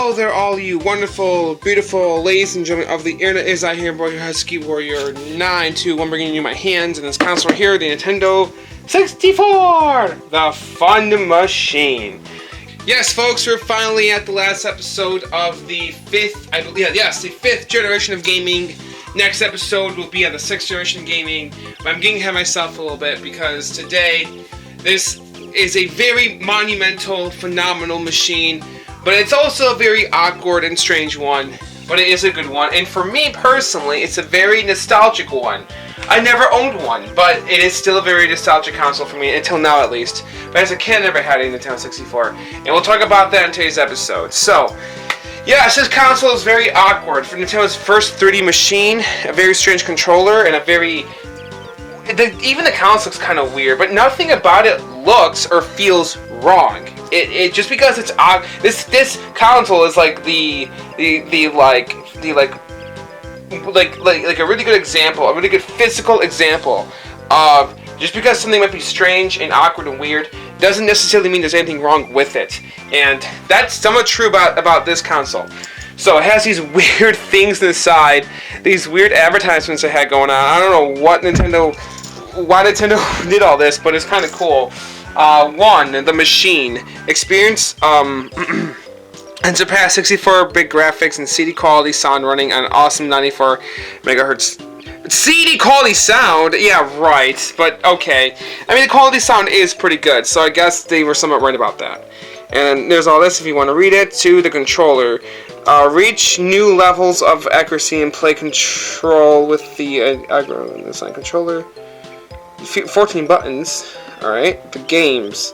Hello there, all you wonderful, beautiful ladies and gentlemen of the internet. Is I here, boy, your Husky Warrior 921, bringing you my hands and this console here, the Nintendo 64, the Fun Machine. Yes, folks, we're finally at the last episode of the fifth, the fifth generation of gaming. Next episode will be on the sixth generation of gaming. But I'm getting ahead of myself a little bit because today, this is a very monumental, phenomenal machine. But it's also a very awkward and strange one, but it is a good one. And for me personally, it's a very nostalgic one. I never owned one, but it is still a very nostalgic console for me, until now at least. But as a kid, I never had a Nintendo 64. And we'll talk about that in today's episode. So, yes, this console is very awkward. For Nintendo's first 3D machine, a very strange controller, and a very... even the console looks kind of weird, but nothing about it looks or feels wrong. It just because it's odd. This console is like a really good example, a really good physical example of just because something might be strange and awkward and weird doesn't necessarily mean there's anything wrong with it. And that's somewhat true about this console. So it has these weird things inside, these weird advertisements it had going on. I don't know why Nintendo did all this, but it's kind of cool. One, the machine. Experience and surpass 64-bit graphics and CD quality sound running on an awesome 94 megahertz. CD quality sound? Yeah, right. But okay. I mean, the quality sound is pretty good, so I guess they were somewhat right about that. And there's all this if you want to read it. To the controller. Reach new levels of accuracy and play control with the design controller. 14 buttons. Alright, the games.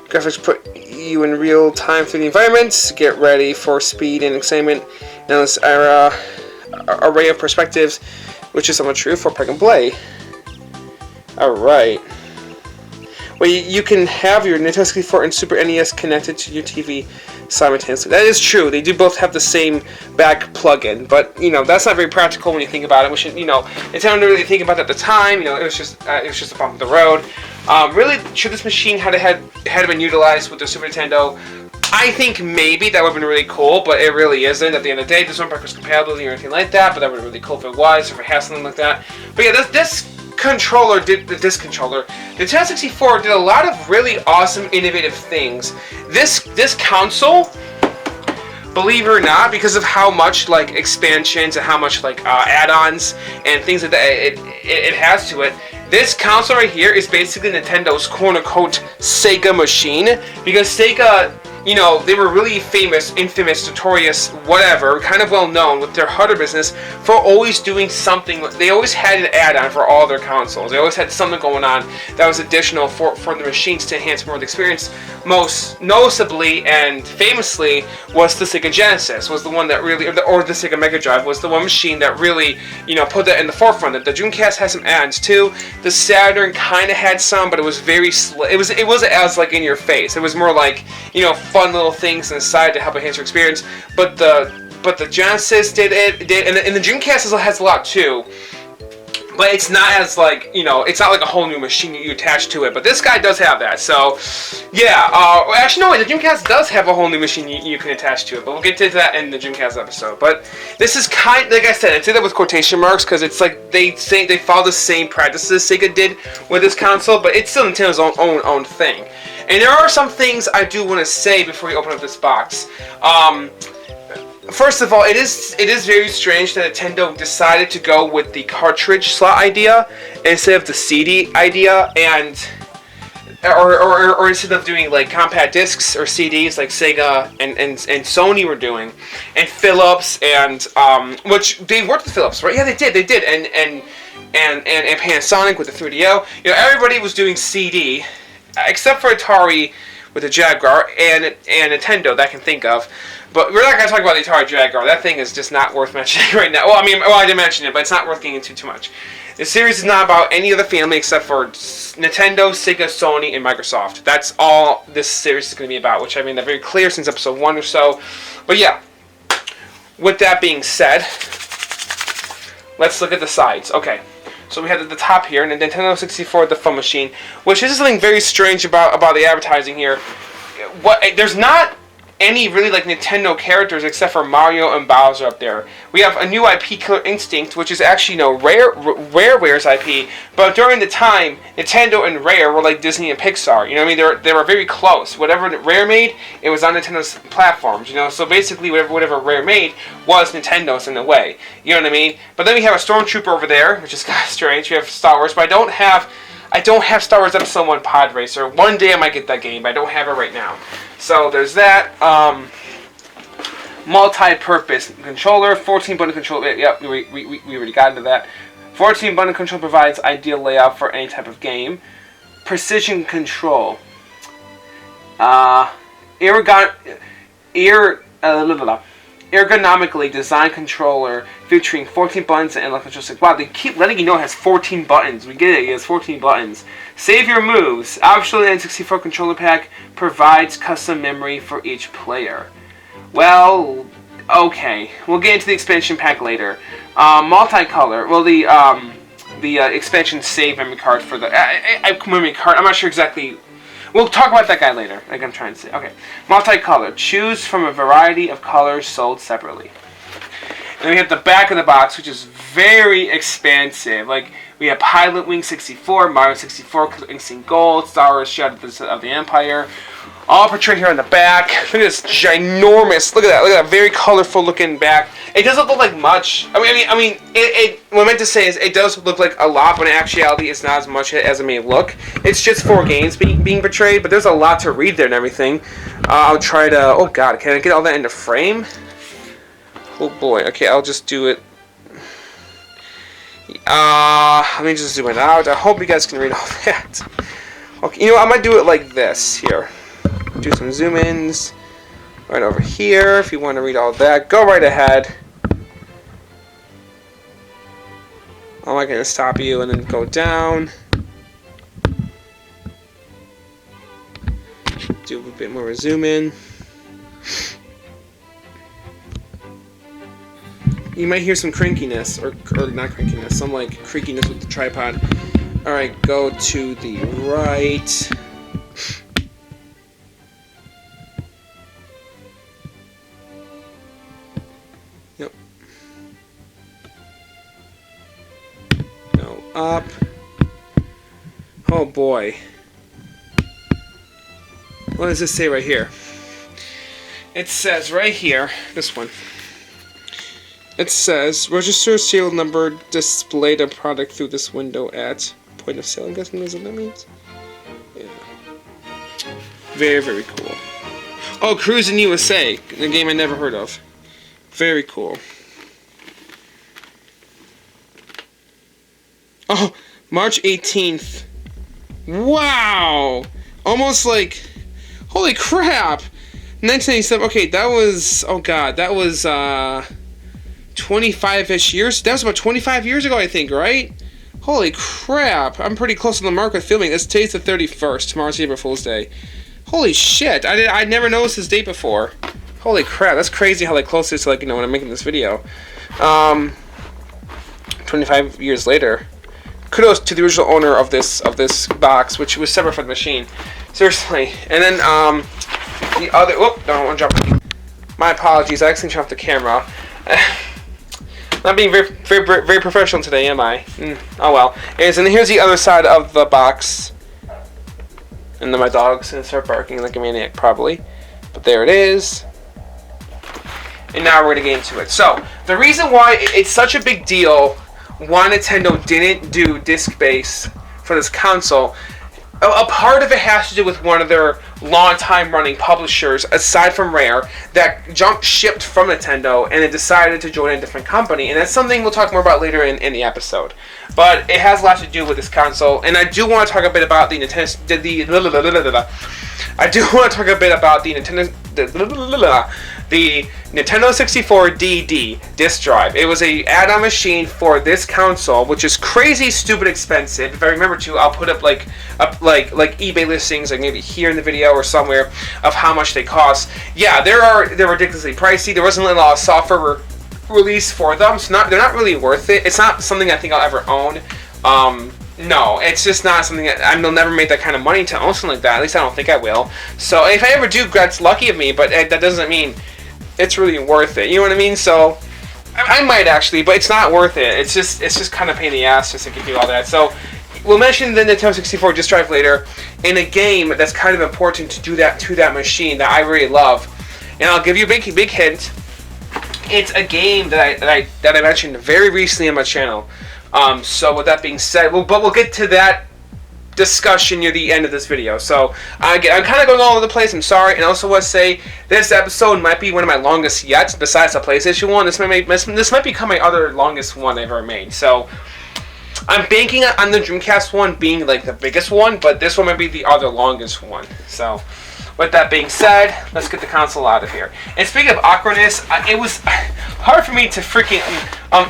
Graphics put you in real time through the environments. Get ready for speed and excitement. Now this array of perspectives, which is somewhat true for plug and play. Alright. Well, you can have your Nintendo 64 and Super NES connected to your TV simultaneously. That is true. They do both have the same back plug-in, but that's not very practical when you think about it. We should, Nintendo didn't really think about that at the time. It was just a bump in the road. Really, should this machine had been utilized with the Super Nintendo? I think maybe that would have been really cool, but it really isn't. At the end of the day, there's no backwards compatibility or anything like that. But that would have been really cool if it was, if it had something like that. But yeah, this controller, the Nintendo 64 did a lot of really awesome, innovative things. This console, believe it or not, because of how much expansions and how much add-ons and things like that it has to it, this console right here is basically Nintendo's quote-unquote Sega machine, because Sega, they were really famous, infamous, notorious, whatever, kind of well known with their hardware business for always doing something. They always had an add-on for all their consoles. They always had something going on that was additional for the machines to enhance more of the experience. Most noticeably and famously was the Sega Genesis, was the one that really, or the Sega Mega Drive was the one machine that really, put that in the forefront. The Dreamcast has some add-ons too. The Saturn kind of had some, but it was very it wasn't as in your face. It was more fun little things inside to help enhance your experience. But the Genesis did it, and the Dreamcast has a lot too. But it's not as it's not like a whole new machine you attach to it. But this guy does have that. So yeah, actually no, the Dreamcast does have a whole new machine you can attach to it. But we'll get to that in the Dreamcast episode. But this is like I said, I say that with quotation marks because it's they follow the same practices Sega did with this console, but it's still Nintendo's own thing. And there are some things I do want to say before we open up this box. First of all, it is very strange that Nintendo decided to go with the cartridge slot idea instead of the CD idea, or instead of doing compact discs or CDs like Sega and Sony were doing, and Philips and which they worked with Philips, right? Yeah, they did, and Panasonic with the 3DO. Everybody was doing CD, except for Atari with the Jaguar and Nintendo that I can think of. But we're not going to talk about the Atari Jaguar. That thing is just not worth mentioning right now. Well, I did mention it, but it's not worth getting into too much. This series is not about any other family except for Nintendo, Sega, Sony, and Microsoft. That's all this series is going to be about, which I made that very clear since episode 1 or so. But yeah, with that being said, let's look at the sides. Okay. So we have at the top here, and the Nintendo 64, the Fun Machine, which is something very strange about the advertising here. There's not any really like Nintendo characters except for Mario and Bowser up there. We have a new IP, Killer Instinct, which is actually Rareware's IP. But during the time, Nintendo and Rare were like Disney and Pixar. You know what I mean? They were very close. Whatever Rare made, it was on Nintendo's platforms. You know, so basically whatever Rare made was Nintendo's in a way. You know what I mean? But then we have a Stormtrooper over there, which is kind of strange. We have Star Wars, but I don't have Star Wars Episode 1 Pod Racer. One day I might get that game, but I don't have it right now. So there's that. Multi-purpose controller, 14-button controller. Yep, we already got into that. 14-button controller provides ideal layout for any type of game. Precision control. Ergonomically designed controller featuring 14 buttons and electrical stick. Wow, they keep letting you know it has 14 buttons. We get it, it has 14 buttons. Save your moves. Optional N64 controller pack provides custom memory for each player. Well, okay. We'll get into the expansion pack later. Multicolor. Well, the expansion save memory card for the memory card. I'm not sure exactly. We'll talk about that guy later, like I'm trying to say. Okay. Multicolor. Choose from a variety of colors sold separately. And we have the back of the box, which is very expansive. Like, we have Pilot Wing 64, Mario 64, Killer Instinct Gold, Star Wars Shadow of the Empire. All portrayed here on the back. Look at this ginormous. Look at that. Look at that very colorful looking back. It doesn't look like much. I mean, what I meant to say is it does look like a lot, but in actuality, it's not as much as it may look. It's just 4 games being portrayed, but there's a lot to read there and everything. I'll try to. Oh God, can I get all that into frame? Oh boy. Okay, I'll just do it. Let me just zoom it out. I hope you guys can read all that. Okay, you know, I might do it like this here. Do some zoom-ins right over here. If you want to read all that, go right ahead. I'm not going to stop you, and then go down. Do a bit more zoom in. You might hear some crankiness, or not crankiness, some like creakiness with the tripod. Alright, go to the right. Yep. Go up. Oh boy. What does this say right here? It says right here, this one. It says, register serial number displayed a product through this window at point of sale. I'm guessing that's what that means. Yeah. Very, very cool. Oh, Cruis'n USA, a game I never heard of. Very cool. Oh, March 18th. Wow! Almost like, holy crap! 1987, okay, that was, oh god, that was, 25-ish years. That was about 25 years ago, I think, right? Holy crap. I'm pretty close to the mark with filming. Today's the 31st. Tomorrow's April Fool's Day. Holy shit. I never noticed this date before. Holy crap. That's crazy how like close it is to, like, you know, when I'm making this video. 25 years later. Kudos to the original owner of this box, which was separate from the machine. Seriously. And then the other, whoop, don't want to drop. My apologies. I accidentally turned off the camera. Not being very professional today, am I? Oh well. Anyways, and here's the other side of the box. And then my dog's gonna start barking like a maniac, probably. But there it is. And now we're gonna get into it. So, the reason why it's such a big deal why Nintendo didn't do disc-based for this console, a part of it has to do with one of their long-time running publishers, aside from Rare, that jumped shipped from Nintendo and it decided to join a different company. And that's something we'll talk more about later in the episode. But it has a lot to do with this console. And I do want to talk a bit about the Nintendo... I do want to talk a bit about the Nintendo 64 DD disc drive. It was a add-on machine for this console, which is crazy, stupid expensive. If I remember to, I'll put up like eBay listings, like maybe here in the video or somewhere, of how much they cost. Yeah, they're ridiculously pricey. There wasn't a lot of software release for them, so they're not really worth it. It's not something I think I'll ever own. No, it's just not something that I'll never make that kind of money to own something like that. At least I don't think I will. So if I ever do, that's lucky of me. But that doesn't mean it's really worth it. You know what I mean? So I might actually, but it's not worth it. It's just kind of pain in the ass just to do all that. So we'll mention the Nintendo 64 disk drive later. In a game that's kind of important to do that to that machine that I really love, and I'll give you a big hint. It's a game that I mentioned very recently on my channel. So with that being said, we'll get to that discussion near the end of this video. So I'm kind of going all over the place. I'm sorry, and I also want to say this episode might be one of my longest yet. Besides the PlayStation one, this might become my other longest one I've ever made. So I'm banking on the Dreamcast one being like the biggest one, but this one might be the other longest one. So with that being said, let's get the console out of here. And speaking of awkwardness, it was hard for me to freaking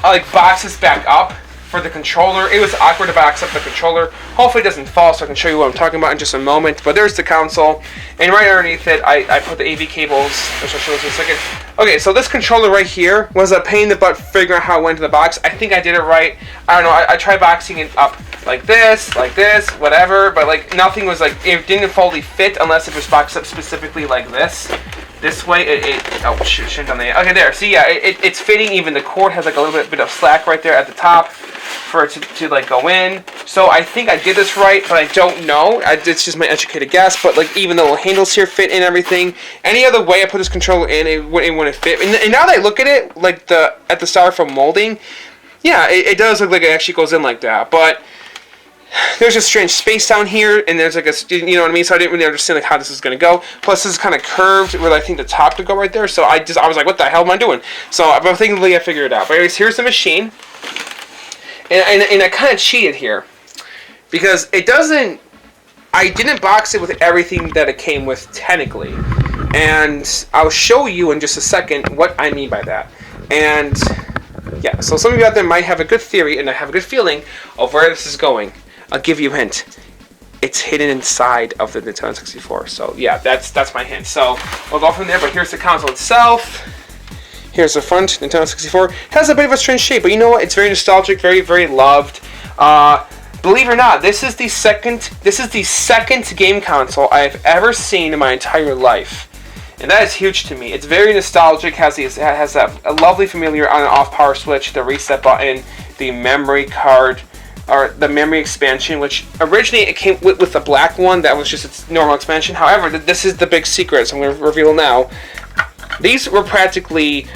like box this back up for the controller. It was awkward to box up the controller. Hopefully it doesn't fall so I can show you what I'm talking about in just a moment. But there's the console, and right underneath it I put the AV cables, which I'll show you in a second. Okay, so this controller right here was a pain in the butt figuring out how it went into the box. I think I did it right. I don't know, I tried boxing it up like this, whatever, but like nothing was like, it didn't fully fit unless it was boxed up specifically like this. This way, oh shoot, shouldn't have done that. Okay, there, see, yeah, it's fitting. Even the cord has like a little bit of slack right there at the top for it to like go in. So I think I did this right, but I don't know. It's just my educated guess. But like even the little handles here fit in everything. Any other way I put this controller in, it wouldn't fit. And now that I look at it, like at the styrofoam molding, yeah, it does look like it actually goes in like that. But there's a strange space down here, and there's like a, you know what I mean? So I didn't really understand like how this is gonna go. Plus, this is kind of curved where I think the top could go right there. So I was like, what the hell am I doing? So I think I figured it out. But anyways, here's the machine, and I kind of cheated here because it doesn't. I didn't box it with everything that it came with technically, and I'll show you in just a second what I mean by that. And yeah, so some of you out there might have a good theory and I have a good feeling of where this is going. I'll give you a hint. It's hidden inside of the Nintendo 64. So yeah, that's my hint. So we'll go from there, but here's the console itself. Here's the front, Nintendo 64. It has a bit of a strange shape, but you know what? It's very nostalgic, very, very loved. Believe it or not, this is the second game console I've ever seen in my entire life. And that is huge to me. It's very nostalgic, has that a lovely familiar on and off power switch, the reset button, the memory card, or the memory expansion, which originally it came with the black one that was just its normal expansion. However, this is the big secret, so I'm going to reveal now. These were practically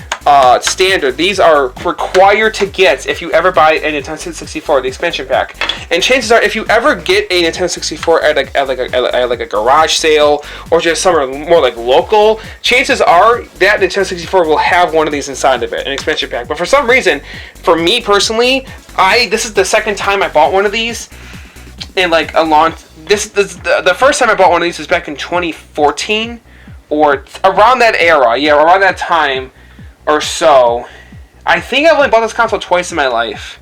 standard. These are required to get if you ever buy a Nintendo 64, the expansion pack. And chances are, if you ever get a Nintendo 64 at a garage sale or just somewhere more like local, chances are that Nintendo 64 will have one of these inside of it, an expansion pack. But for some reason, for me personally, this is the second time I bought one of these in like a long. The first time I bought one of these was back in 2014 or around that era. Yeah, around that time or so. I think I've only bought this console twice in my life.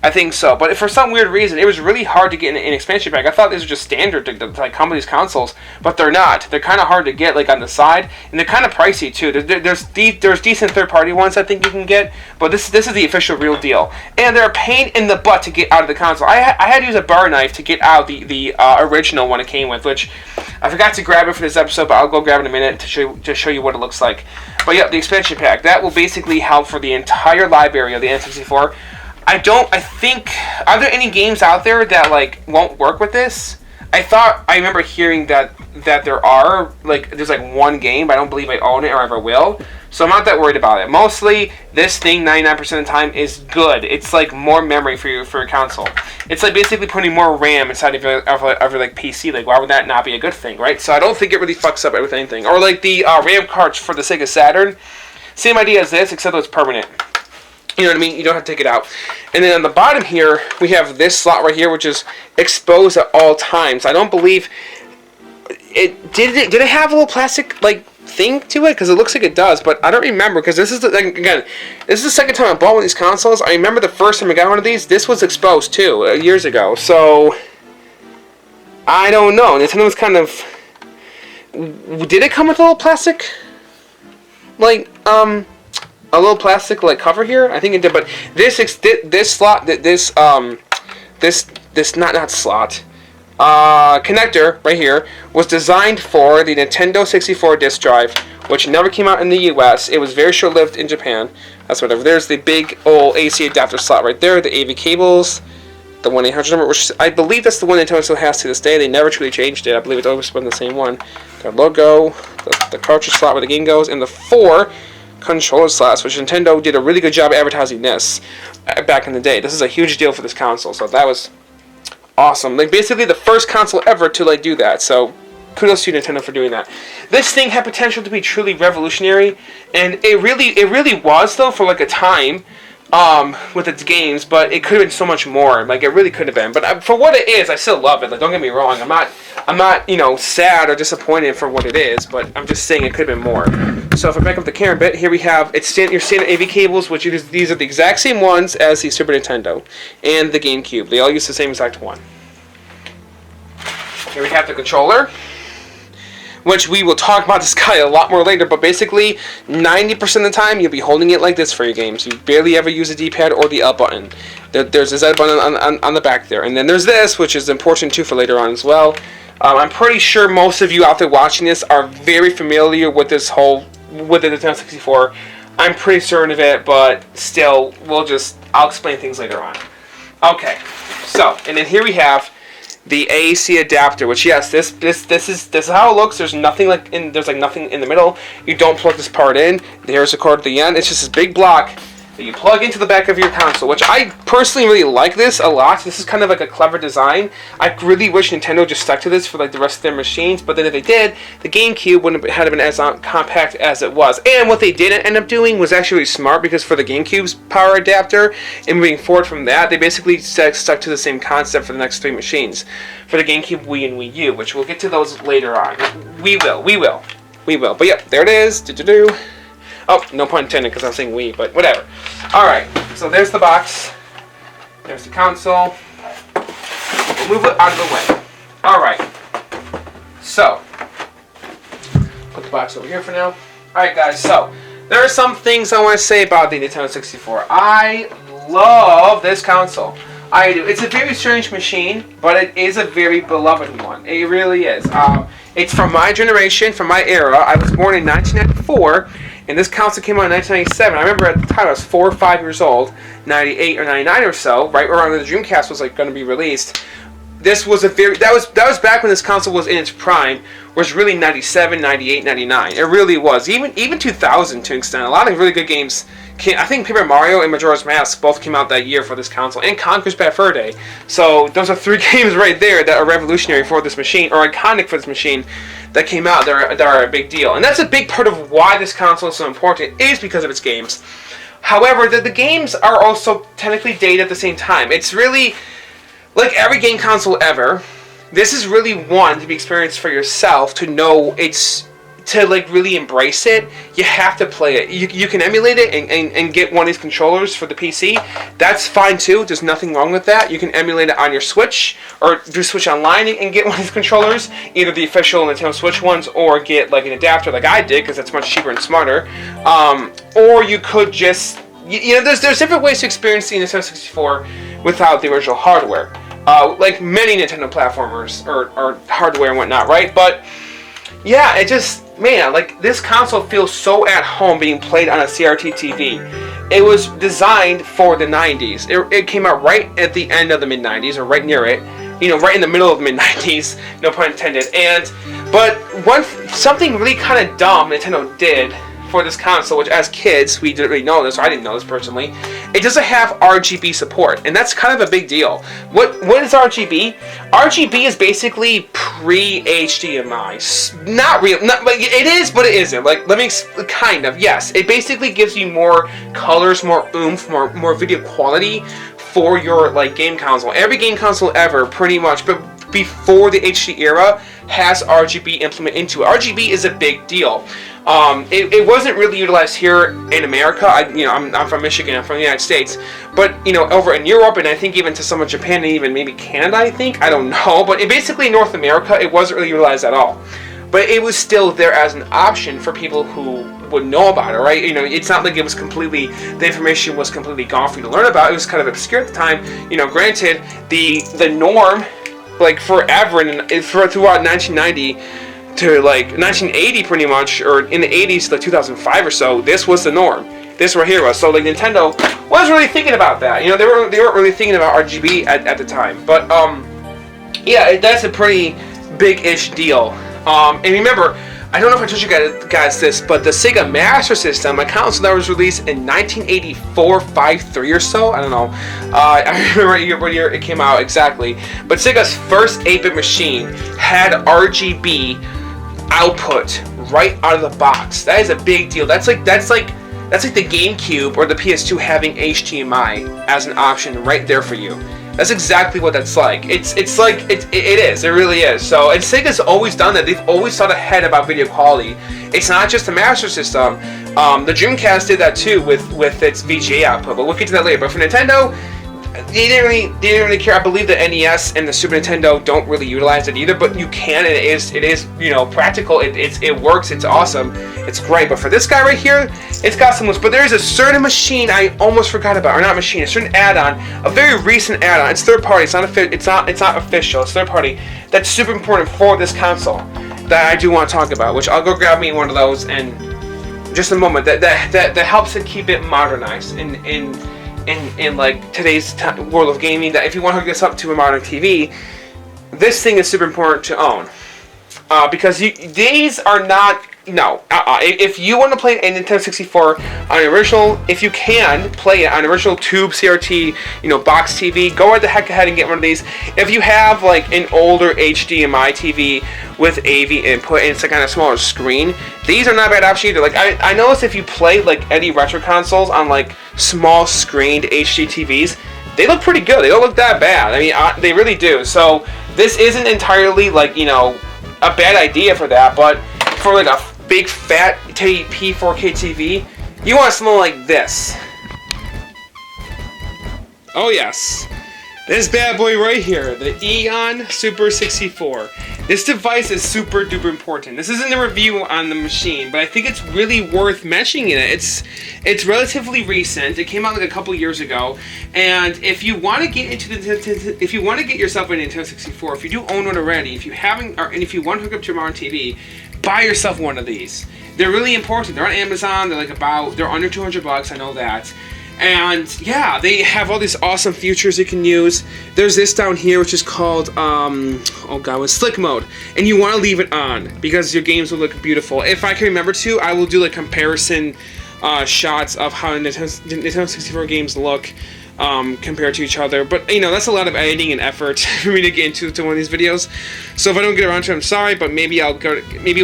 I think so, but for some weird reason, it was really hard to get an expansion pack. I thought these were just standard to like come with these consoles, but they're not. They're kind of hard to get, like on the side, and they're kind of pricey too. There's decent third-party ones I think you can get, but this is the official real deal. And they're a pain in the butt to get out of the console. I had to use a bar knife to get out the original one it came with, which I forgot to grab it for this episode, but I'll go grab it in a minute to show you what it looks like. But yeah, the expansion pack that will basically help for the entire library of the N64. I think, are there any games out there that like won't work with this? I remember hearing that there are, like, there's like one game, but I don't believe I own it or ever will. So I'm not that worried about it. Mostly, this thing 99% of the time is good. It's like more memory for your console. It's like basically putting more RAM inside of your like PC. Like, why would that not be a good thing, right? So I don't think it really fucks up with anything. Or like the RAM cards for the Sega Saturn, same idea as this, except it's permanent. You know what I mean? You don't have to take it out. And then on the bottom here, we have this slot right here, which is exposed at all times. I don't believe it did it have a little plastic like thing to it, because it looks like it does, but I don't remember, because this is this is the second time I bought one of these consoles. I remember the first time I got one of these, this was exposed too, years ago. So I don't know. Nintendo was kind of, did it come with a little plastic like a little plastic like cover here? I think it did, but this slot, this this not slot. Connector right here was designed for the Nintendo 64 disc drive, which never came out in the US. It was very short-lived in Japan. That's whatever. There's the big old AC adapter slot right there, the AV cables, the 1-800 number, which I believe that's the one Nintendo still has to this day. They never truly changed it. I believe it's always been the same one. Their logo, the cartridge slot where the game goes, and the 4 controller slots, which Nintendo did a really good job advertising this back in the day. This is a huge deal for this console, so that was awesome. Like, basically the first console ever to, like, do that, so kudos to Nintendo for doing that. This thing had potential to be truly revolutionary, and it really was, though, for, like, a time, with its games, but it could have been so much more. Like, it really could have been. But for what it is, I still love it. Like, don't get me wrong. I'm not, you know, sad or disappointed for what it is, but I'm just saying it could have been more. So if I back up the camera a bit, here we have your standard AV cables, which these are the exact same ones as the Super Nintendo and the GameCube. They all use the same exact one. Here we have the controller, which we will talk about this guy a lot more later, but basically 90% of the time you'll be holding it like this for your games. You barely ever use the D-pad or the L button. There's a Z button on the back there, and then there's this, which is important too for later on as well. I'm pretty sure most of you out there watching this are very familiar with the Nintendo 64. I'm pretty certain of it, but still, I'll explain things later on. Okay, so, and then here we have the AAC adapter, which, yes, this is how it looks. There's nothing nothing in the middle. You don't plug this part in. There's a cord at the end. It's just this big block that you plug into the back of your console, which I personally really like this a lot. This is kind of like a clever design. I really wish Nintendo just stuck to this for like the rest of their machines, but then if they did, the GameCube wouldn't have been as compact as it was. And what they did end up doing was actually really smart, because for the GameCube's power adapter and moving forward from that, they basically stuck to the same concept for the next 3 machines. For the GameCube, Wii, and Wii U, which we'll get to those later on. We will. But yep, there it is. Oh, no pun intended, because I was saying Wii, but whatever. Alright, so there's the box. There's the console. We'll move it out of the way. Alright. So, put the box over here for now. Alright, guys, so there are some things I want to say about the Nintendo 64. I love this console. I do. It's a very strange machine, but it is a very beloved one. It really is. It's from my generation, from my era. I was born in 1994, and this console came out in 1997. I remember at the time I was 4 or 5 years old, 98 or 99 or so, right around when the Dreamcast was like going to be released. This was that was back when this console was in its prime, was really 97, 98, 99. It really was. Even 2000 to an extent. A lot of really good games. I think Paper Mario and Majora's Mask both came out that year for this console, and Conker's Bad Fur Day. So those are 3 games right there that are revolutionary for this machine, or iconic for this machine, that came out that are a big deal. And that's a big part of why this console is so important, is because of its games. However, the games are also technically dated at the same time. It's really, like every game console ever, this is really one to be experienced for yourself, to know to like really embrace it. You have to play it. You can emulate it and get one of these controllers for the PC. That's fine too. There's nothing wrong with that. You can emulate it on your Switch, or do Switch Online and get one of these controllers, either the official Nintendo Switch ones, or get like an adapter like I did, because that's much cheaper and smarter. Or you could just, there's different ways to experience the Nintendo 64 without the original hardware. Like many Nintendo platformers or hardware and whatnot, right? But yeah, it just, man, like this console feels so at home being played on a CRT TV. It was designed for the 90s. It came out right at the end of the mid-90s, or right near it. Right in the middle of the mid-90s, no pun intended. But something really kind of dumb Nintendo did for this console, which as kids, we didn't really know this, or I didn't know this personally, it doesn't have RGB support, and that's kind of a big deal. What is RGB? RGB is basically pre-HDMI. Not real, like it is, but it isn't. Like, kind of, yes. It basically gives you more colors, more oomph, more video quality for your like game console. Every game console ever, pretty much, but before the HD era, has RGB implemented into it. RGB is a big deal. It wasn't really utilized here in America. I'm from Michigan. I'm from the United States, but over in Europe, and I think even to some of Japan and even maybe Canada. I don't know, but basically in North America, it wasn't really utilized at all. But it was still there as an option for people who would know about it, right? You know, it's not like it was completely, the information was completely gone for you to learn about. It was kind of obscure at the time. You know, granted, the norm, like forever, and throughout 1990 to like 1980 pretty much, or in the 80s to like 2005 or so, this was the norm. This right here was. So like Nintendo wasn't really thinking about that. You know, they weren't really thinking about RGB at the time. But yeah, that's a pretty big-ish deal. And remember, I don't know if I told you guys this, but the Sega Master System, a console that was released in 1984, 5-3 or so. I don't know. I remember what year it came out exactly. But Sega's first 8-bit machine had RGB output right out of the box. That is a big deal. That's like the GameCube or the PS2 having HDMI as an option right there for you. That's exactly what that's like. It is. It really is. So, and Sega's always done that. They've always thought ahead about video quality. It's not just the Master System. The Dreamcast did that too with its VGA output, but we'll get to that later. But for Nintendo, they didn't really care. I believe the NES and the Super Nintendo don't really utilize it either, but you can, and it is you know, practical. It works. It's awesome. It's great. But for this guy right here, it's got some. But there is a certain machine I almost forgot about, or not machine, a certain add-on, a very recent add-on. It's third party. It's not official. It's third party. That's super important for this console that I do want to talk about. Which I'll go grab me one of those in just a moment. That helps to keep it modernized in like today's world of gaming, that if you want to hook this up to a modern TV, this thing is super important to own, because these are not, no, if you want to play a Nintendo 64 on an original, if you can play it on an original tube CRT, you know, box TV, go right the heck ahead and get one of these. If you have like an older HDMI TV with AV input and it's like on a smaller screen, these are not a bad option either. Like I noticed if you play like any retro consoles on like small screened HD TVs, they look pretty good. They don't look that bad. I mean, they really do. So this isn't entirely like, you know, a bad idea for that, but for like a big fat 1080p 4K TV, you want something like this. Oh yes, this bad boy right here, the Eon Super 64. This device is super duper important. This isn't a review on the machine, but I think it's really worth mentioning it. It's relatively recent. It came out like a couple years ago, and if you want to get if you want to get yourself a Nintendo 64, if you do own one already, if you haven't, and if you want to hook up to your modern TV, buy yourself one of these. They're really important. They're on Amazon. They're they're under $200. I know that. And yeah, they have all these awesome features you can use. There's this down here which is called slick mode, and you want to leave it on because your games will look beautiful. If I can remember to, I will do like comparison shots of how Nintendo 64 games look compared to each other. But you know, that's a lot of editing and effort for me to get into one of these videos. So if I don't get around to it, I'm sorry, but maybe while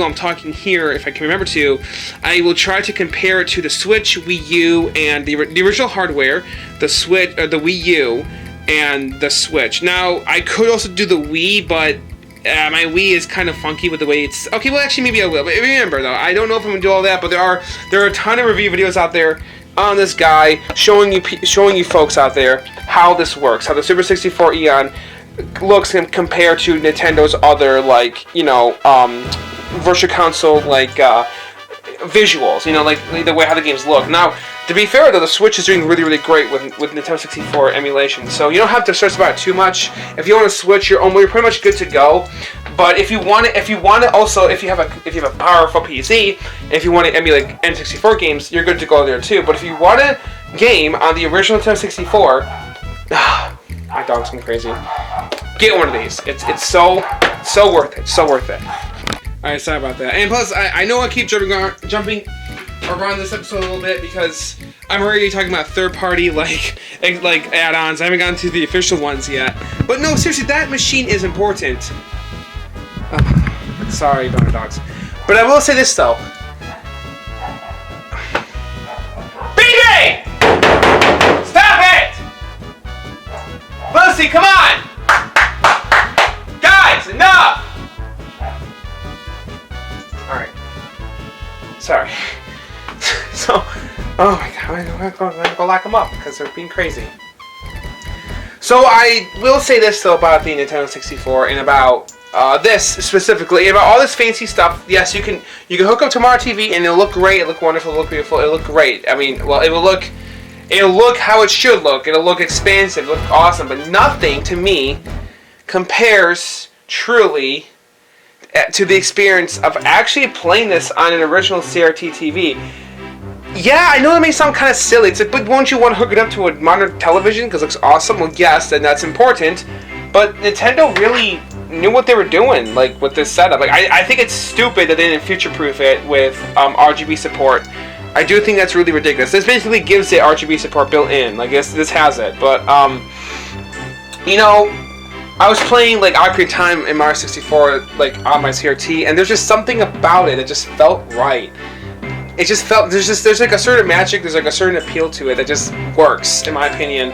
I'm talking here, if I can remember to, I will try to compare it to the Switch, Wii U, and the original hardware, the Switch, the Wii U, and the Switch. Now, I could also do the Wii, but my Wii is kind of funky with the way it's... Okay, well, actually, maybe I will. But remember, though, I don't know if I'm going to do all that, but there are a ton of review videos out there on this guy showing you folks out there how this works, how the Super 64 Eon looks compared to Nintendo's other, like, you know, virtual console, like, visuals, you know, like the way how the games look. Now, to be fair though, the Switch is doing really, really great with Nintendo 64 emulation, so you don't have to stress about it too much. If you want to switch you're pretty much good to go. But if you want to also, if you have a powerful PC, if you want to emulate N64 games, you're good to go there too. But if you want a game on the original Nintendo 64, my dog's going crazy. Get one of these. It's so worth it. So worth it. All right, sorry about that. And plus, I know I keep jumping around this episode a little bit because I'm already talking about third-party like add-ons. I haven't gotten to the official ones yet. But no, seriously, that machine is important. Sorry about my dogs. But I will say this though. BB! Stop it! Lucy, come on! Guys, enough! Alright. Sorry. So, oh my god, I'm gonna go lock them up because they're being crazy. So I will say this though about the Nintendo 64 and about this specifically, about all this fancy stuff. Yes, you can hook up to Smart TV and it'll look great, it'll look wonderful, it'll look beautiful, it'll look great. I mean, well, it'll look how it should look. It'll look expansive, it'll look awesome, but nothing to me compares truly to the experience of actually playing this on an original CRT TV. Yeah, I know that may sound kind of silly. It's like, but won't you want to hook it up to a modern television because it looks awesome? Well, yes, and that's important. But Nintendo really knew what they were doing, like, with this setup. Like, I think it's stupid that they didn't future-proof it with RGB support. I do think that's really ridiculous. This basically gives it RGB support built in. Like, this has it. But, you know, I was playing, like, Ocarina of Time in Mario 64, like, on my CRT, and there's just something about it that just felt right. It just felt, there's like a certain magic, there's like a certain appeal to it that just works, in my opinion.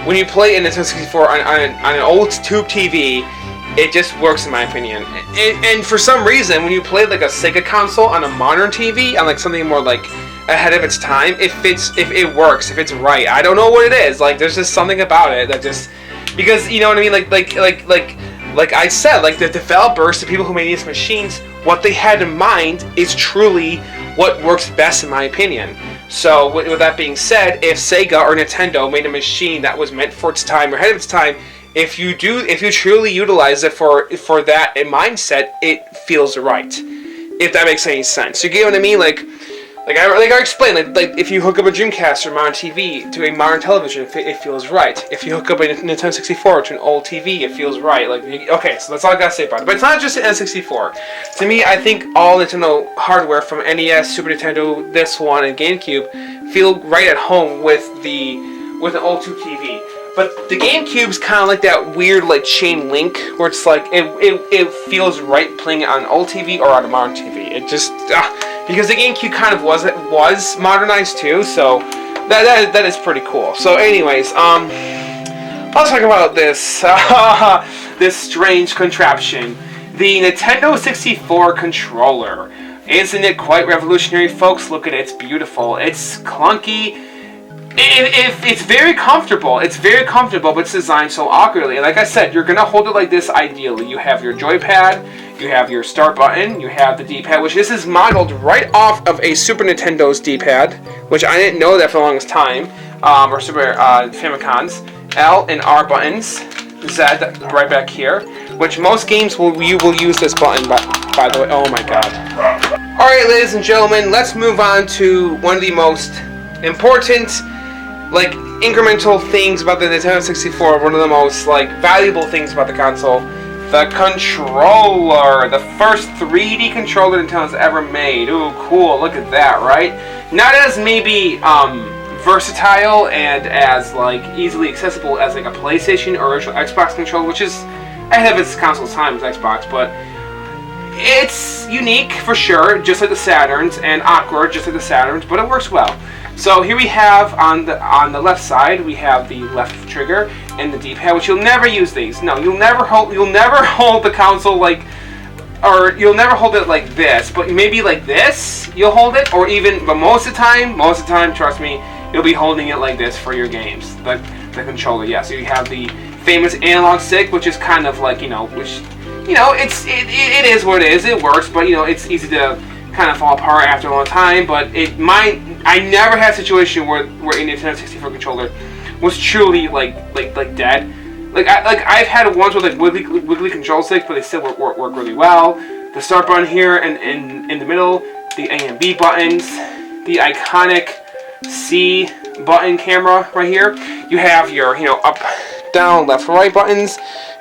When you play in Nintendo 64 on an old tube TV, it just works, in my opinion. And for some reason, when you play like a Sega console on a modern TV, on like something more like ahead of its time, if it works, if it's right. I don't know what it is. Like, there's just something about it that just, because, you know what I mean, like I said, like, the developers, the people who made these machines, what they had in mind is truly what works best, in my opinion. So, with that being said, if Sega or Nintendo made a machine that was meant for its time or ahead of its time, if you truly utilize it for that mindset, it feels right. If that makes any sense, you get what I mean? Like I explained, like if you hook up a Dreamcast or modern TV to a modern television, it feels right. If you hook up a Nintendo 64 to an old TV, it feels right. Like, okay, so that's all I gotta say about it. But it's not just an N64. To me, I think all Nintendo hardware from NES, Super Nintendo, this one, and GameCube feel right at home with an old tube TV. But the GameCube's kind of like that weird, like, chain link where it's like it feels right playing it on an old TV or on a modern TV. It just because the GameCube kind of was modernized too, so that is pretty cool. So, anyways, let's talk about this this strange contraption, the Nintendo 64 controller. Isn't it quite revolutionary, folks? Look at it; it's beautiful. It's clunky. It's very comfortable. It's very comfortable, but it's designed so awkwardly. And like I said, you're gonna hold it like this ideally. You have your joypad, you have your start button, you have the D-pad, which this is modeled right off of a Super Nintendo's D-pad, which I didn't know that for the longest time, or Super Famicom's. L and R buttons, Z right back here, which most games you will use this button. By the way, oh my god. All right, ladies and gentlemen, let's move on to one of the most important, like, incremental things about the Nintendo 64, one of the most, like, valuable things about the console, the controller, the first 3D controller Nintendo's ever made. Ooh, cool, look at that, right? Not as maybe, versatile and as, like, easily accessible as, like, a PlayStation or original Xbox controller, which is ahead of its console's time with Xbox, but it's unique, for sure, just like the Saturns, and awkward, just like the Saturns, but it works well. So here we have on the left side, we have the left trigger and the D-pad, which you'll never use these. No, you'll never hold the console like, or you'll never hold it like this, but maybe like this you'll hold it, or even, but most of the time, trust me, you'll be holding it like this for your games. The controller, yeah. So you have the famous analog stick, which is kind of like, it is what it is. It works, but it's easy to kind of fall apart after a long time, but I never had a situation where a Nintendo 64 controller was truly like dead. I've had ones with like wiggly control sticks, but they still work really well. The start button here and in the middle, the A and B buttons, the iconic C button camera right here. You have your up, down, left, right buttons,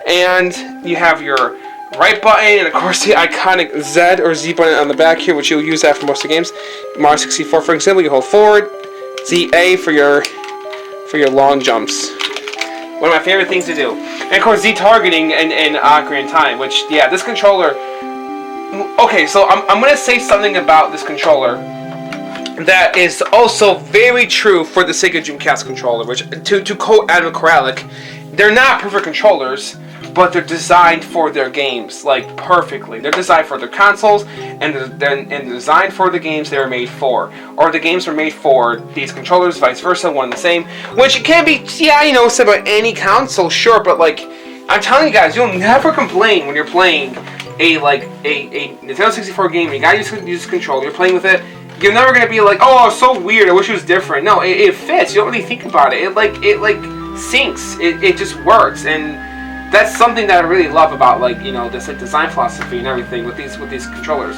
and you have your right button, and of course the iconic Z or Z button on the back here, which you'll use after most of the games. Mario 64, for example, you hold forward, ZA for your long jumps. One of my favorite things to do. And of course Z targeting and Ocarina of Time, which, yeah, this controller. Okay, so I'm gonna say something about this controller that is also very true for the Sega Dreamcast controller, which, to quote Adam Koralik, they're not perfect controllers, but they're designed for their games, like, perfectly. They're designed for their consoles, and they're designed for the games they were made for. Or the games were made for these controllers, vice versa, one and the same. Which can be, said about any console, sure, but, like, I'm telling you guys, you'll never complain when you're playing a Nintendo 64 game. You gotta use the controller. You're playing with it. You're never gonna be like, oh, it's so weird. I wish it was different. No, it fits. You don't really think about it. It syncs. It just works, and that's something that I really love about this design philosophy and everything with these controllers.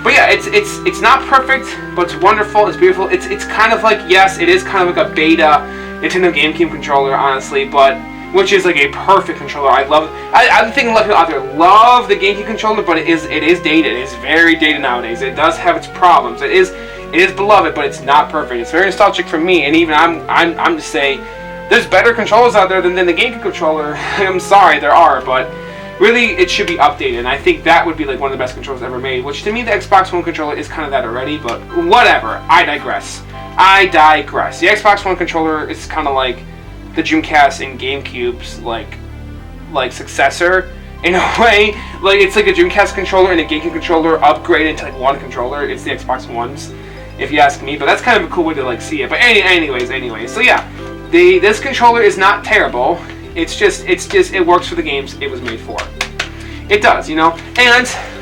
But yeah, it's not perfect, but it's wonderful. It's beautiful. It's kind of like, yes, it is kind of like a beta Nintendo GameCube controller, honestly, but which is like a perfect controller. I love it. I think a lot of people out there love the GameCube controller, but it is dated. It is very dated nowadays. It does have its problems. It is beloved, but it's not perfect. It's very nostalgic for me, and even I'm just saying, there's better controllers out there than the GameCube controller. I'm sorry, there are, but really, it should be updated, and I think that would be like one of the best controllers ever made, which to me, the Xbox One controller is kind of that already, but whatever. I digress. The Xbox One controller is kind of like the Dreamcast and GameCube's like successor in a way. Like, it's like a Dreamcast controller and a GameCube controller upgraded into like one controller. It's the Xbox Ones, if you ask me, but that's kind of a cool way to like see it. But anyways, so yeah, this controller is not terrible. It's just it works for the games it was made for. It does, and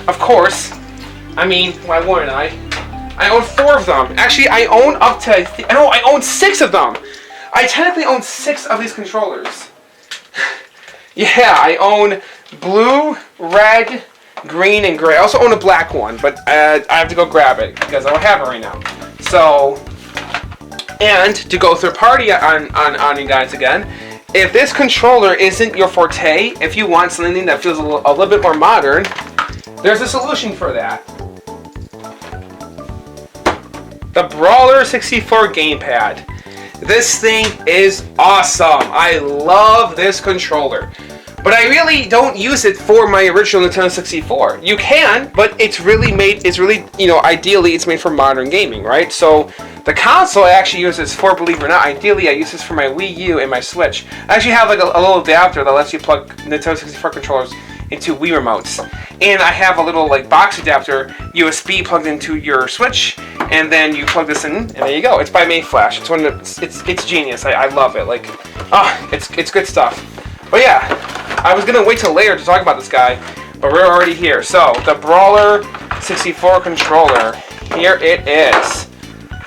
of course, I mean, why wouldn't I? I own 4 of them. Actually, I own up to I own 6 of them. I technically own 6 of these controllers. Yeah, I own blue, red, green, and gray. I also own a black one, but I have to go grab it because I don't have it right now. So, and to go third party on you guys again, if this controller isn't your forte, if you want something that feels a little bit more modern, there's a solution for that. The Brawler 64 Gamepad. This thing is awesome. I love this controller. But I really don't use it for my original Nintendo 64. You can, but it's really, ideally it's made for modern gaming, right? So the console I actually use this for, believe it or not, ideally I use this for my Wii U and my Switch. I actually have like a little adapter that lets you plug Nintendo 64 controllers into Wii remotes. And I have a little like box adapter, USB plugged into your Switch, and then you plug this in, and there you go. It's by Mayflash. It's genius. I love it. Like, it's good stuff. But yeah, I was gonna wait till later to talk about this guy, but we're already here. So the Brawler 64 controller, here it is.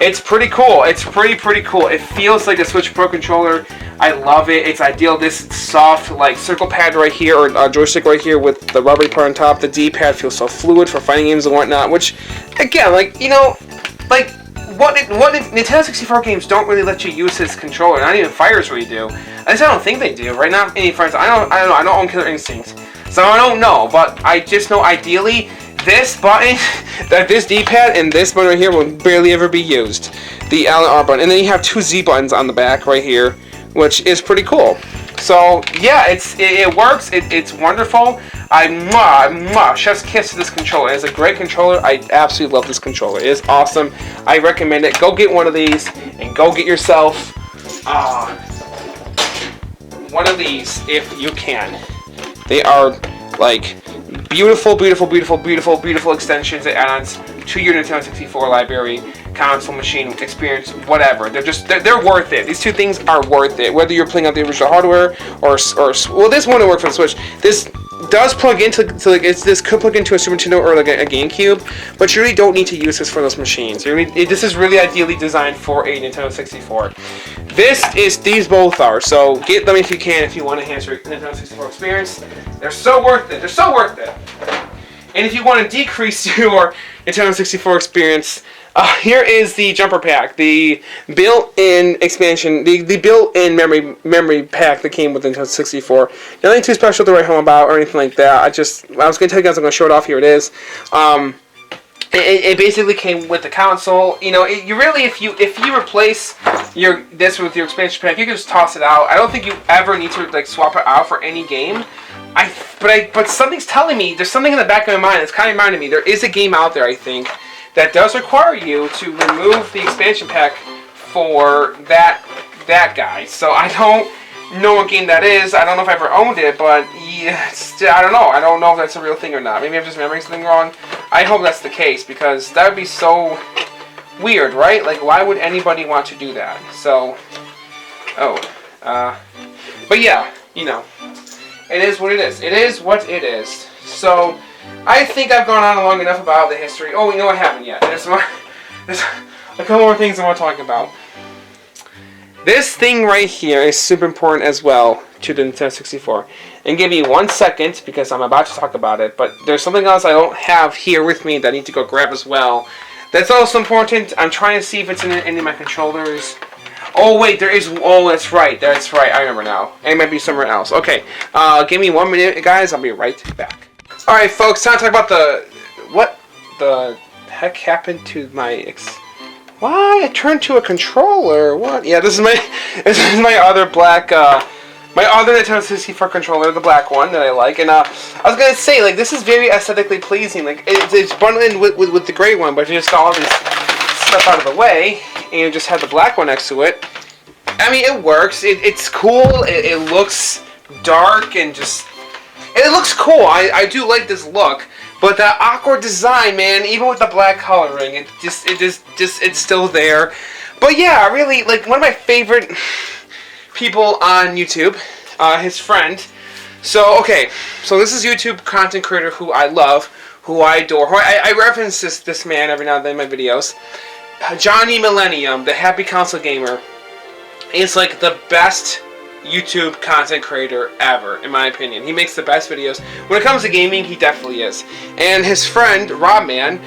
It's pretty cool. It's pretty cool. It feels like the Switch Pro controller. I love it. It's ideal. This soft like circle pad right here, or joystick right here with the rubbery part on top. The D-pad feels so fluid for fighting games and whatnot. Which, again, what Nintendo 64 games don't really let you use this controller. Not even Fighters really do. At least I don't think they do. Right now, any friends, I don't know. I don't own Killer Instinct, so I don't know. But I just know ideally, this button, this D-pad and this button right here will barely ever be used. The L and R button, and then you have 2 Z buttons on the back right here, which is pretty cool. So yeah, it works. It's wonderful. Chef's kiss to this controller. It's a great controller. I absolutely love this controller. It is awesome. I recommend it. Go get one of these and go get yourself one of these if you can. They are like beautiful extensions and add-ons to your Nintendo 64 library, console, machine, experience, whatever. They're worth it. These 2 things are worth it. Whether you're playing on the original hardware or well, this won't work for the Switch. This does plug into this could plug into a Super Nintendo or like a GameCube, but you really don't need to use this for those machines. This is really ideally designed for a Nintendo 64. These both are. So get them if you can, if you want to enhance your Nintendo 64 experience. They're so worth it. And if you want to decrease your Nintendo 64 experience, here is the jumper pack, the built-in expansion, the built-in memory pack that came with the Nintendo 64. Nothing too special to write home about or anything like that. I was going to tell you guys, I'm going to show it off. Here it is. It basically came with the console. You really, if you replace this with your expansion pack, you can just toss it out. I don't think you ever need to like swap it out for any game. But something's telling me, there's something in the back of my mind that's kind of reminding me there is a game out there, I think, that does require you to remove the expansion pack for that guy. So I don't know what game that is. I don't know if I ever owned it, but I don't know. I don't know if that's a real thing or not. Maybe I'm just remembering something wrong. I hope that's the case, because that would be so weird, right? Like, why would anybody want to do that? So, but yeah, It is what it is. It is what it is. So, I think I've gone on long enough about the history. Oh, you know I haven't yet. There's a couple more things I want to talk about. This thing right here is super important as well to the Nintendo 64. And give me 1 second because I'm about to talk about it. But there's something else I don't have here with me that I need to go grab as well. That's also important. I'm trying to see if it's in any of my controllers. Oh wait, there is. Oh, that's right. That's right. I remember now. It might be somewhere else. Okay. Give me 1 minute, guys. I'll be right back. All right, folks. Time to talk about what the heck happened to my Why I turned to a controller? What? Yeah, this is my other black. My other Nintendo 64 controller, the black one that I like, and I was gonna say, like, this is very aesthetically pleasing. Like, it's bundled with the gray one, but you just got all this stuff out of the way, and you just have the black one next to it. I mean, it works. It's cool. It looks dark and it looks cool. I do like this look, but that awkward design, man. Even with the black coloring, it's still there. But yeah, really, like one of my favorite people on YouTube, his friend. So this is YouTube content creator who I love, who I adore. I reference this man every now and then in my videos. Johnny Millennium, the Happy Console Gamer, is like the best YouTube content creator ever, in my opinion. He makes the best videos. When it comes to gaming, he definitely is. And his friend, Robman,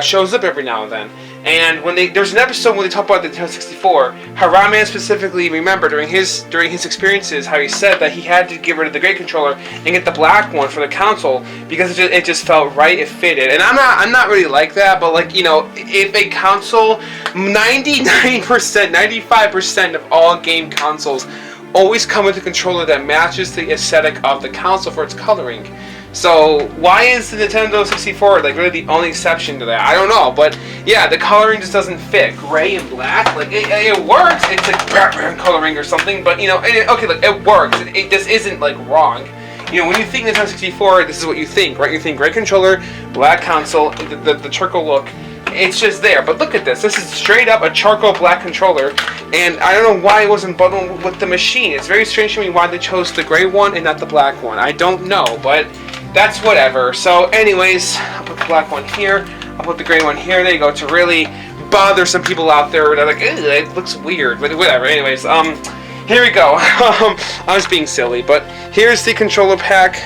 shows up every now and then. And there's an episode when they talk about the Nintendo 64, how Robman specifically remembered during his experiences how he said that he had to get rid of the gray controller and get the black one for the console because it just felt right, it fitted. And I'm not really like that, but like, you know, if a console, 99%, 95% of all game consoles always come with a controller that matches the aesthetic of the console for its coloring. So why is the Nintendo 64 like really the only exception to that? I don't know, but yeah, the coloring just doesn't fit. Gray and black, like it works. It's like Batman coloring or something, but you know, okay, like it works. This isn't like wrong. You know, when you think Nintendo 64, this is what you think, right? You think gray controller, black console, the charcoal look. It's just there. But look at this. This is straight up a charcoal black controller, and I don't know why it wasn't bundled with the machine. It's very strange to me why they chose the gray one and not the black one. I don't know, but that's whatever. So anyways, I'll put the black one here. I'll put the gray one here. There you go, to really bother some people out there that are like, it looks weird, but whatever. Anyways, here we go. I was being silly, but here's the controller pack.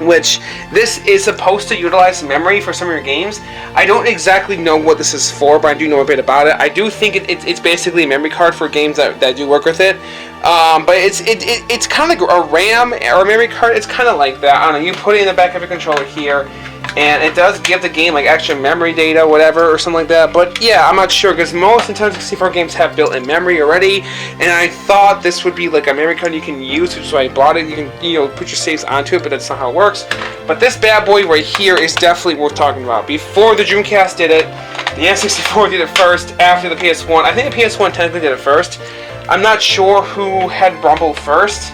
Which this is supposed to utilize memory for some of your games. I don't exactly know what this is for, but I do know a bit about it. I do think it's basically a memory card for games that do work with it. But it's kind of like a RAM or a memory card. It's kind of like that. I don't know. You put it in the back of your controller here, and it does give the game like extra memory data, whatever, or something like that. But yeah, I'm not sure because most Nintendo 64 games have built-in memory already, and I thought this would be like a memory card you can use, which is why I bought it. You can, you know, put your saves onto it, but that's not how it works. But this bad boy right here is definitely worth talking about. Before the Dreamcast did it, the N64 did it first. After the PS1, I think the PS1 technically did it first. I'm not sure who had Rumble first.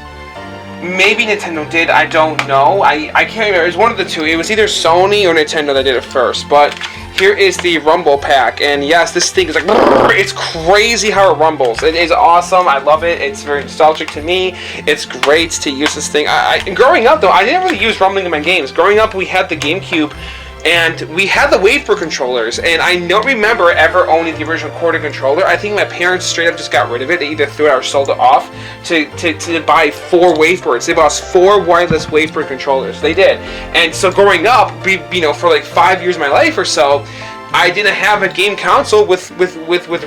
Maybe Nintendo did, I don't know. I can't remember. It was one of the two. It was either Sony or Nintendo that did it first. But here is the Rumble pack. And yes, this thing is like, it's crazy how it rumbles. It is awesome. I love it. It's very nostalgic to me. It's great to use this thing. Growing up, though, I didn't really use rumbling in my games. Growing up, we had the GameCube, and we had the WaveBird controllers, and I don't remember ever owning the original quarter controller. I think my parents straight up just got rid of it. They either threw it or sold it off to buy 4 WaveBirds. They bought us 4 wireless WaveBird controllers. They did. And so growing up, you know, for like 5 years of my life or so, I didn't have a game console with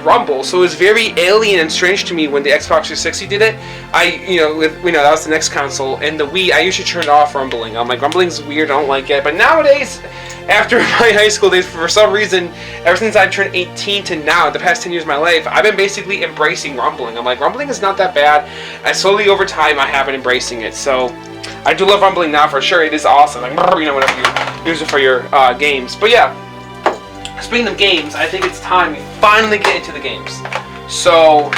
Rumble, so it was very alien and strange to me when the Xbox 360 did it. That was the next console, and the Wii, I usually turned off rumbling. I'm like, rumbling's weird, I don't like it. But nowadays, after my high school days, for some reason, ever since I turned 18 to now, the past 10 years of my life, I've been basically embracing rumbling. I'm like, rumbling is not that bad, and slowly over time, I have been embracing it. So I do love rumbling now for sure. It is awesome. Like, you know, whenever you use it for your games. But yeah. Speaking of games, I think it's time we finally get into the games. So,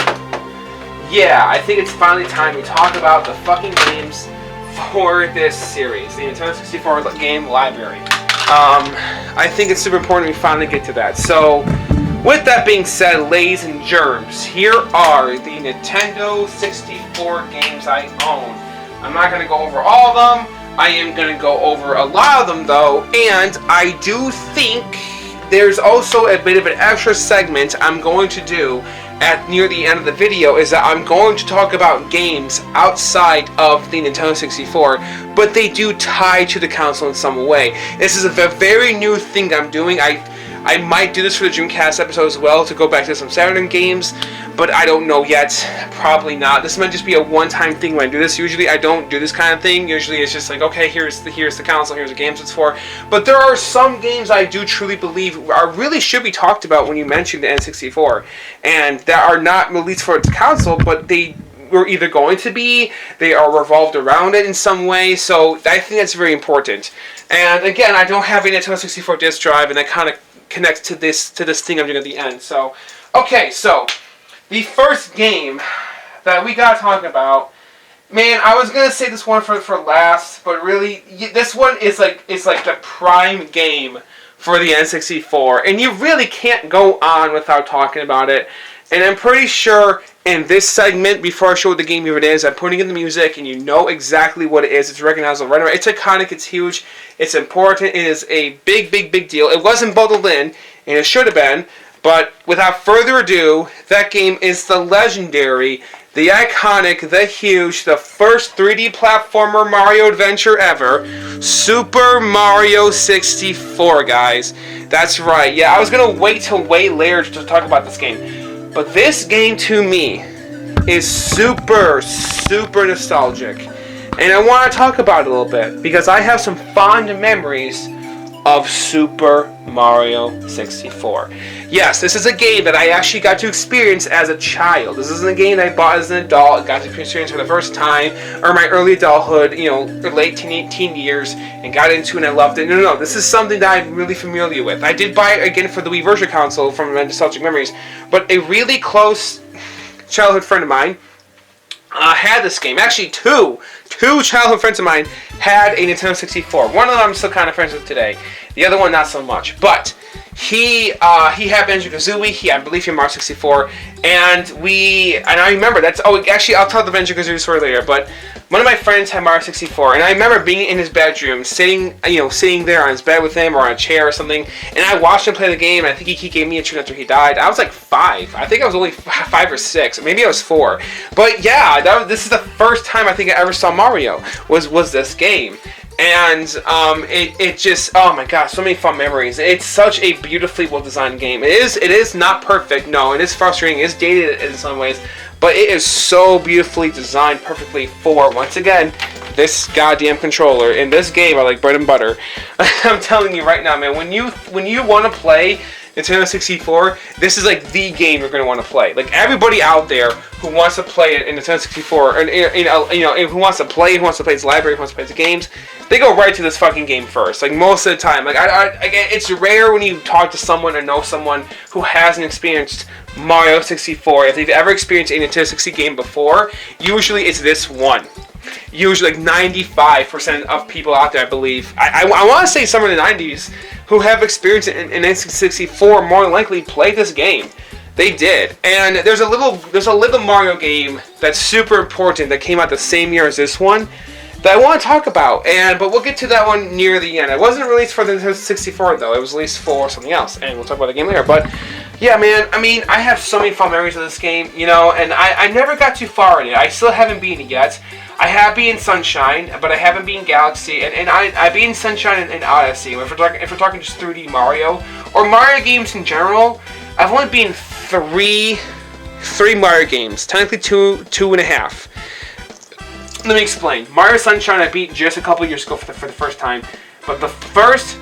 yeah, I think it's finally time we talk about the fucking games for this series, the Nintendo 64 game library. I think it's super important we finally get to that. So, with that being said, ladies and germs, here are the Nintendo 64 games I own. I'm not going to go over all of them. I am going to go over a lot of them, though, and I do think there's also a bit of an extra segment I'm going to do at near the end of the video, is that I'm going to talk about games outside of the Nintendo 64, but they do tie to the console in some way. This is a very new thing I'm doing. I might do this for the Dreamcast episode as well, to go back to some Saturn games, but I don't know yet. Probably not. This might just be a one-time thing when I do this. Usually I don't do this kind of thing. Usually it's just like, okay, here's the console, here's the games it's for. But there are some games I do truly believe really should be talked about when you mention the N64, and that are not released for its console, but they were either going to be, they are revolved around it in some way, so I think that's very important. And again, I don't have a Nintendo 64 disc drive, and that kind of connects to this thing I'm doing at the end. So, okay, so the first game that we gotta talk about, man, I was gonna say this one for last, but really, this one is like the prime game for the N64, and you really can't go on without talking about it. And I'm pretty sure in this segment, before I show what the game even is, I'm putting in the music, and you know exactly what it is. It's recognizable right away. It's iconic, it's huge, it's important, it is a big deal. It wasn't bundled in, and it should have been, but without further ado, that game is the legendary, the iconic, the huge, the first 3D platformer Mario adventure ever, Super Mario 64, guys. That's right. Yeah, I was going to wait till way later to talk about this game. But this game, to me, is super nostalgic. And I want to talk about it a little bit, because I have some fond memories of Super Mario 64. Yes, this is a game that I actually got to experience as a child. This isn't a game that I bought as an adult, got to experience for the first time, or my early adulthood, or late teen years, and got into it and I loved it. No, this is something that I'm really familiar with. I did buy it again for the Wii Virtual Console from my nostalgic memories, but a really close childhood friend of mine had this game. Actually, two childhood friends of mine had a Nintendo 64. One of them I'm still kind of friends with today. The other one, not so much. But he had Banjo-Kazooie. I believe he had Mario 64. And I remember that's. Oh, actually, I'll tell the Banjo-Kazooie story later. But one of my friends had Mario 64, and I remember being in his bedroom, sitting there on his bed with him or on a chair or something. And I watched him play the game. And I think he gave me a tune after he died. I was like 5. I think I was only 5 or 6. Maybe I was 4. But yeah, this is the first time I think I ever saw Mario. Was this game. And it just, oh my gosh, so many fun memories. It's such a beautifully well-designed game. It is not perfect, no, it is frustrating, it is dated in some ways, but it is so beautifully designed perfectly for, once again, this goddamn controller. In this game, I like bread and butter. I'm telling you right now, man, when you want to play Nintendo 64, this is like the game you're going to want to play. Like, everybody out there who wants to play it in Nintendo 64, and who wants to play its library, who wants to play its games, they go right to this fucking game first. Like, most of the time. Like, again, it's rare when you talk to someone or know someone who hasn't experienced Mario 64. If they've ever experienced a Nintendo 60 game before, usually it's this one. Usually, like 95% of people out there, I believe, I want to say somewhere in the 90s, who have experienced it in N64 more than likely played this game. They did. And there's a little Mario game that's super important that came out the same year as this one that I want to talk about. But we'll get to that one near the end. It wasn't released for the Nintendo 64 though. It was released for something else, and we'll talk about the game later. But yeah, man, I mean, I have so many fun memories of this game, and I never got too far in it. I still haven't beaten it yet. I have beaten Sunshine, but I haven't beaten Galaxy, and I beaten Sunshine and Odyssey. If we're talking just 3D Mario, or Mario games in general, I've only beaten three Mario games. Technically two and a half. Let me explain. Mario Sunshine I beat just a couple years ago for the first time, but the first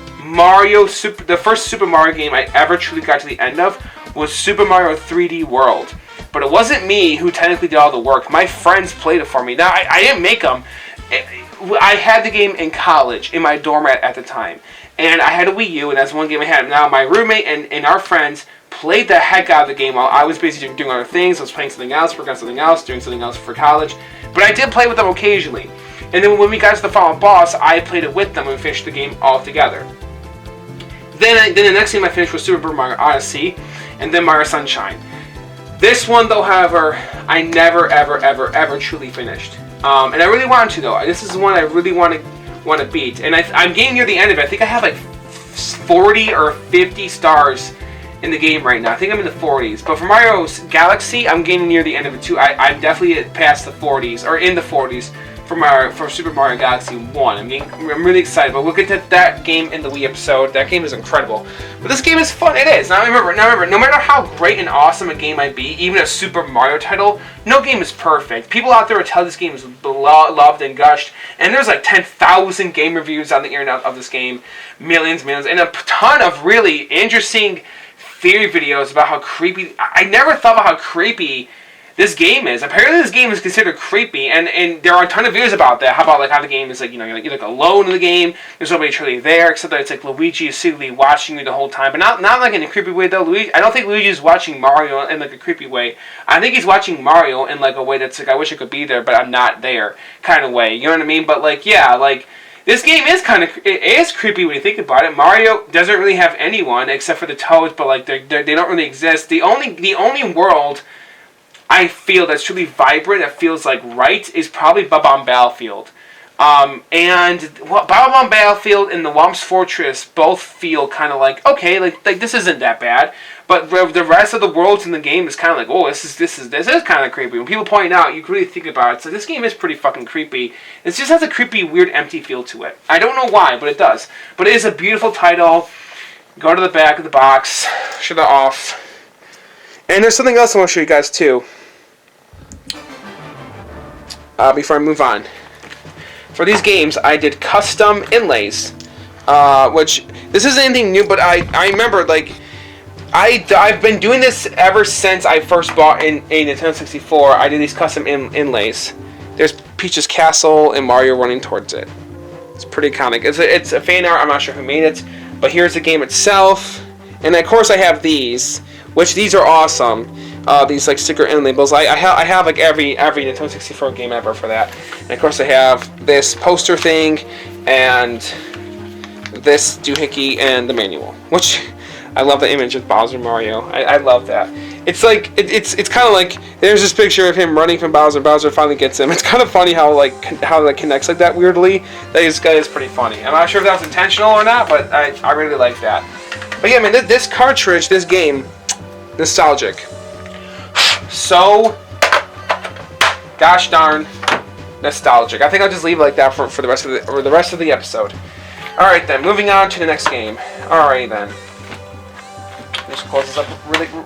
Super Mario game I ever truly got to the end of was Super Mario 3D World. But it wasn't me who technically did all the work. My friends played it for me. Now, I didn't make them. I had the game in college, in my dorm at the time. And I had a Wii U, and that's one game I had. Now, my roommate and our friends played the heck out of the game while I was busy doing other things. I was playing something else, working on something else, doing something else for college. But I did play with them occasionally. And then when we got to the final boss, I played it with them and we finished the game all together. Then the next game I finished was Super Mario Odyssey, and then Mario Sunshine. This one, though, however, I never, ever truly finished. And I really want to, though. This is one I really want to beat. And I'm getting near the end of it. I think I have like 40 or 50 stars in the game right now. I think I'm in the 40s. But for Mario Galaxy, I'm getting near the end of it too. I'm definitely past the 40s, or in the 40s for Super Mario Galaxy 1. I'm really excited. But we'll get to that game in the Wii episode. That game is incredible. But this game is fun. It is. Now remember, no matter how great and awesome a game might be, even a Super Mario title, no game is perfect. People out there will tell this game is loved and gushed, and there's like 10,000 game reviews on the internet of this game, millions, and a ton of really interesting theory videos about how creepy. I never thought about how creepy this game is. Apparently this game is considered creepy, and there are a ton of videos about that. How about like how the game is like, you're like alone in the game, there's nobody truly there, except that it's like Luigi is secretly watching you the whole time, but not like in a creepy way though. I don't think Luigi is watching Mario in like a creepy way. I think he's watching Mario in like a way that's like, I wish I could be there, but I'm not there kind of way. You know what I mean? But like, yeah, like this game is it is creepy when you think about it. Mario doesn't really have anyone except for the Toads, but like they don't really exist. The only world I feel that's truly vibrant, that feels like right, is probably Bob-omb Battlefield. And Bob-omb Battlefield and the Whomp's Fortress both feel kind of like, okay, like this isn't that bad. But the rest of the worlds in the game is kind of like, oh, this is kind of creepy. When people point out, you can really think about it. So this game is pretty fucking creepy. It just has a creepy, weird, empty feel to it. I don't know why, but it does. But it is a beautiful title. Go to the back of the box, shut it off. And there's something else I want to show you guys too. Before I move on. For these games, I did custom inlays, which, this isn't anything new, but I remember, like, I've been doing this ever since I first bought a Nintendo 64. I did these custom inlays. There's Peach's castle and Mario running towards it. It's pretty iconic. It's a fan art, I'm not sure who made it, but here's the game itself. And of course I have these, which these are awesome. These like sticker end labels. I have like every Nintendo 64 game ever for that. And of course I have this poster thing and this doohickey and the manual, which I love the image of Bowser Mario. I love that. It's like it's kind of like there's this picture of him running from Bowser. Bowser finally gets him. It's kind of funny how that connects like that weirdly. That is pretty funny. I'm not sure if that was intentional or not, but I really like that. But yeah, man, this cartridge, this game, nostalgic. So gosh darn nostalgic. I think I'll just leave it like that for the rest of the episode. All right then, moving on to the next game. All right then. Just close this up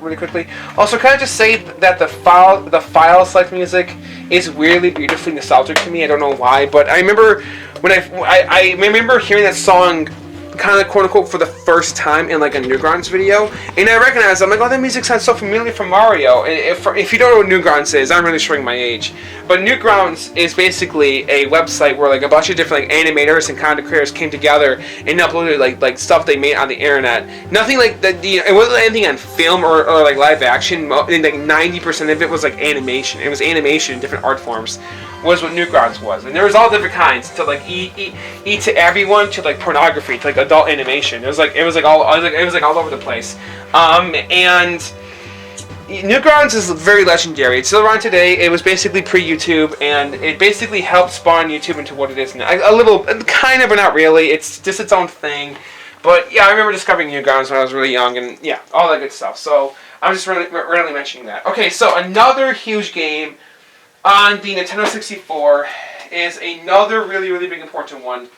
really quickly. Also, can I just say that the file select music is weirdly beautifully nostalgic to me. I don't know why, but I remember when I remember hearing that song kind of quote unquote for the first time in like a Newgrounds video, and I recognized, I'm like, oh, that music sounds so familiar from Mario. And if you don't know what Newgrounds is, I'm really showing my age, but Newgrounds is basically a website where like a bunch of different like animators and content creators came together and uploaded like stuff they made on the internet. Nothing like that, it wasn't anything on film or like live action. And like 90% of it was like animation. It was animation in different art forms. Was what Newgrounds was, and there was all different kinds, to like eat to everyone, to like pornography, to like adult animation. It was like all over the place. And Newgrounds is very legendary. It's still around today. It was basically pre-YouTube, and it basically helped spawn YouTube into what it is now. A little, kind of, but not really. It's just its own thing. But yeah, I remember discovering Newgrounds when I was really young, and yeah, all that good stuff. So I'm just really mentioning that. Okay, so another huge game on the Nintendo 64 is another really big important one,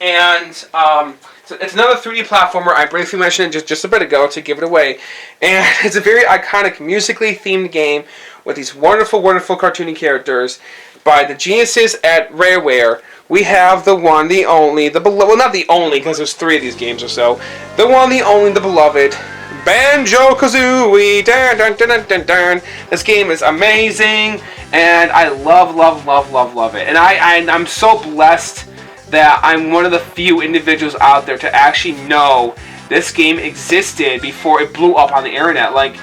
and so it's another 3D platformer. I briefly mentioned it just a bit ago to give it away, and it's a very iconic musically themed game with these wonderful cartoony characters by the geniuses at Rareware. We have the one, the only, well, not the only, because there's 3 of these games or so, the one, the only, the beloved Banjo-Kazooie. Dun, dun, dun, dun, dun, dun. This game is amazing, and I love it. And I'm so blessed that I'm one of the few individuals out there to actually know this game existed before it blew up on the internet. Like,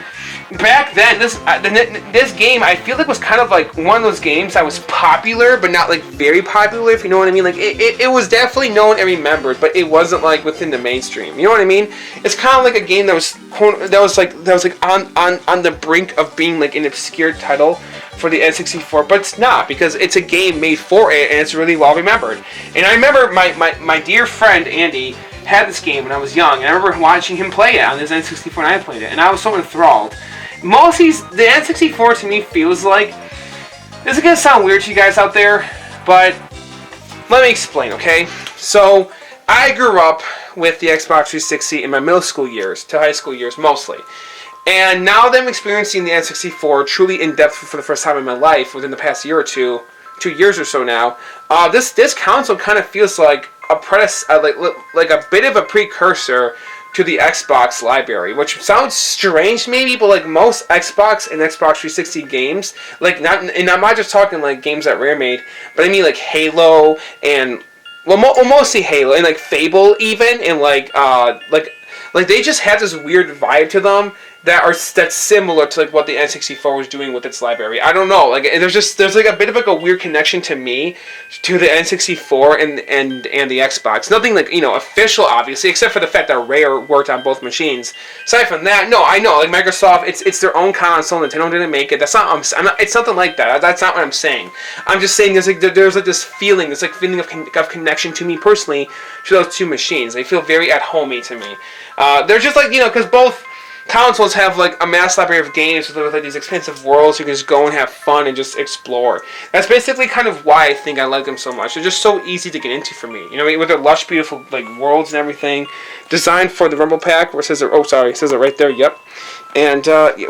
back then, this game I feel like was kind of like one of those games that was popular, but not like very popular. If you know what I mean, like it was definitely known and remembered, but it wasn't like within the mainstream. You know what I mean? It's kind of like a game that was like on the brink of being like an obscure title for the N64, but it's not, because it's a game made for it and it's really well remembered. And I remember my dear friend Andy had this game when I was young, and I remember watching him play it on his N64 and I played it, and I was so enthralled. Most of the N64 to me feels like, this is going to sound weird to you guys out there, but let me explain, okay? So, I grew up with the Xbox 360 in my middle school years to high school years mostly. And now that I'm experiencing the N64 truly in depth for the first time in my life within the past year or 2 years or so now, this console kind of feels like a like a bit of a precursor to the Xbox library, which sounds strange maybe, but like most Xbox and Xbox 360 games, like and I'm not just talking like games that Rare made, but I mean like Halo and mostly Halo and like Fable even, and like they just have this weird vibe to them that's similar to like what the N64 was doing with its library. I don't know, like there's like a bit of like a weird connection to me to the N64 and the Xbox. Nothing like, you know, official obviously, except for the fact that Rare worked on both machines. Aside from that, no, I know like Microsoft, it's their own console. Nintendo didn't make it. That's not. It's something like that. That's not what I'm saying. I'm just saying there's like this feeling, this like feeling of connection to me personally to those two machines. They feel very at homey to me. They're just like, you know, because both consoles have like a mass library of games with like these expansive worlds you can just go and have fun and just explore. That's basically kind of why I think I like them so much. They're just so easy to get into for me. You know, with their lush, beautiful like worlds and everything, designed for the Rumble Pack. Where it says it says it right there. Yep, and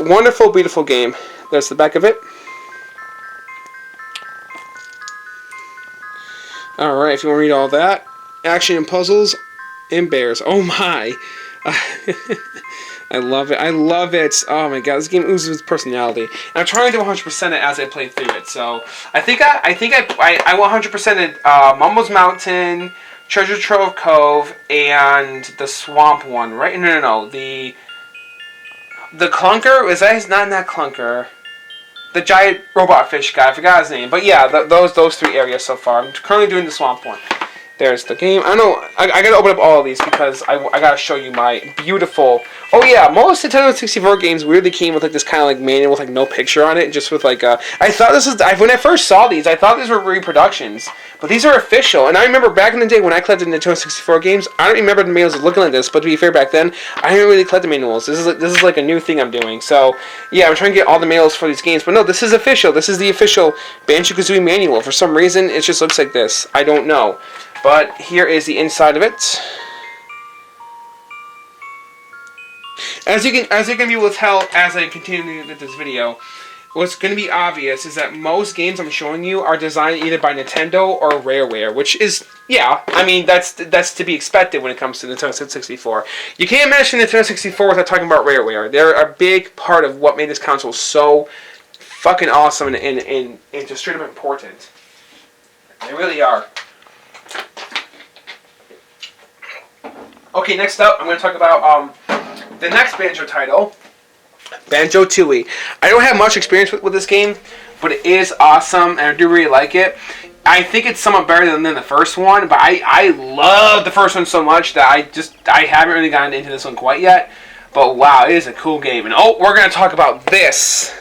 wonderful, beautiful game. There's the back of it. All right, if you want to read all that, action and puzzles and bears. Oh my. I love it. I love it. Oh my god, this game oozes with personality. And I'm trying to 100% it as I play through it. So I think I 100%ed Mumbo's Mountain, Treasure Trove Cove, and the Swamp one. Right? No. The Clunker, is that Clunker? The giant robot fish guy. I forgot his name. But yeah, those 3 areas so far. I'm currently doing the Swamp one. There's the game. I know I gotta open up all of these because I gotta show you my beautiful. Oh yeah, most Nintendo 64 games weirdly came with like this kind of like manual with like no picture on it, just with like I thought this was when I first saw these, I thought these were reproductions, but these are official. And I remember back in the day when I collected Nintendo 64 games, I don't remember the manuals looking like this. But to be fair, back then I didn't really collect the manuals. This is like a new thing I'm doing. So yeah, I'm trying to get all the manuals for these games. But no, this is official. This is the official Banjo-Kazooie manual. For some reason, it just looks like this. I don't know. But here is the inside of it. As you can be able to tell as I continue with this video, what's going to be obvious is that most games I'm showing you are designed either by Nintendo or Rareware, which is, yeah, I mean, that's to be expected when it comes to Nintendo 64. You can't mention Nintendo 64 without talking about Rareware. They're a big part of what made this console so fucking awesome and just straight up important. They really are. Okay, next up, I'm going to talk about the next Banjo title, Banjo-Tooie. I don't have much experience with this game, but it is awesome, and I do really like it. I think it's somewhat better than the first one, but I love the first one so much that I haven't really gotten into this one quite yet. But wow, it is a cool game. And oh, we're going to talk about this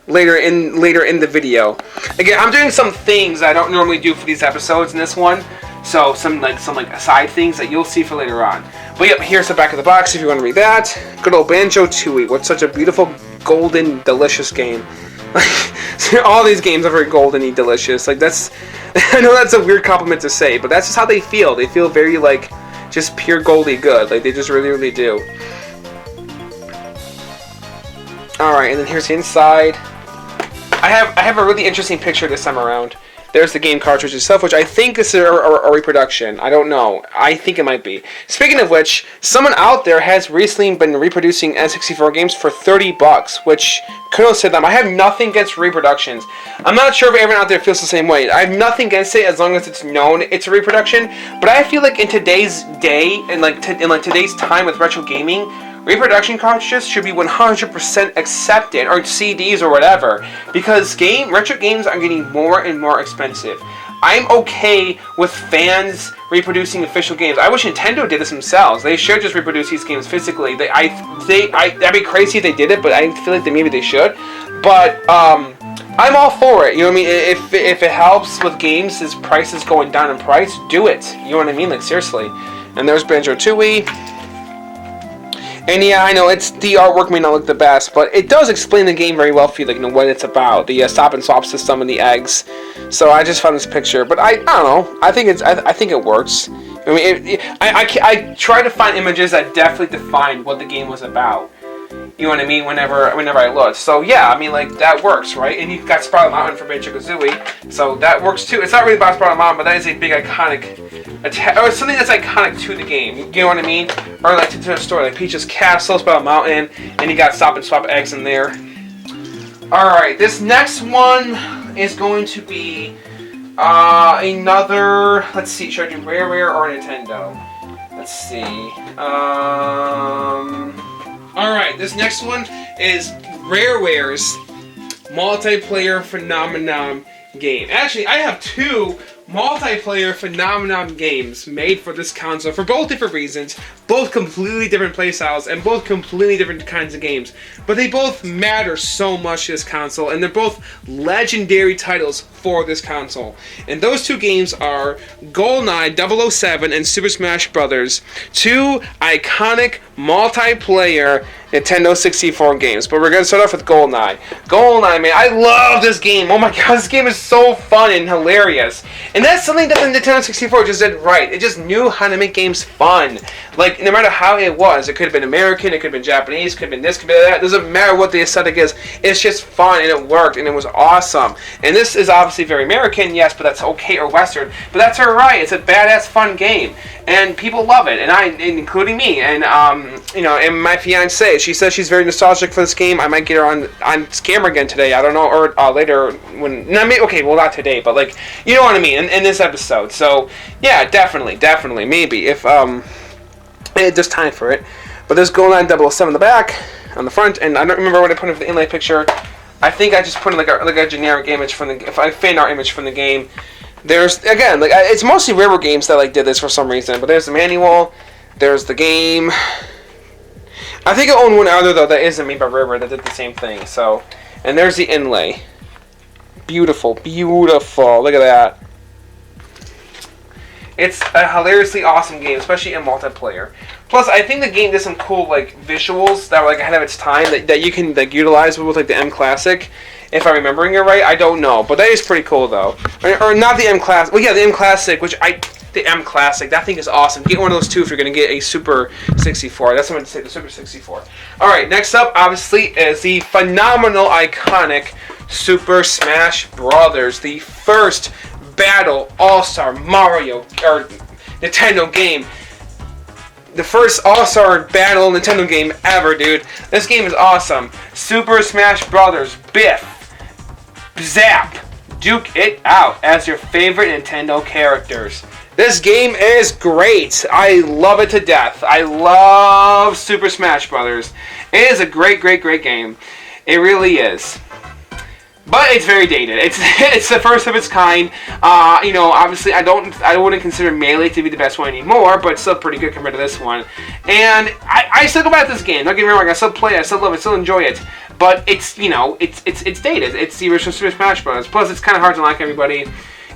later in the video. Again, I'm doing some things I don't normally do for these episodes in this one. So some aside things that you'll see for later on. But yep, here's the back of the box if you want to read that. Good old Banjo-Tooie. What's such a beautiful, golden, delicious game. All these games are very golden-y delicious. Like that's, I know that's a weird compliment to say, but that's just how they feel. They feel very like just pure goldy good. Like they just really, really do. All right, and then here's the inside. I have a really interesting picture this time around. There's the game cartridge itself, which I think is a reproduction. I don't know. I think it might be. Speaking of which, someone out there has recently been reproducing N64 games for $30, which kudos to them. I have nothing against reproductions. I'm not sure if everyone out there feels the same way. I have nothing against it as long as it's known it's a reproduction. But I feel like in today's day and like today's time with retro gaming, reproduction cartridges should be 100% accepted, or CDs or whatever, because retro games are getting more and more expensive. I'm okay with fans reproducing official games. I wish Nintendo did this themselves. They should just reproduce these games physically. That'd be crazy if they did it, but I feel like maybe they should. But I'm all for it. You know what I mean? If it helps with games, his price is going down in price, do it. You know what I mean? Like, seriously. And there's Banjo-Tooie. And yeah, I know the artwork may not look the best, but it does explain the game very well for you, like, what it's about, the stop and swap system and the eggs. So I just found this picture, but I don't know. I think it works. I mean, I try to find images that definitely define what the game was about. You know what I mean? Whenever I look. So yeah, I mean, like, that works, right? And you've got Spiral Mountain for Banjo-Kazooie, so that works too. It's not really about Spiral Mountain, but that is a big iconic or something that's iconic to the game. You know what I mean? Or like to the story, like Peach's Castle, Spiral Mountain, and you got Stop and Swap eggs in there. All right, this next one is going to be another. Let's see, should I do Rare or Nintendo? Let's see. Alright, this next one is Rareware's multiplayer phenomenon game. Actually, I have two multiplayer phenomenon games made for this console for both different reasons, both completely different playstyles, and both completely different kinds of games. But they both matter so much to this console, and they're both legendary titles for this console. And those two games are GoldenEye 007 and Super Smash Bros. Two iconic multiplayer Nintendo 64 games. But we're going to start off with GoldenEye. GoldenEye, man, I love this game. Oh my god, this game is so fun and hilarious. And that's something that the Nintendo 64 just did right. It just knew how to make games fun. Like, no matter how it was, it could have been American, it could have been Japanese, it could have been this, it could have been that. It doesn't matter what the aesthetic is. It's just fun, and it worked, and it was awesome. And this is obviously very American, yes, but that's okay, or Western. But that's alright. It's a badass, fun game. And people love it, and including me. And, you know, and my fiance, she says she's very nostalgic for this game. I might get her on camera again today. I don't know, or later when. No, okay, well, not today, but, like, you know what I mean, in this episode. So, yeah, definitely, maybe. If, there's time for it. But there's GoldenEye 007 in the back, on the front, and I don't remember what I put in for the inlay picture. I think I just put in like a generic image from the fan art image from the game. There's, again, like, it's mostly Rare games that, like, did this for some reason. But there's the manual, there's the game. I think I own one other, though, that isn't made by Rare that did the same thing. So, and there's the inlay. Beautiful, beautiful. Look at that. It's a hilariously awesome game, especially in multiplayer. Plus, I think the game did some cool, like, visuals that were, like, ahead of its time that you can, like, utilize with, like, the M Classic. If I'm remembering it right, I don't know. But that is pretty cool, though. Or not the M Classic. Well, yeah, the M Classic, the M Classic. That thing is awesome. Get one of those, too, if you're going to get a Super 64. That's what I'm going to say, the Super 64. Alright, next up, obviously, is the phenomenal, iconic Super Smash Bros. The first Battle All-Star Mario, or Nintendo game. The first All-Star Battle Nintendo game ever, dude. This game is awesome. Super Smash Bros. Biff, Zap, duke it out as your favorite Nintendo characters. This game is great. I love it to death. I love Super Smash Bros. It is a great, great, great game. It really is. But it's very dated. It's the first of its kind. You know, obviously I wouldn't consider Melee to be the best one anymore, but it's still pretty good compared to this one. And I still go back to this game. Don't get me wrong. I still play it. I still love it. I still enjoy it. But it's, you know, it's dated. It's the original Super Smash Bros. Plus, it's kind of hard to like everybody.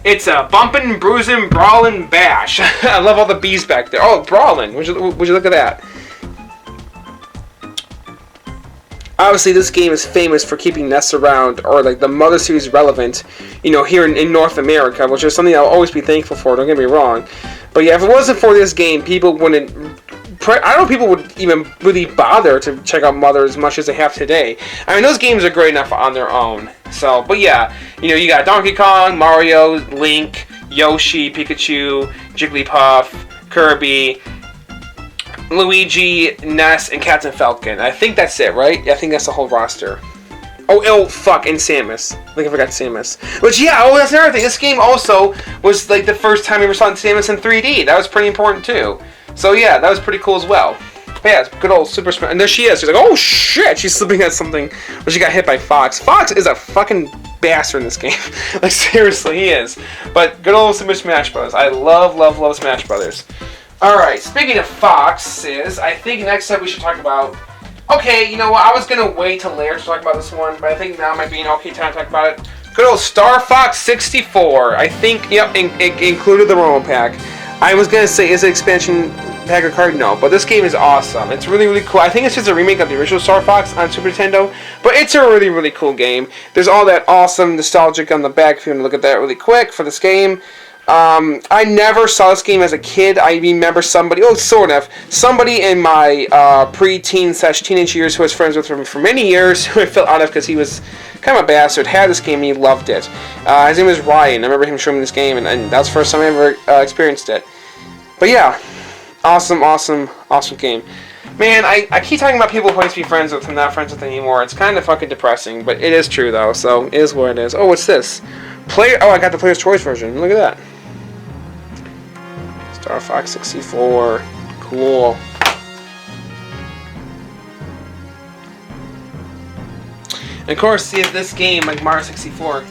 It's a bumpin', bruising, brawling bash. I love all the B's back there. Oh, brawling. Would you look at that? Obviously, this game is famous for keeping NES around, or like the Mother Series relevant, you know, here in North America, which is something I'll always be thankful for, don't get me wrong. But yeah, if it wasn't for this game, people wouldn't, I don't know if people would even really bother to check out Mother as much as they have today. I mean, those games are great enough on their own. So, but yeah, you know, you got Donkey Kong, Mario, Link, Yoshi, Pikachu, Jigglypuff, Kirby, Luigi, Ness, and Captain Falcon. I think that's it, right? I think that's the whole roster. Oh, fuck, and Samus. I think I forgot Samus. Which, yeah, that's another thing. This game also was, like, the first time we ever saw Samus in 3D. That was pretty important, too. So, yeah, that was pretty cool as well. But yeah, it's good old Super Smash. And there she is. She's like, oh shit! She's slipping at something. But she got hit by Fox. Fox is a fucking bastard in this game. Like, seriously, he is. But good old Super Smash Bros. I love, love, love Smash Brothers. Alright, speaking of foxes, I think next up we should talk about... Okay, you know what? I was going to wait till later to talk about this one, but I think now might be an okay time to talk about it. Good old Star Fox 64. I think, yep, it included the Romo Pack. I was going to say, is it expansion pack or card? No, but this game is awesome. It's really, really cool. I think it's just a remake of the original Star Fox on Super Nintendo, but it's a really, really cool game. There's all that awesome nostalgic on the back if you want to look at that really quick for this game. I never saw this game as a kid. I remember somebody, somebody in my pre-teen/teenage years who was friends with him for many years, who I felt out of because he was kind of a bastard, had this game and he loved it. His name was Ryan. I remember him showing me this game, and that was the first time I ever experienced it. But yeah, awesome, awesome, awesome game. Man, I keep talking about people who I used to be friends with and not friends with anymore. It's kind of fucking depressing, but it is true though, so it is what it is. Oh, what's this? Oh, I got the Player's Choice version. Look at that. Star Fox 64. Cool. And of course, see, this game, like Mario 64,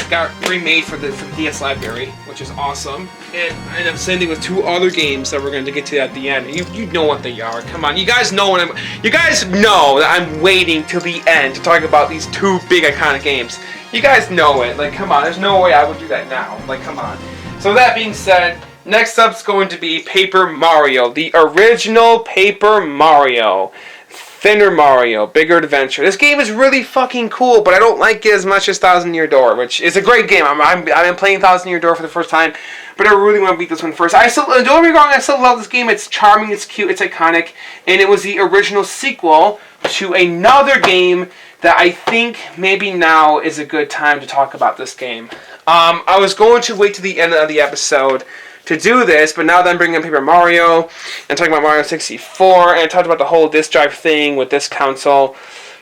got remade for the DS library, which is awesome. And I'm sending with 2 other games that we're going to get to at the end. You know what they are. Come on, you guys know you guys know that I'm waiting till the end to talk about these 2 big iconic games. You guys know it. Like, come on, there's no way I would do that now. Like, come on. So that being said, next up's going to be Paper Mario, the original Paper Mario. Thinner Mario, Bigger Adventure. This game is really fucking cool, but I don't like it as much as Thousand Year Door, which is a great game. I've been playing Thousand Year Door for the first time, but I really want to beat this one first. Don't get me wrong, I still love this game. It's charming, it's cute, it's iconic, and it was the original sequel to another game that I think maybe now is a good time to talk about this game. I was going to wait to the end of the episode to do this, but now that I'm bringing up Paper Mario and talking about Mario 64, and I talked about the whole disk drive thing with this console,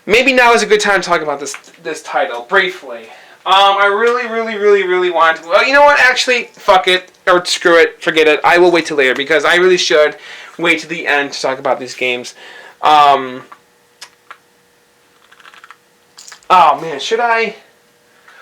maybe now is a good time to talk about this title briefly. I really want to. Well, you know what? Actually, fuck it, or screw it, forget it. I will wait till later because I really should wait to the end to talk about these games. Oh man, should I?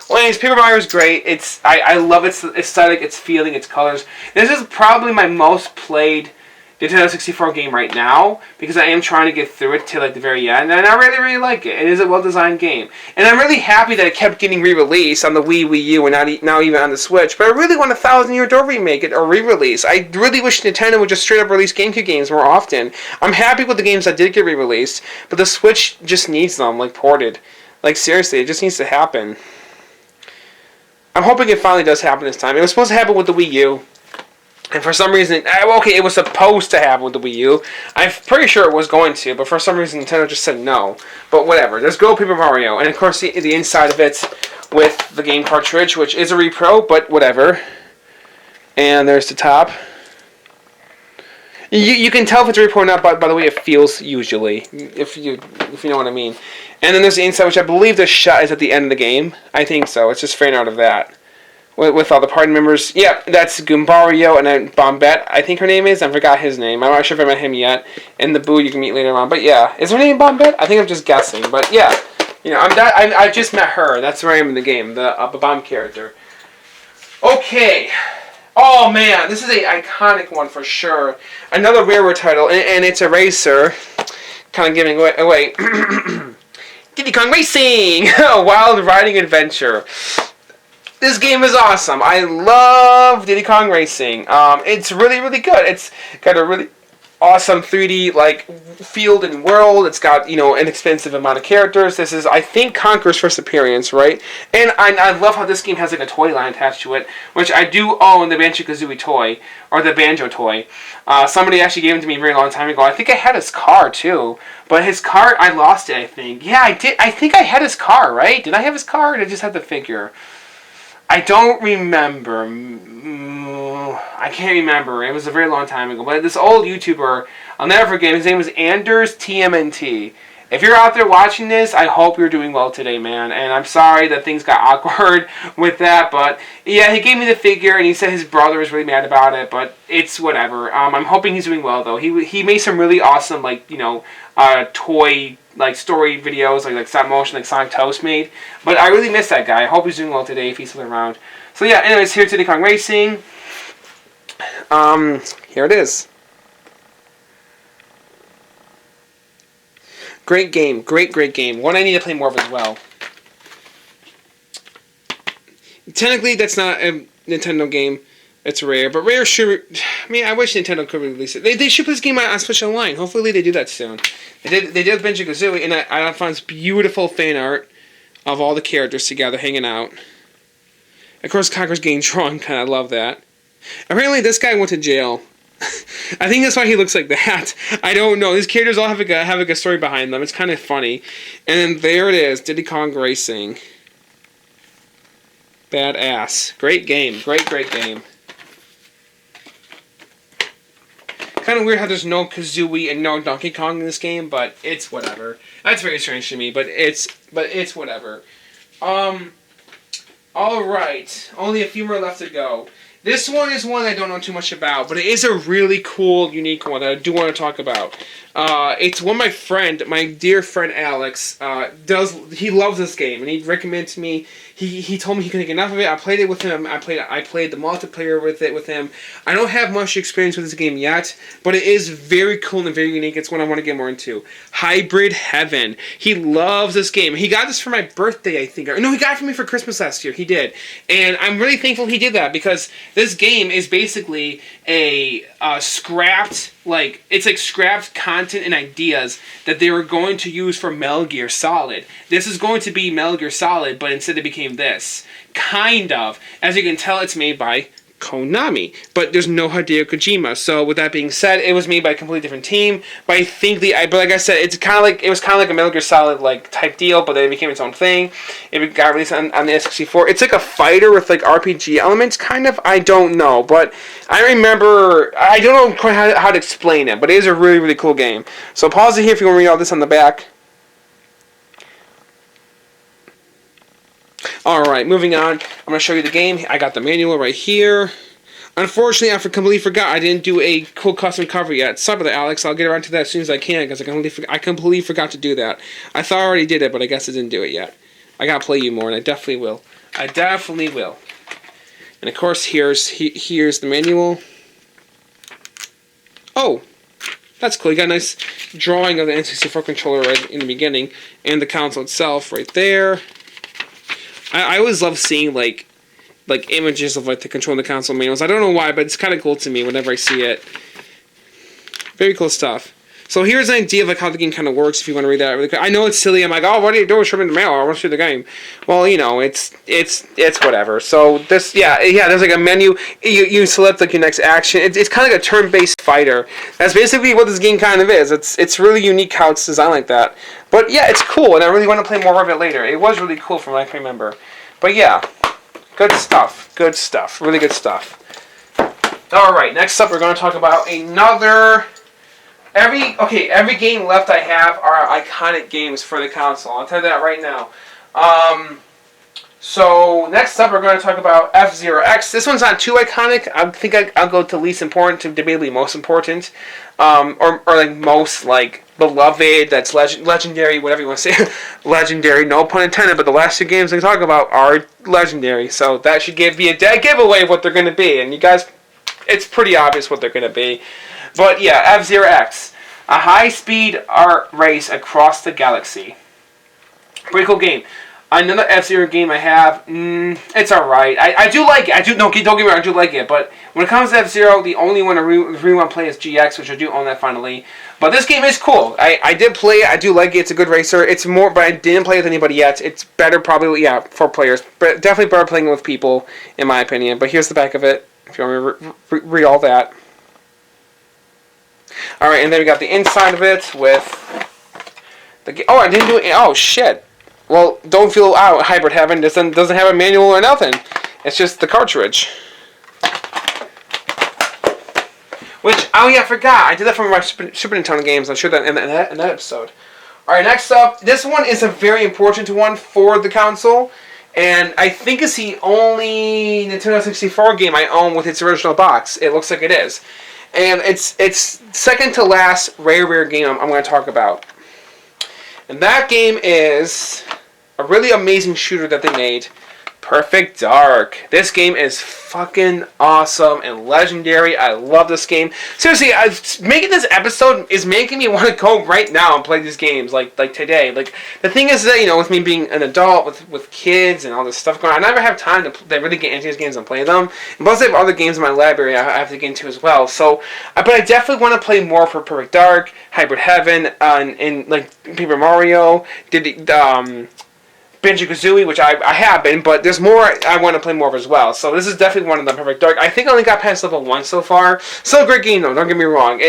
Well, anyways, Paper Mario is great. I love its aesthetic, its feeling, its colors. This is probably my most played Nintendo 64 game right now because I am trying to get through it till like the very end, and I really like it. It is a well-designed game, and I'm really happy that it kept getting re-released on the Wii U, and now even on the Switch. But I really want a Thousand Year Door remake it or re-release. I really wish Nintendo would just straight up release GameCube games more often. I'm happy with the games that did get re-released, but the Switch just needs them like ported. Like seriously, it just needs to happen. I'm hoping it finally does happen this time. It was supposed to happen with the Wii U. And for some reason, okay, it was supposed to happen with the Wii U. I'm pretty sure it was going to, but for some reason Nintendo just said no. But whatever, there's Go Paper Mario. And of course the inside of it with the game cartridge, which is a repro, but whatever. And there's the top. You can tell if it's a repro or not by the way it feels usually, if you know what I mean. And then there's the inside, which I believe the shot is at the end of the game. I think so. It's just fan out of that. With all the party members. Yeah, that's Goombario and then Bombette, I think her name is. I forgot his name. I'm not sure if I met him yet. And the Boo you can meet later on. But yeah, is her name Bombette? I think I'm just guessing. But yeah, you know, I just met her. That's where I am in the game, the Bomb character. Okay. Oh man, this is an iconic one for sure. Another Rareware title, and it's a racer. Kind of giving away. Diddy Kong Racing! A wild riding adventure. This game is awesome. I love Diddy Kong Racing. It's really good. It's got a really awesome 3D like field and world. It's got, you know, an expensive amount of characters. This is, I think, Conker's first appearance, right? And I love how this game has like a toy line attached to it, which I do own the Banjo-Kazooie toy, or the Banjo toy. Somebody actually gave it to me a very long time ago. I think I had his car too, but his car, I lost it, I think. Yeah, I did. I think I had his car, right? Did I have his car, or did I just have the figure? I don't remember. I can't remember. It was a very long time ago. But this old YouTuber, I'll never forget, his name was Anders TMNT. if you're out there watching this, I hope you're doing well today, man. And I'm sorry that things got awkward with that, but yeah, he gave me the figure, and he said his brother was really mad about it, but it's whatever. I'm hoping he's doing well, though. He made some really awesome, like, toy, like, story videos, like stop motion, like Sonic Toast made. But I really miss that guy. I hope he's doing well today if he's still around. So yeah, anyways, here to Diddy Kong Racing. Here it is. Great game. Great game. One I need to play more of as well. Technically, that's not a Nintendo game. It's Rare. But Rare should... I wish Nintendo could release it. They should put this game on Switch Online. Hopefully they do that soon. They did with Banjo-Kazooie, and I found this beautiful fan art of all the characters together hanging out. Of course, Conker's getting drunk, and I love that. Apparently, this guy went to jail. I think that's why he looks like that. I don't know. These characters all have a story behind them. It's kind of funny. And then there it is, Diddy Kong Racing. Badass. Great game. Great game. Kind of weird how there's no Kazooie and no Donkey Kong in this game, but it's whatever. That's very strange to me, but it's whatever. All right. Only a few more left to go. This one is one I don't know too much about, but it is a really cool, unique one that I do want to talk about. It's one my dear friend Alex, he loves this game, and he recommended to me. He told me he couldn't get enough of it. I played it with him. I played the multiplayer with him. I don't have much experience with this game yet, but it is very cool and very unique. It's one I want to get more into. Hybrid Heaven. He loves this game. He got this for my birthday, I think. No, he got it for me for Christmas last year. He did, and I'm really thankful he did that because this game is basically a scrapped, it's like scrapped content and ideas that they were going to use for Metal Gear Solid. This is going to be Metal Gear Solid, but instead it became this. Kind of. As you can tell, it's made by Konami, but there's no Hideo Kojima. So with that being said, it was made by a completely different team. But I think but like I said, it was kind of like a Metal Gear Solid type deal, but then it became its own thing. It got released on the N64. It's like a fighter with RPG elements, kind of. I don't know, but I remember. I don't know quite how to explain it, but it is a really, really cool game. So pause it here if you want to read all this on the back. Alright, moving on. I'm going to show you the game. I got the manual right here. Unfortunately, I completely forgot I didn't do a cool custom cover yet. Sorry about that, Alex. I'll get around to that as soon as I can, because I completely forgot to do that. I thought I already did it, but I guess I didn't do it yet. I got to play you more, and I definitely will. And of course, here's the manual. Oh! That's cool. You got a nice drawing of the N64 controller right in the beginning, and the console itself right there. I always love seeing like images of the control and the console manuals. I don't know why, but it's kind of cool to me whenever I see it. Very cool stuff. So here's an idea of how the game kind of works. If you want to read that really quick, I know it's silly. I'm like, oh, what are you doing? Show me the mail. I want to see the game. Well, it's whatever. So this, yeah. There's like a menu. You select your next action. It's kind of like a turn-based fighter. That's basically what this game kind of is. It's really unique how it's designed like that. But yeah, it's cool, and I really want to play more of it later. It was really cool from what I can remember. But yeah, good stuff. Really good stuff. All right, next up, we're going to talk about another. Every game left I have are iconic games for the console. I'll tell you that right now. So next up, we're going to talk about F-Zero X. This one's not too iconic. I think I'll go to least important to debatably most important, or most beloved. That's legendary, whatever you want to say. Legendary, no pun intended. But the last two games we talk about are legendary, so that should be a dead giveaway of what they're going to be. And you guys, it's pretty obvious what they're going to be. But yeah, F-Zero X, a high-speed art race across the galaxy. Pretty cool game. Another F-Zero game I have, it's alright. I do like it. Don't get me wrong, I do like it. But when it comes to F-Zero, the only one I really want to play is GX, which I do own that finally. But this game is cool. I did play it. I do like it. It's a good racer. It's more, but I didn't play it with anybody yet. It's better probably, yeah, for players. But definitely better playing it with people, in my opinion. But here's the back of it, if you want me to read all that. Alright, and then we got the inside of it with the... Oh, I didn't do it... Oh, shit. Well, don't feel out. Hybrid Heaven doesn't have a manual or nothing. It's just the cartridge. Which, oh yeah, I forgot. I did that from my Super Nintendo games. I'm sure that in that episode. Alright, next up, this one is a very important one for the console, and I think it's the only Nintendo 64 game I own with its original box. It looks like it is. And it's second to last rare game I'm going to talk about. And that game is a really amazing shooter that they made, Perfect Dark. This game is fucking awesome and legendary. I love this game. Seriously, making this episode is making me want to go right now and play these games, like today. Like, the thing is that, with me being an adult with kids and all this stuff going on, I never have time to really get into these games and play them. And plus, I have other games in my library I have to get into as well. So, but I definitely want to play more for Perfect Dark, Hybrid Heaven, and like Paper Mario. Banjo-Kazooie, which I have been, but there's more I want to play more of as well. So this is definitely one of them, Perfect Dark. I think I only got past level 1 so far. Still a great game though, don't get me wrong.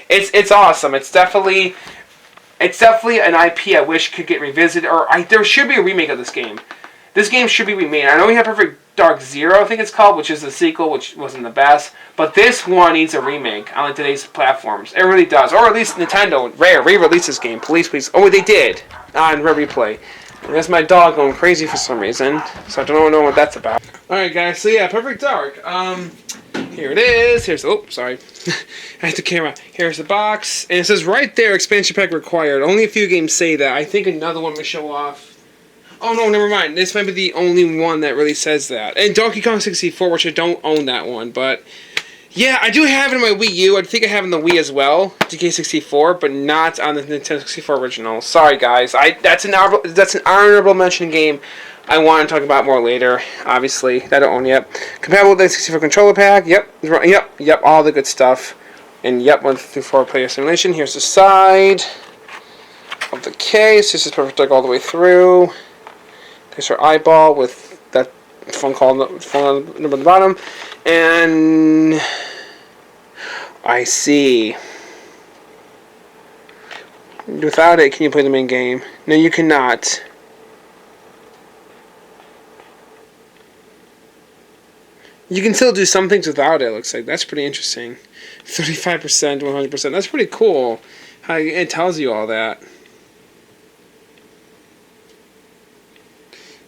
It's awesome. It's definitely an IP I wish could get revisited, or there should be a remake of this game. This game should be remade. I know we have Perfect Dark Zero, I think it's called, which is the sequel, which wasn't the best. But this one needs a remake on today's platforms. It really does. Or at least Nintendo, Rare, re-release this game. Please. Oh, they did on Rare Replay. And that's my dog going crazy for some reason, so I don't know what that's about. Alright guys, so yeah, Perfect Dark. Here it is. Here's, oh, sorry. I had the camera. Here's the box. And it says right there, expansion pack required. Only a few games say that. I think another one will show off. Oh no, never mind. This might be the only one that really says that. And Donkey Kong 64, which I don't own that one, but... yeah, I do have it in my Wii U. I think I have it in the Wii as well, GK64, but not on the Nintendo 64 original. Sorry, guys. That's an honorable mention game I want to talk about more later. Obviously, that I don't own yet. Compatible with the 64 controller pack. Yep. All the good stuff. And yep, 1 through 4 player simulation. Here's the side of the case. This is Perfect Dark all the way through. There's our eyeball with that phone number on the bottom. And I see. Without it, can you play the main game? No, you cannot. You can still do some things without it, looks like. That's pretty interesting. 35%, 100%. That's pretty cool. How it tells you all that.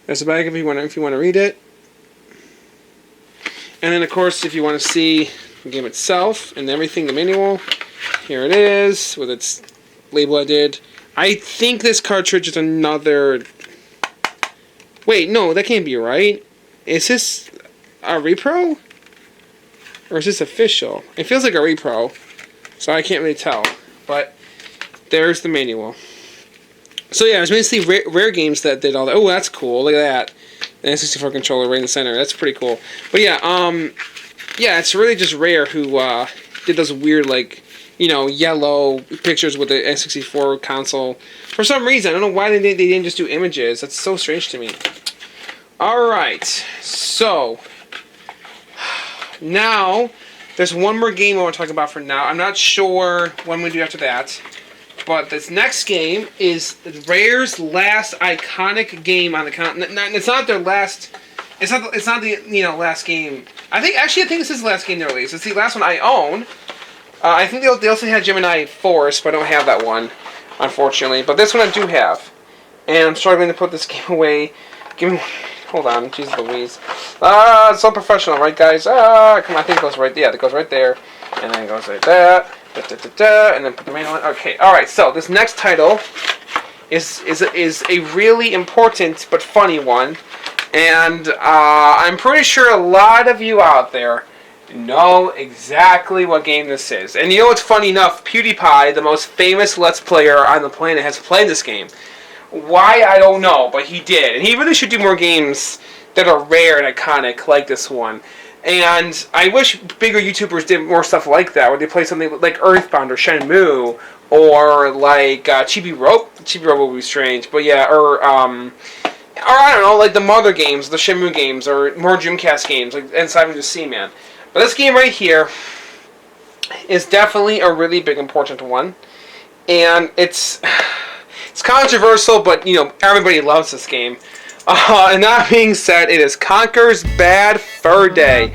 There's the back if you want to read it. And then, of course, if you want to see the game itself and everything, the manual, here it is with its label I did. I think this cartridge is another... wait, no, that can't be right. Is this a repro? Or is this official? It feels like a repro, so I can't really tell. But there's the manual. So yeah, it was basically rare games that did all that. Oh, that's cool. Look at that. The N64 controller right in the center. That's pretty cool. But yeah, yeah, it's really just Rare who did those weird, like, yellow pictures with the N64 console. For some reason, I don't know why they didn't just do images. That's so strange to me. Alright, so now there's one more game I want to talk about for now. I'm not sure when we do after that. But this next game is Rare's last iconic game on the it's not their last. It's not the last game. I think this is the last game they released. It's the last one I own. I think they also had Gemini Force, but I don't have that one, unfortunately. But this one I do have, and I'm struggling to put this game away. Give me. Hold on, jeez Louise. It's so professional, right, guys? Come on, I think it goes right. Yeah, it goes right there, and then it goes like that. And then put the main one. Okay, alright, so this next title is a really important but funny one. And I'm pretty sure a lot of you out there know exactly what game this is. And what's funny enough? PewDiePie, the most famous Let's Player on the planet, has played this game. Why, I don't know, but he did. And he really should do more games that are rare and iconic like this one. And I wish bigger YouTubers did more stuff like that, where they play something like Earthbound or Shenmue, or like Chibi Rope. Chibi Rope would be strange, but yeah, or I don't know, like the Mother games, the Shenmue games, or more Dreamcast games, like Inside of the Sea Man. But this game right here is definitely a really big, important one, and it's controversial, but everybody loves this game. And that being said, it is Conker's Bad Fur Day.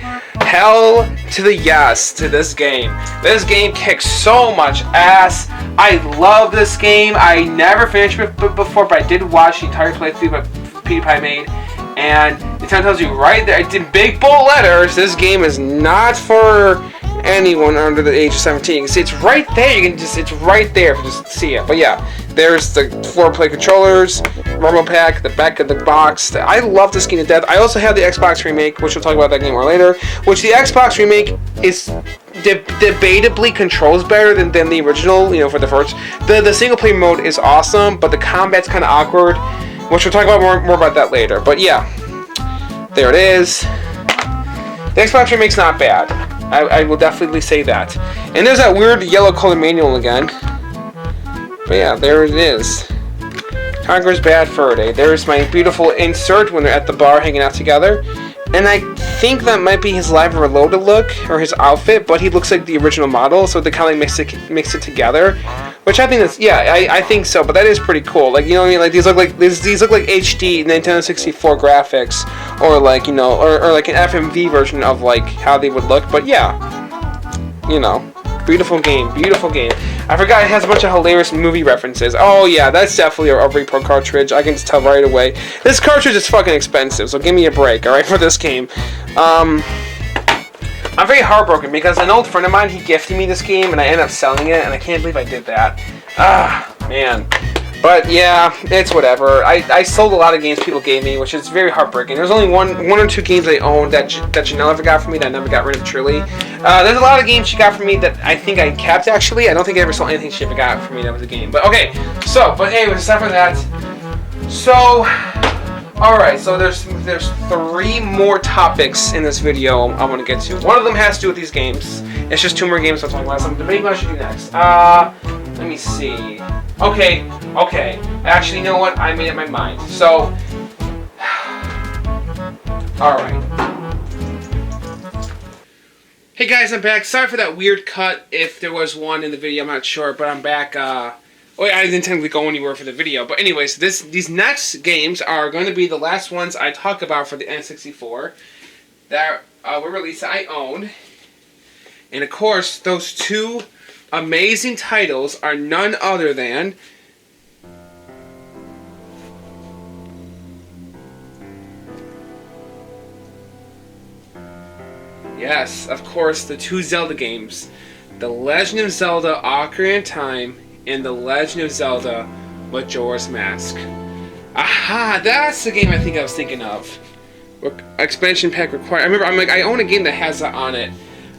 hell to the yes to this game. This game kicks so much ass. I love this game. I never finished it before, but I did watch the entire playthrough that PewDiePie made. And it tells you right there, it's in big bold letters, this game is not for anyone under the age of 17. You see, it's right there. You can just, it's right there if you just see it. But yeah, there's the 4-play controllers, rumble pack, the back of the box. I love this game to death. I also have the Xbox remake, which we'll talk about that game more later. Which the Xbox remake is debatably controls better than the original. You know, for the first, the single player mode is awesome, but the combat's kind of awkward. Which we'll talk about more about that later. But yeah, there it is. The Xbox remake's not bad. I will definitely say that. And there's that weird yellow color manual again. But yeah, there it is. Conqueror's Bad Fur Day. There's my beautiful insert when they're at the bar hanging out together. And I think that might be his Live Reloaded look, or his outfit, but he looks like the original model, so they kind of mix it together. Which I think that's, yeah, I think so, but that is pretty cool. Like, you know what I mean? Like, these look like HD Nintendo 64 graphics, or like, you know, or like an FMV version of like how they would look. But yeah, you know, beautiful game, beautiful game. I forgot it has a bunch of hilarious movie references. Oh yeah, that's definitely a Repro cartridge. I can just tell right away. This cartridge is fucking expensive, so give me a break, alright, for this game. I'm very heartbroken because an old friend of mine, he gifted me this game and I ended up selling it, and I can't believe I did that. Ah, man. But yeah, it's whatever. I sold a lot of games people gave me, which is very heartbreaking. There's only one or two games I owned that Janelle ever got for me that I never got rid of truly. There's a lot of games she got for me that I think I kept actually. I don't think I ever sold anything she ever got for me that was a game. But okay, so, but anyways, aside from that, so, alright, so there's 3 more topics in this video I want to get to. One of them has to do with these games. It's just 2 more games I'll talk about. So I'm debating what I should do next. Let me see. Okay. Actually, you know what? I made up my mind. So, alright. Hey guys, I'm back. Sorry for that weird cut. If there was one in the video, I'm not sure, but I'm back. I didn't technically go anywhere for the video. But anyways, these next games are going to be the last ones I talk about for the N64 that were released that I own. And of course, those 2 amazing titles are none other than yes, of course, the 2 Zelda games. The Legend of Zelda Ocarina of Time and The Legend of Zelda Majora's Mask. Aha, that's the game I think I was thinking of. Expansion pack required. I remember, I own a game that has that on it.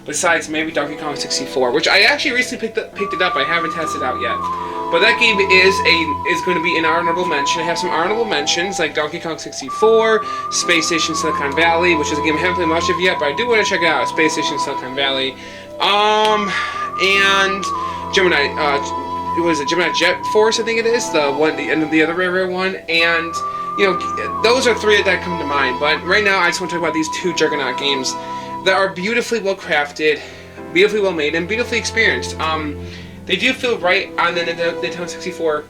Besides maybe Donkey Kong 64, which I actually recently picked it up. I haven't tested it out yet. But that game is going to be an honorable mention. I have some honorable mentions like Donkey Kong 64, Space Station Silicon Valley, which is a game I haven't played much of yet, but I do want to check it out. Space Station Silicon Valley, and Gemini. What is it? Gemini Jet Force, I think it is the other rare one, and you know, those are 3 that come to mind. But right now, I just want to talk about these 2 juggernaut games that are beautifully well crafted, beautifully well made, and beautifully experienced. They do feel right on the Nintendo 64.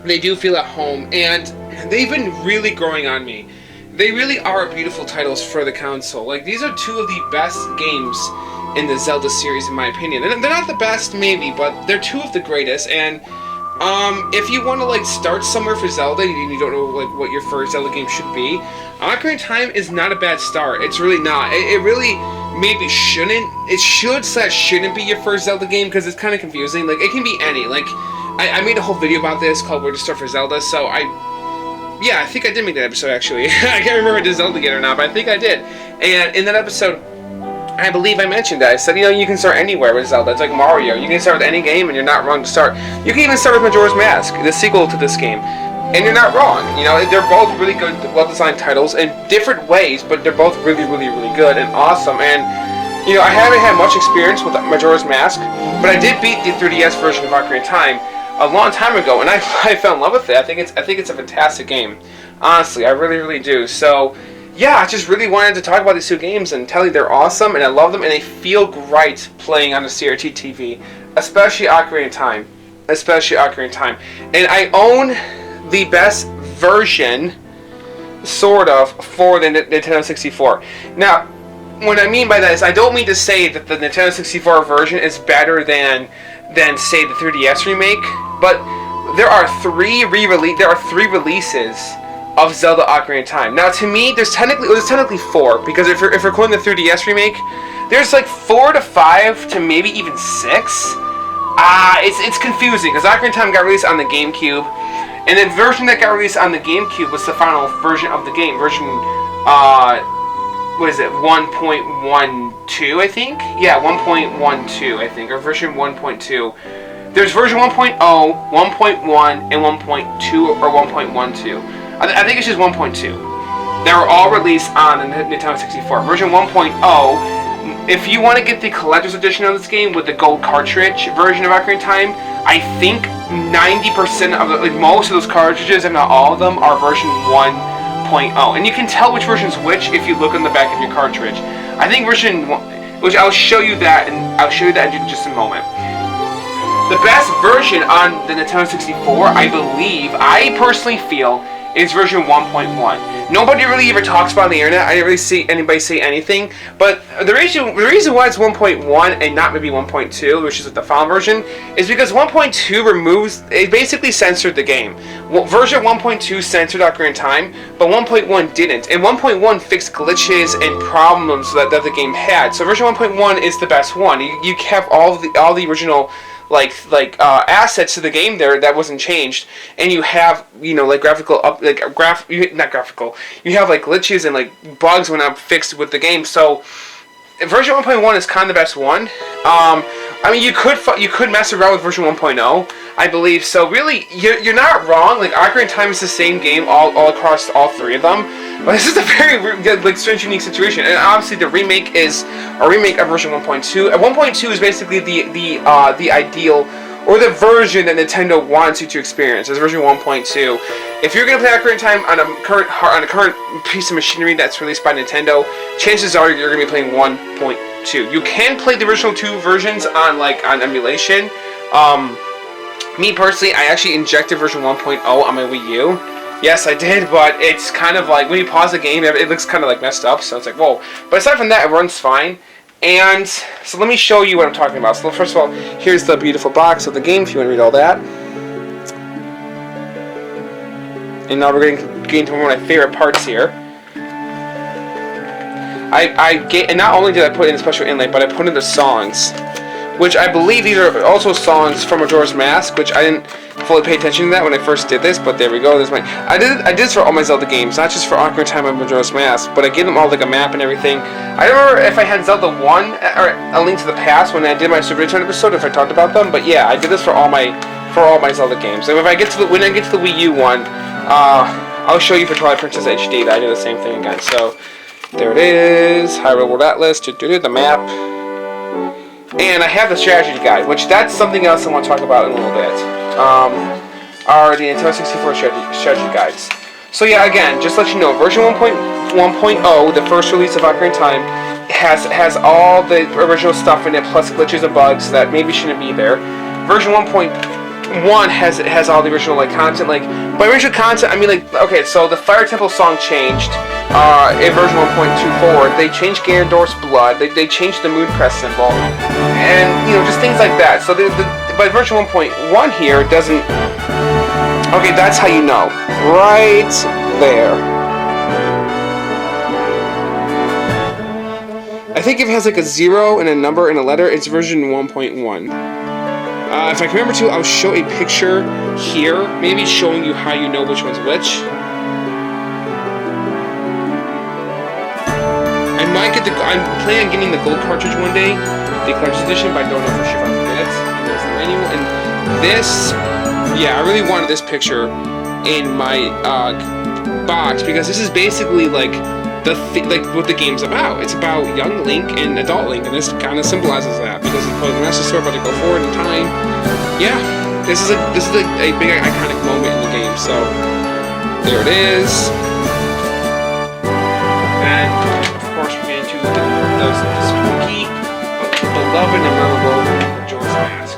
They do feel at home, and they've been really growing on me. They really are beautiful titles for the console. Like, these are 2 of the best games in the Zelda series, in my opinion. And they're not the best, maybe, but they're 2 of the greatest. And if you want to like start somewhere for Zelda and you don't know like what your first Zelda game should be, Ocarina of Time is not a bad start. It's really not. It really maybe shouldn't. It shouldn't be your first Zelda game because it's kind of confusing. Like, it can be any. Like, I made a whole video about this called Where to Start for Zelda, so yeah, I think I did make that episode actually. I can't remember if I did Zelda again or not, but I think I did. And in that episode, I believe I mentioned that. I said, you know, you can start anywhere with Zelda. It's like Mario. You can start with any game and you're not wrong to start. You can even start with Majora's Mask, the sequel to this game. And you're not wrong. You know, they're both really good, well-designed titles in different ways, but they're both really, really, really good and awesome. And, you know, I haven't had much experience with Majora's Mask, but I did beat the 3DS version of Ocarina of Time a long time ago, and I fell in love with it. I think it's a fantastic game. Honestly, I really, really do. So, yeah, I just really wanted to talk about these 2 games and tell you they're awesome, and I love them, and they feel great playing on a CRT TV, especially Ocarina of Time. And I own the best version, sort of, for the Nintendo 64. Now, what I mean by that is I don't mean to say that the Nintendo 64 version is better than say the 3DS remake, but there are three releases of Zelda Ocarina of Time. Now, to me, there's technically 4, because if you're including the 3DS remake, there's like 4 to 5 to maybe even 6. It's confusing because Ocarina of Time got released on the GameCube, and the version that got released on the GameCube was the final version of the game, version what is it, 1.12, I think? Yeah, 1.12, I think, or version 1.2. There's version 1.0, 1.1, and 1.2 or 1.12. I think it's just 1.2. They were all released on the Nintendo 64. Version 1.0, if you want to get the collector's edition of this game with the gold cartridge version of Ocarina of Time, I think 90% of most of those cartridges, if not all of them, are version 1.0. And you can tell which version's which if you look on the back of your cartridge. I think version 1, which I'll show you that, and I'll show you that in just a moment. The best version on the Nintendo 64, I personally feel, is version 1.1. Nobody really ever talks about it on the internet. I didn't really see anybody say anything. But the reason why it's 1.1 and not maybe 1.2, which is the final version, is because 1.2 it basically censored the game. Well, version 1.2 censored Ocarina of Time, but 1.1 didn't. And 1.1 fixed glitches and problems that the game had. So version 1.1 is the best one. You have all the original assets to the game there that wasn't changed, and you have not graphical, you have like glitches and like bugs when not fixed with the game. So version 1.1 is kind of the best one. I mean, you could mess around with version 1.0, I believe. So really, you're not wrong. Like Ocarina of Time is the same game all across all 3 of them. But this is a very strange, unique situation. And obviously, the remake is a remake of version 1.2. And 1.2 is basically the ideal, or the version that Nintendo wants you to experience. It's version 1.2. If you're gonna play Ocarina of Time on a current piece of machinery that's released by Nintendo, chances are you're gonna be playing 1.2. You can play the original 2 versions on emulation. Me personally, I actually injected version 1.0 on my Wii U. Yes, I did, but it's kind of like when you pause the game, it looks kind of like messed up. So it's like, whoa. But aside from that, it runs fine. And so let me show you what I'm talking about. So first of all, here's the beautiful box of the game if you want to read all that. And now we're getting to one of my favorite parts here. And not only did I put in a special inlay, but I put in the songs, which I believe these are also songs from Majora's Mask, which I didn't fully pay attention to that when I first did this, but there we go. I did this for all my Zelda games, not just for Ocarina of Time and Majora's Mask, but I gave them all like a map and everything. I don't remember if I had Zelda 1 or A Link to the Past when I did my Super Nintendo episode, if I talked about them, but yeah, I did this for all my Zelda games. And when I get to the Wii U one, I'll show you for Twilight Princess HD that I did the same thing again. So there it is, Hyrule World Atlas, the map. And I have the strategy guide, which that's something else I want to talk about in a little bit. Are the Nintendo 64 strategy guides. So yeah, again, just to let you know, version 1.0, the first release of Ocarina of Time, has all the original stuff in it, plus glitches and bugs that maybe shouldn't be there. Version 1.1 has all the original content. By original content, I mean okay, so the Fire Temple song changed. In version 1.24, they changed Ganondorf's blood. They changed the moon crest symbol, and just things like that. So by version 1.1 here doesn't. Okay, that's how you know. Right there. I think if it has a 0 and a number and a letter, it's version 1.1. If I can remember to, I'll show a picture here, maybe showing you how you know which one's which. I'm planning on getting the gold cartridge one day, the collector's edition, but I don't know for sure if I'm gonna get it. There's the manual, and this, yeah, I really wanted this picture in my box because this is basically what the game's about. It's about young Link and adult Link, and this kind of symbolizes that because it's the Master Sword about to go forward in time. Yeah, this is a big iconic moment in the game. So there it is. And of course, we're getting to the spooky, beloved, and memorable Majora's Mask.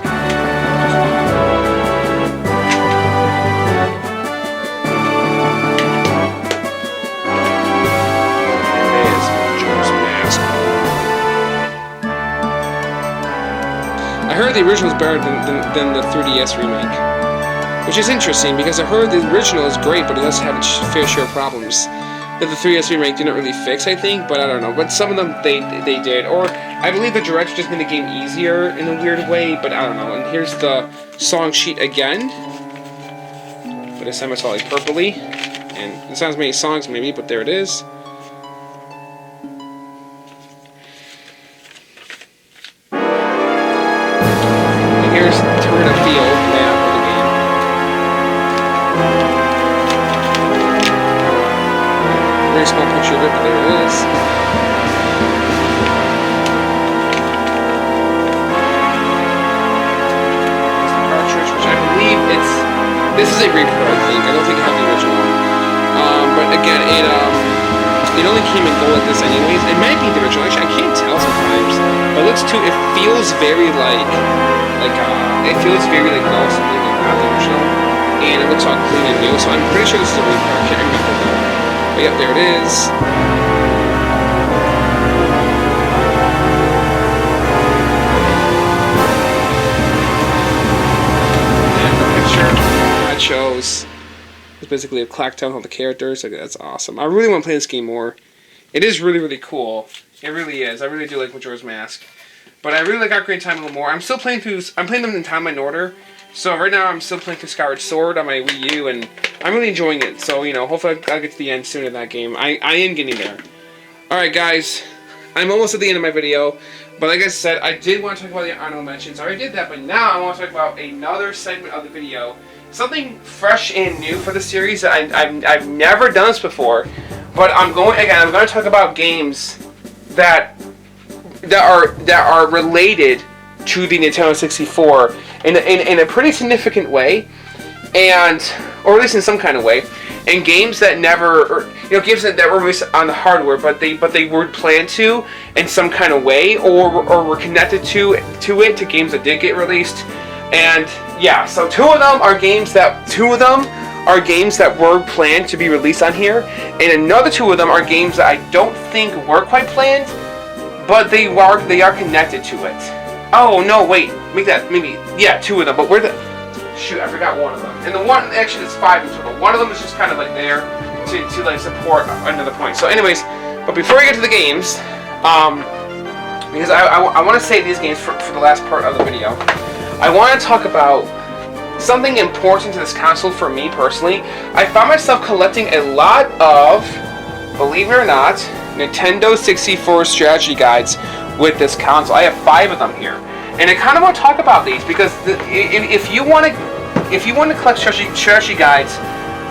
There it is, Majora's Mask. the original is better than the 3DS remake. Which is interesting, because I heard the original is great, but it does have its fair share of problems that the 3DS remake didn't really fix, I think, but I don't know. But some of them, they did. Or, I believe the Direct just made the game easier in a weird way, but I don't know. And here's the song sheet again. But this time it's all like purpley. And it sounds many songs, maybe, but there it is. And here's Turn of Field map of the game. Very small picture of it, but there it is. There's the cartridge, which I believe this is a repro, I think. I don't think I have the original. But again, it only came in gold like this anyways. It might be the original. Actually, I can't tell sometimes. But it looks too. It feels very like it feels very like no, something like not the original. And it looks all clean and new. So I'm pretty sure this is a repro. I can't remember though. But yep, there it is. And the picture I chose is basically a clackdown on the characters. Like, that's awesome. I really want to play this game more. It is really, really cool. It really is. I really do like Majora's Mask. But I really like Ocarina of Time a little more. I'm still playing through. I'm playing them in timeline order. So right now I'm still playing through Skyward Sword on my Wii U, and I'm really enjoying it. So, you know, hopefully I'll get to the end soon of that game. I am getting there. Alright guys, I'm almost at the end of my video. But like I said, I did want to talk about the honorable mentions. I already did that, but now I want to talk about another segment of the video. Something fresh and new for the series that I've never done this before. But I'm going to talk about games that are related to the Nintendo 64 in a pretty significant way, or at least in some kind of way, and games that never, or, games that were released on the hardware, but they were planned to in some kind of way, or were connected to games that did get released. And yeah, so two of them are games that were planned to be released on here, and another two of them are games that I don't think were quite planned, but they are connected to it. Oh no, wait, two of them. But shoot, I forgot one of them. And the one, actually, there's 5 in total. One of them is just kind of like there to like support another point. So, anyways, but before we get to the games, because I want to save these games for the last part of the video. I want to talk about something important to this console for me personally. I found myself collecting a lot of, believe it or not, Nintendo 64 strategy guides with this console. I have 5 of them here, and I kind of want to talk about these because if you want to collect strategy guides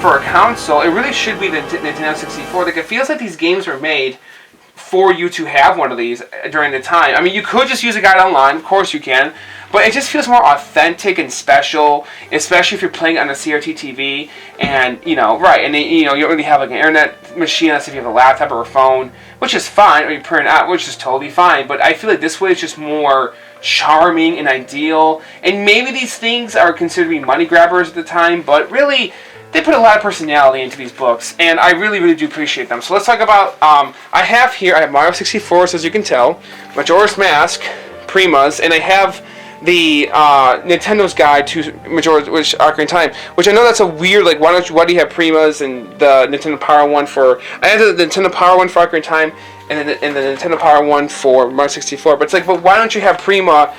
for a console, it really should be the Nintendo 64. Like, it feels like these games were made for you to have one of these during the time. I mean, you could just use a guide online, of course you can, but it just feels more authentic and special, especially if you're playing on a CRT TV, and you don't really have like an internet machine unless if you have a laptop or a phone, which is fine, or you print it out, which is totally fine. But I feel like this way is just more charming and ideal. And maybe these things are considered to be money grabbers at the time, but really, they put a lot of personality into these books, and I really, really do appreciate them. So let's talk about, I have Mario 64, as you can tell, Majora's Mask, Primas, and I have the Nintendo's Guide to Majora's Ocarina of Time, which I know that's a weird, like, why do you have Primas and the Nintendo Power one for, I have the Nintendo Power one for Ocarina of Time, and the Nintendo Power one for Mario 64, but it's like, but why don't you have Prima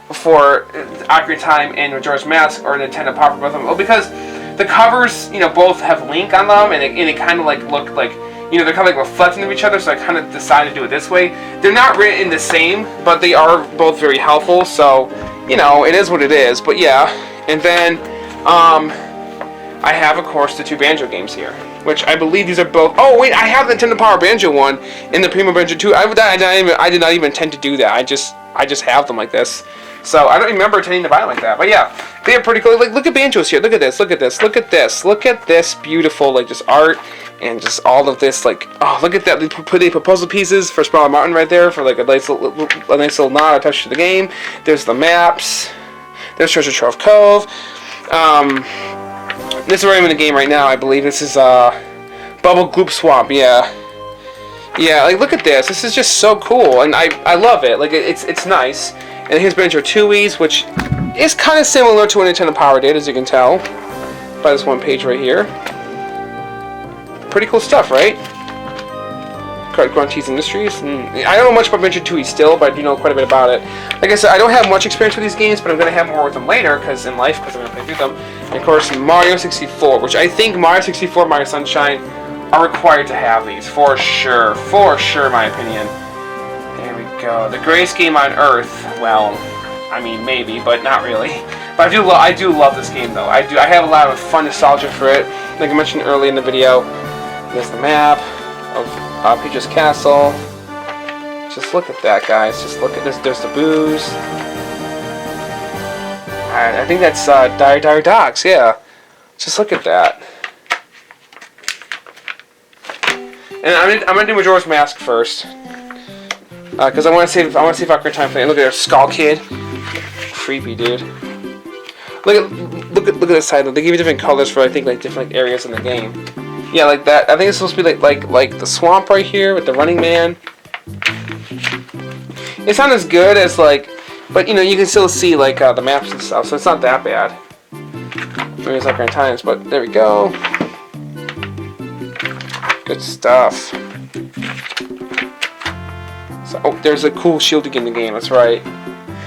for Ocarina of Time and Majora's Mask, or Nintendo Power for both of them? Well, because the covers, both have Link on them, and it kind of like look like, they're kind of like reflecting of each other, so I kind of decided to do it this way. They're not written the same, but they are both very helpful, so, it is what it is. But yeah, and then, I have, of course, the 2 Banjo games here, which I believe these are both, oh wait, I have the Nintendo Power Banjo one in the Prima Banjo 2. I did not even intend to do that, I just have them like this. So I don't remember intending to buy them like that, but yeah, they are pretty cool. Like, look at Banjos here. Look at this. Look at this. Look at this. Look at this beautiful, like, just art and just all of this. Like, oh, look at that. They put puzzle pieces for Sprout Mountain right there for like a nice little nod attached to the game. There's the maps. There's Treasure Trove Cove. This is where I'm in the game right now. I believe this is Bubble Gloop Swamp. Yeah. Yeah. Like, look at this. This is just so cool, and I love it. Like, it's nice. And here's Banjo Tooie's, which is kind of similar to what Nintendo Power did, as you can tell by this one page right here. Pretty cool stuff, right? Grunty's Industries. I don't know much about Banjo Tooie still, but I do know quite a bit about it. Like I said, I don't have much experience with these games, but I'm going to have more with them later, because in life, because I'm going to play through them. And of course, Mario 64, which I think Mario 64 and Mario Sunshine are required to have these, for sure. For sure, in my opinion. There we go. The greatest game on Earth. Well, I mean, maybe, but not really. But I do love this game, though. I have a lot of fun nostalgia for it. Like I mentioned earlier in the video, there's the map of Peach's Castle. Just look at that, guys. Just look at this. There's the booze. I think that's Dire Docks, yeah. Just look at that. And I'm gonna do Majora's Mask first, because I want to save Ocarina of Time for it. Look at their Skull Kid. Creepy, dude. Look at this side. They give you different colors for, I think, like different areas in the game. Yeah, like that. I think it's supposed to be like the swamp right here with the running man. It's not as good as like, but you know, you can still see like the maps and stuff, so it's not that bad. Maybe it's Ocarina of Time, but there we go. Good stuff. So, oh, there's a cool shielding in the game. That's right.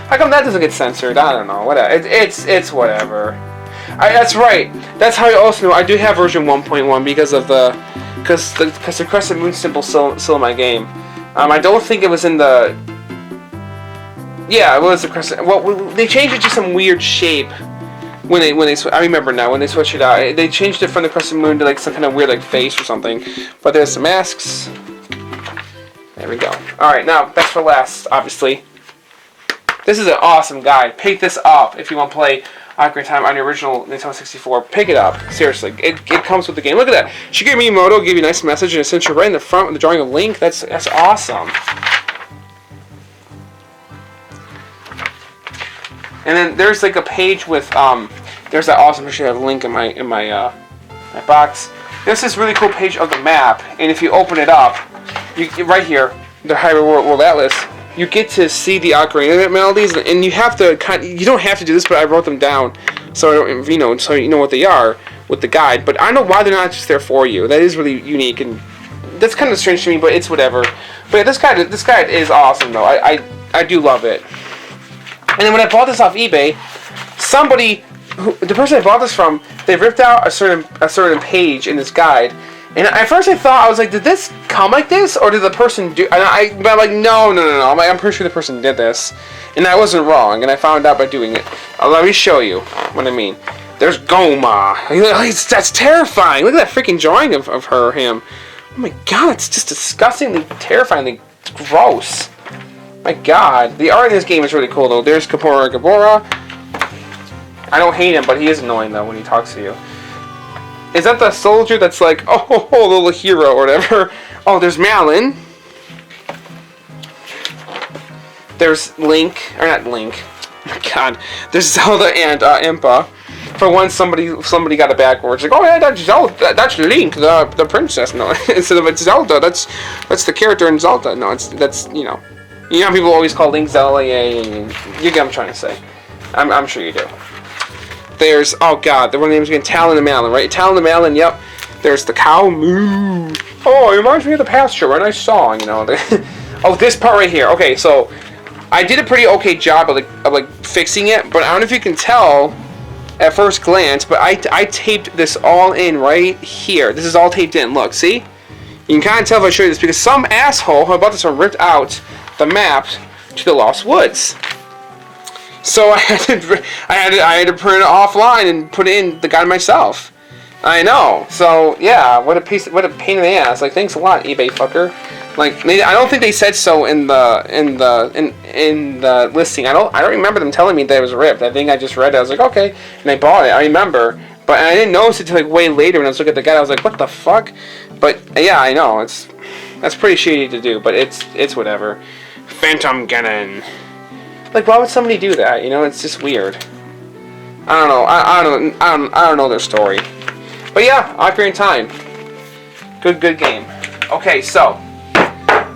How come that doesn't get censored? I don't know. Whatever. It's whatever. That's right. That's how I also know I do have version 1.1 because the crescent moon symbol still in my game. I don't think it was in the. Yeah, it was the crescent. Well, they changed it to some weird shape when they I remember now when they switched it out. They changed it from the crescent moon to like some kind of weird like face or something. But there's some masks. There we go. All right, now best for last, obviously. This is an awesome guide. Pick this up if you want to play Ocarina of Time on your original Nintendo 64. Pick it up. Seriously. It comes with the game. Look at that. Shigeru Miyamoto gave you a nice message and it sent you right in the front with the drawing of Link. That's awesome. And then there's like a page with there's that awesome picture of Link in my box. There's this really cool page of the map, and if you open it up, you right here, the Hyrule World Atlas, you get to see the Ocarina melodies, and you have to you don't have to do this, but I wrote them down so you know what they are with the guide. But I don't know why they're not just there for you. That is really unique, and that's kind of strange to me, but it's whatever. But yeah, this guide is awesome though. I do love it. And then when I bought this off eBay, the person I bought this from, they ripped out a certain page in this guide. And at first I thought, I was like, did this come like this? Or did the person do... But I'm like, no. I'm pretty sure the person did this. And I wasn't wrong. And I found out by doing it. Let me show you what I mean. There's Goma. That's terrifying. Look at that freaking drawing of her or him. Oh my god, it's just disgustingly, terrifyingly gross. My god. The art in this game is really cool, though. There's Gabora. I don't hate him, but he is annoying, though, when he talks to you. Is that the soldier that's like, oh, little hero or whatever? Oh, there's Malin. There's Link, or not Link. Oh my god. There's Zelda and Impa. For once, somebody got it backwards. Like, oh yeah, that's Zelda. That's Link, the princess. No, instead of it's Zelda. That's the character in Zelda. No, that's you know how people always call Link Zelda. Yeah, you get what I'm trying to say. I'm sure you do. There's, oh god, the one name's again, Talon and Malin, right? Talon and Malin, yep. There's the cow moo. Oh, it reminds me of the pasture, right? Nice song, you know. Oh, this part right here. Okay, so I did a pretty okay job of fixing it, but I don't know if you can tell at first glance, but I taped this all in right here. This is all taped in. Look, see? You can kind of tell if I show you this because some asshole who about this one ripped out the map to the Lost Woods. So I had to print it offline and put in the guide myself. I know. So yeah, what a pain in the ass. Like, thanks a lot, eBay fucker. Like, I don't think they said so in the listing. I don't remember them telling me that it was ripped. I think I just read it. I was like, okay, and I bought it. I remember, but I didn't notice it until like way later when I was looking at the guide. I was like, what the fuck? But yeah, I know that's pretty shitty to do, but it's whatever. Phantom Ganon. Like, why would somebody do that? You know, it's just weird. I don't know. I don't know their story. But yeah, Ocarina of Time. Good game. Okay, so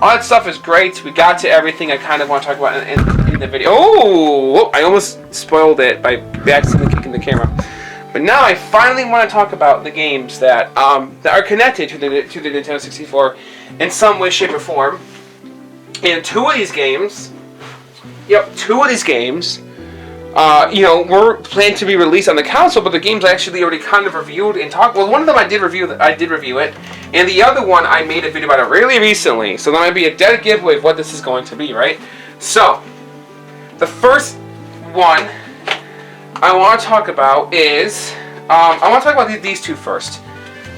All that stuff is great. We got to everything I kind of want to talk about in the video. Oh, I almost spoiled it by accidentally kicking the camera. But now I finally want to talk about the games that are connected to the Nintendo 64 in some way, shape, or form. And two of these games, were planned to be released on the console, but the games I actually already kind of reviewed and talked. Well, one of them I did review it, and the other one I made a video about it really recently. So that might be a dead giveaway of what this is going to be, right? So, the first one I want to talk about is these two first.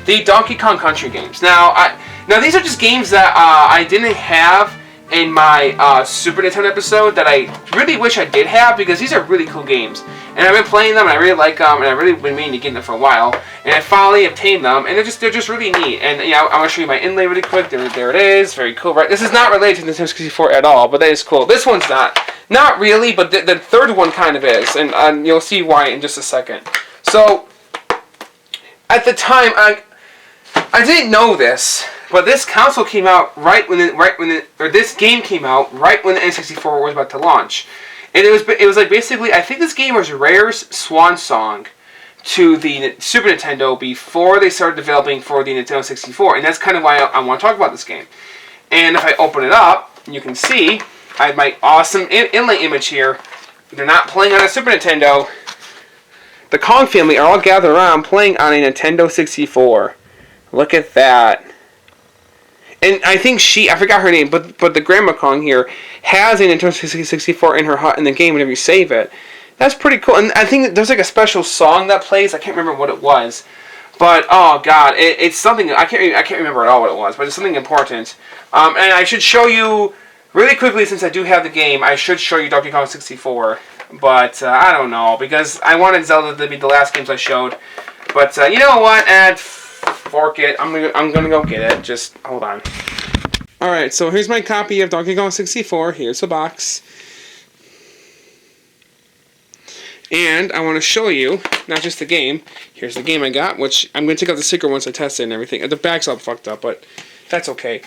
The Donkey Kong Country games. Now these are just games that I didn't have in my Super Nintendo episode that I really wish I did have, because these are really cool games. And I've been playing them, and I really like them, and I've really been meaning to get them for a while. And I finally obtained them, and they're just really neat. And I'm going to show you my inlay really quick. There it is. Very cool, right? This is not related to the Nintendo 64 at all, but that is cool. This one's not really, but the third one kind of is, and you'll see why in just a second. So, at the time, I didn't know this, but this console came out this game came out right when the N64 was about to launch, and it was like basically, I think this game was Rare's swan song to the Super Nintendo before they started developing for the Nintendo 64, and that's kind of why I want to talk about this game. And if I open it up, you can see I have my awesome inlay image here. They're not playing on a Super Nintendo. The Kong family are all gathered around playing on a Nintendo 64. Look at that. And I think I forgot her name, but the Grandma Kong here has a Nintendo 64 in her hut in the game whenever you save it. That's pretty cool. And I think there's like a special song that plays. I can't remember what it was. But, oh god, it's something, I can't remember at all what it was, but it's something important. And I should show you, really quickly, since I do have the game, I should show you Donkey Kong 64. But, I don't know, because I wanted Zelda to be the last games I showed. But, you know what, fork it. I'm gonna go get it. Just hold on. Alright, so here's my copy of Donkey Kong 64. Here's the box. And I want to show you, not just the game. Here's the game I got, which I'm going to take out the sticker once I test it and everything. The back's all fucked up, but that's okay.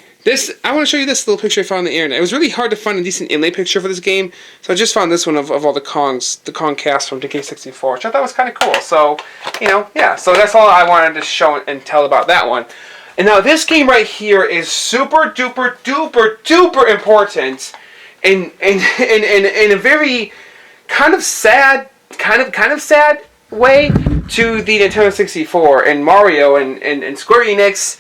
I want to show you this little picture I found on the internet. It was really hard to find a decent inlay picture for this game, so I just found this one of all the Kongs, the Kong cast from DK64, which I thought was kind of cool. So, yeah. So that's all I wanted to show and tell about that one. And now this game right here is super duper duper duper important in a very kind of sad way to the Nintendo 64 and Mario and Square Enix.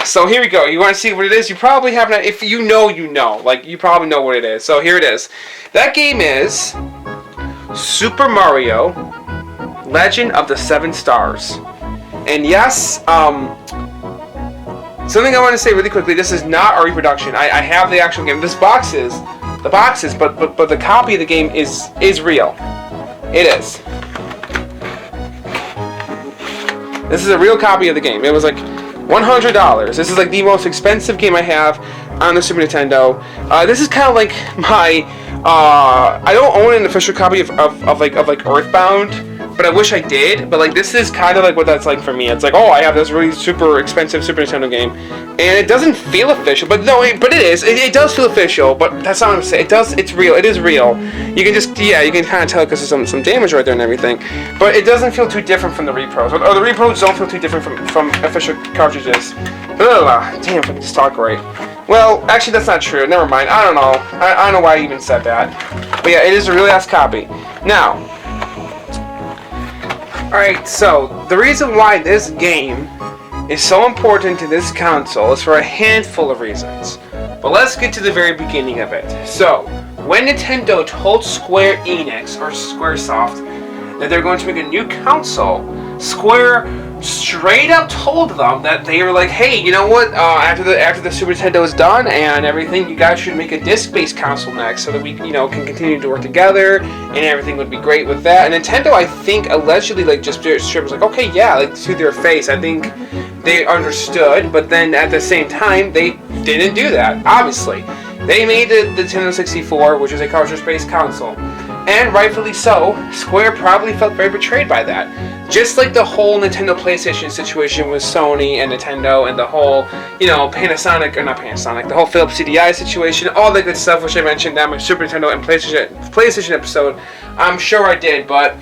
So here we go. You want to see what it is? You probably haven't. If you know, you know. Like, you probably know what it is. So here it is. That game is Super Mario Legend of the Seven Stars. And yes, something I want to say really quickly. This is not a reproduction. I have the actual game. This box is the boxes, but the copy of the game is real. It is. This is a real copy of the game. It was like $100. This is like the most expensive game I have on the Super Nintendo. This is kind of like my. I don't own an official copy of Earthbound, but I wish I did. But like, this is kind of like what that's like for me. It's like, oh, I have this really super expensive Super Nintendo game, and it doesn't feel official. But no, but it is. It does feel official. But that's not what I'm saying. It does. It's real. It is real. You can just you can kind of tell because there's some damage right there and everything. But it doesn't feel too different from the repros, or the repros don't feel too different from official cartridges. Ugh, damn, if I can just talk right. Well, actually, that's not true. Never mind. I don't know. I don't know why I even said that. But yeah, it is a really ass copy. Now, alright, so the reason why this game is so important to this console is for a handful of reasons. But let's get to the very beginning of it. So, when Nintendo told Square Enix, or Squaresoft, that they're going to make a new console, Square straight up told them that they were like, hey, you know what, after the Super Nintendo is done and everything, you guys should make a disc-based console next so that we, can continue to work together and everything would be great with that. And Nintendo, I think, allegedly, like, just straight was like, okay, yeah, like, to their face. I think they understood, but then at the same time, they didn't do that, obviously. They made the Nintendo 64, which is a cartridge-based console. And rightfully so, Square probably felt very betrayed by that. Just like the whole Nintendo PlayStation situation with Sony and Nintendo and the whole, Panasonic, or not Panasonic, the whole Philips CDI situation, all that good stuff which I mentioned in my Super Nintendo and PlayStation episode. I'm sure I did, but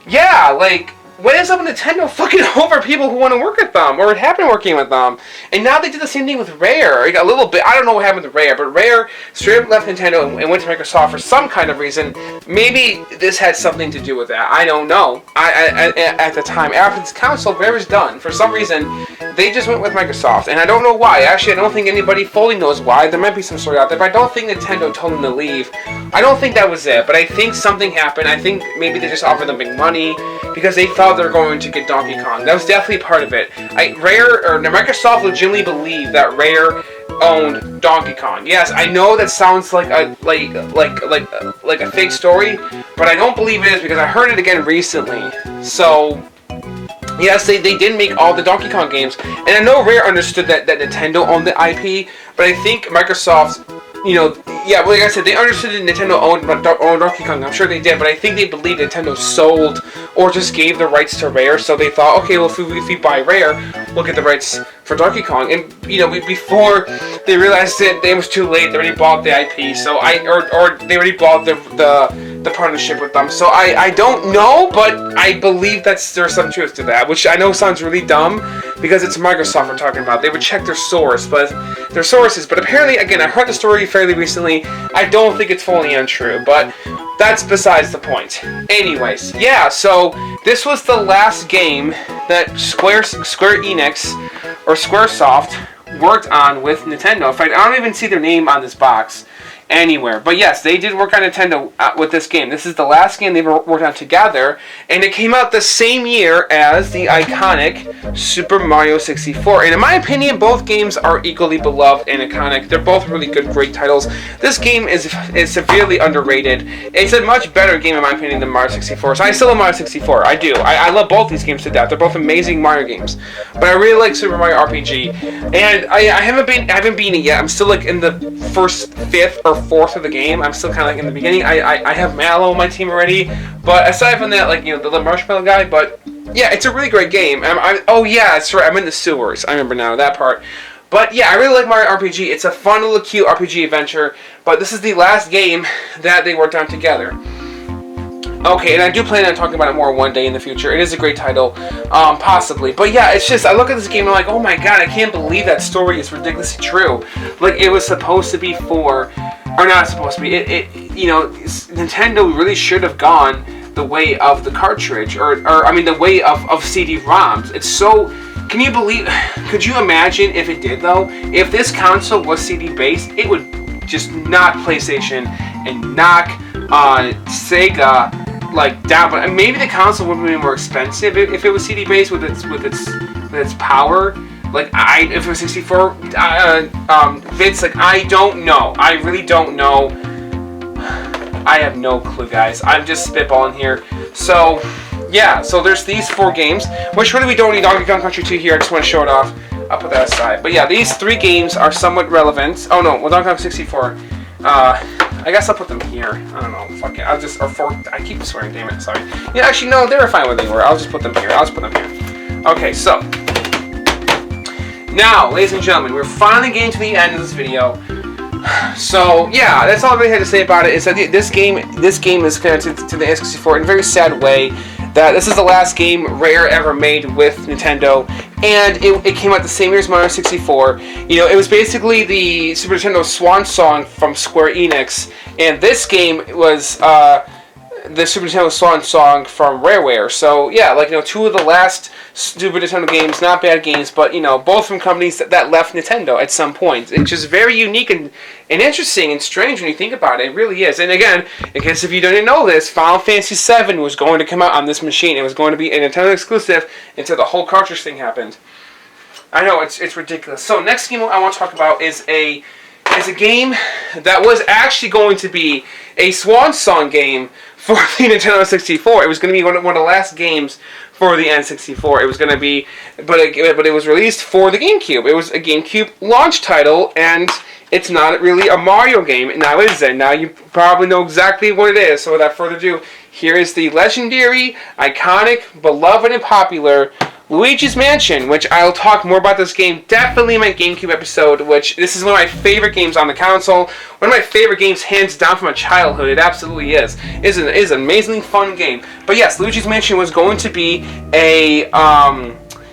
yeah, like, what is up with Nintendo fucking over people who want to work with them, or have been working with them? And now they did the same thing with Rare. A little bit, I don't know what happened with Rare, but Rare straight up left Nintendo and went to Microsoft for some kind of reason. Maybe this had something to do with that. I don't know. At the time, after this console, Rare was done. For some reason, they just went with Microsoft, and I don't know why. Actually, I don't think anybody fully knows why. There might be some story out there, but I don't think Nintendo told them to leave. I don't think that was it, but I think something happened. I think maybe they just offered them big money because they thought they were going to get Donkey Kong. That was definitely part of it. Microsoft legitimately believed that Rare owned Donkey Kong. Yes, I know that sounds like a fake story, but I don't believe it is because I heard it again recently. So yes, they did make all the Donkey Kong games, and I know Rare understood that Nintendo owned the IP, but I think Microsoft, like I said, they understood that Nintendo owned Donkey Kong. I'm sure they did, but I think they believed Nintendo sold or just gave the rights to Rare. So they thought, okay, well, if we buy Rare, we'll get the rights for Donkey Kong. And before they realized it was too late. They already bought the IP. So or they already bought the partnership with them. So I don't know, but I believe there's some truth to that, which I know sounds really dumb because it's Microsoft we're talking about. They would check their sources, but apparently, again, I heard the story fairly recently. I don't think it's fully untrue, but that's besides the point. Anyways, yeah, so this was the last game that Square Enix or Squaresoft worked on with Nintendo. In fact, I don't even see their name on this box anywhere. But yes, they did work on Nintendo with this game. This is the last game they've worked on together, and it came out the same year as the iconic Super Mario 64. And in my opinion, both games are equally beloved and iconic. They're both really good, great titles. This game is severely underrated. It's a much better game in my opinion than Mario 64. So I still love Mario 64. I do. I love both these games to death. They're both amazing Mario games. But I really like Super Mario RPG, and I haven't beaten it yet. I'm still like in the first fifth or fourth of the game. I'm still kind of like in the beginning. I have Mallow on my team already, but aside from that, like, the little marshmallow guy, but yeah, it's a really great game. Oh yeah, that's right, I'm in the sewers. I remember now that part. But yeah, I really like Mario RPG. It's a fun little cute RPG adventure, but this is the last game that they worked on together. Okay, and I do plan on talking about it more one day in the future. It is a great title, possibly. But yeah, it's just, I look at this game and I'm like, oh my god, I can't believe that story is ridiculously true. Like, it was supposed to be or not supposed to be, Nintendo really should have gone the way of the cartridge, the way of CD-ROMs. It's so, could you imagine if it did though? If this console was CD-based, it would just knock PlayStation and knock Sega down, but maybe the console would be more expensive if it was CD based with its power. If it was 64 bits, I don't know. I really don't know. I have no clue, guys. I'm just spitballing here. So yeah, so there's these 4 games, which really we don't need Donkey Kong Country 2 here. I just want to show it off. I'll put that aside. But yeah, these 3 games are somewhat relevant. Oh no, well, Donkey Kong 64. I guess I'll put them here. I don't know. Fuck it. I keep swearing, damn it. Sorry. Yeah, actually, no, they were fine where they were. I'll just put them here. Okay, so. Now, ladies and gentlemen, we're finally getting to the end of this video. So, yeah, that's all I really had to say about it, is that this game is connected to the N64 in a very sad way. That this is the last game Rare ever made with Nintendo, and it came out the same year as Mario 64. It was basically the Super Nintendo swan song from Square Enix, and this game was the Super Nintendo swan song from Rareware. So yeah, 2 of the last Super Nintendo games, not bad games, but both from companies that left Nintendo at some point. It's just very unique and interesting and strange when you think about it. It really is. And again, in case if you didn't know this, Final Fantasy VII was going to come out on this machine. It was going to be a Nintendo exclusive until the whole cartridge thing happened. I know, it's ridiculous. So next game I want to talk about is a game that was actually going to be a swan song game for the Nintendo 64. It was going to be one of the last games for the N64. It was going to be, but it was released for the GameCube. It was a GameCube launch title, and it's not really a Mario game. Now is it? Now you probably know exactly what it is. So without further ado, here is the legendary, iconic, beloved, and popular Luigi's Mansion, which I'll talk more about this game definitely in my GameCube episode, which this is one of my favorite games on the console. One of my favorite games, hands down, from my childhood. It absolutely is. It is an amazingly fun game. But yes, Luigi's Mansion was going to be a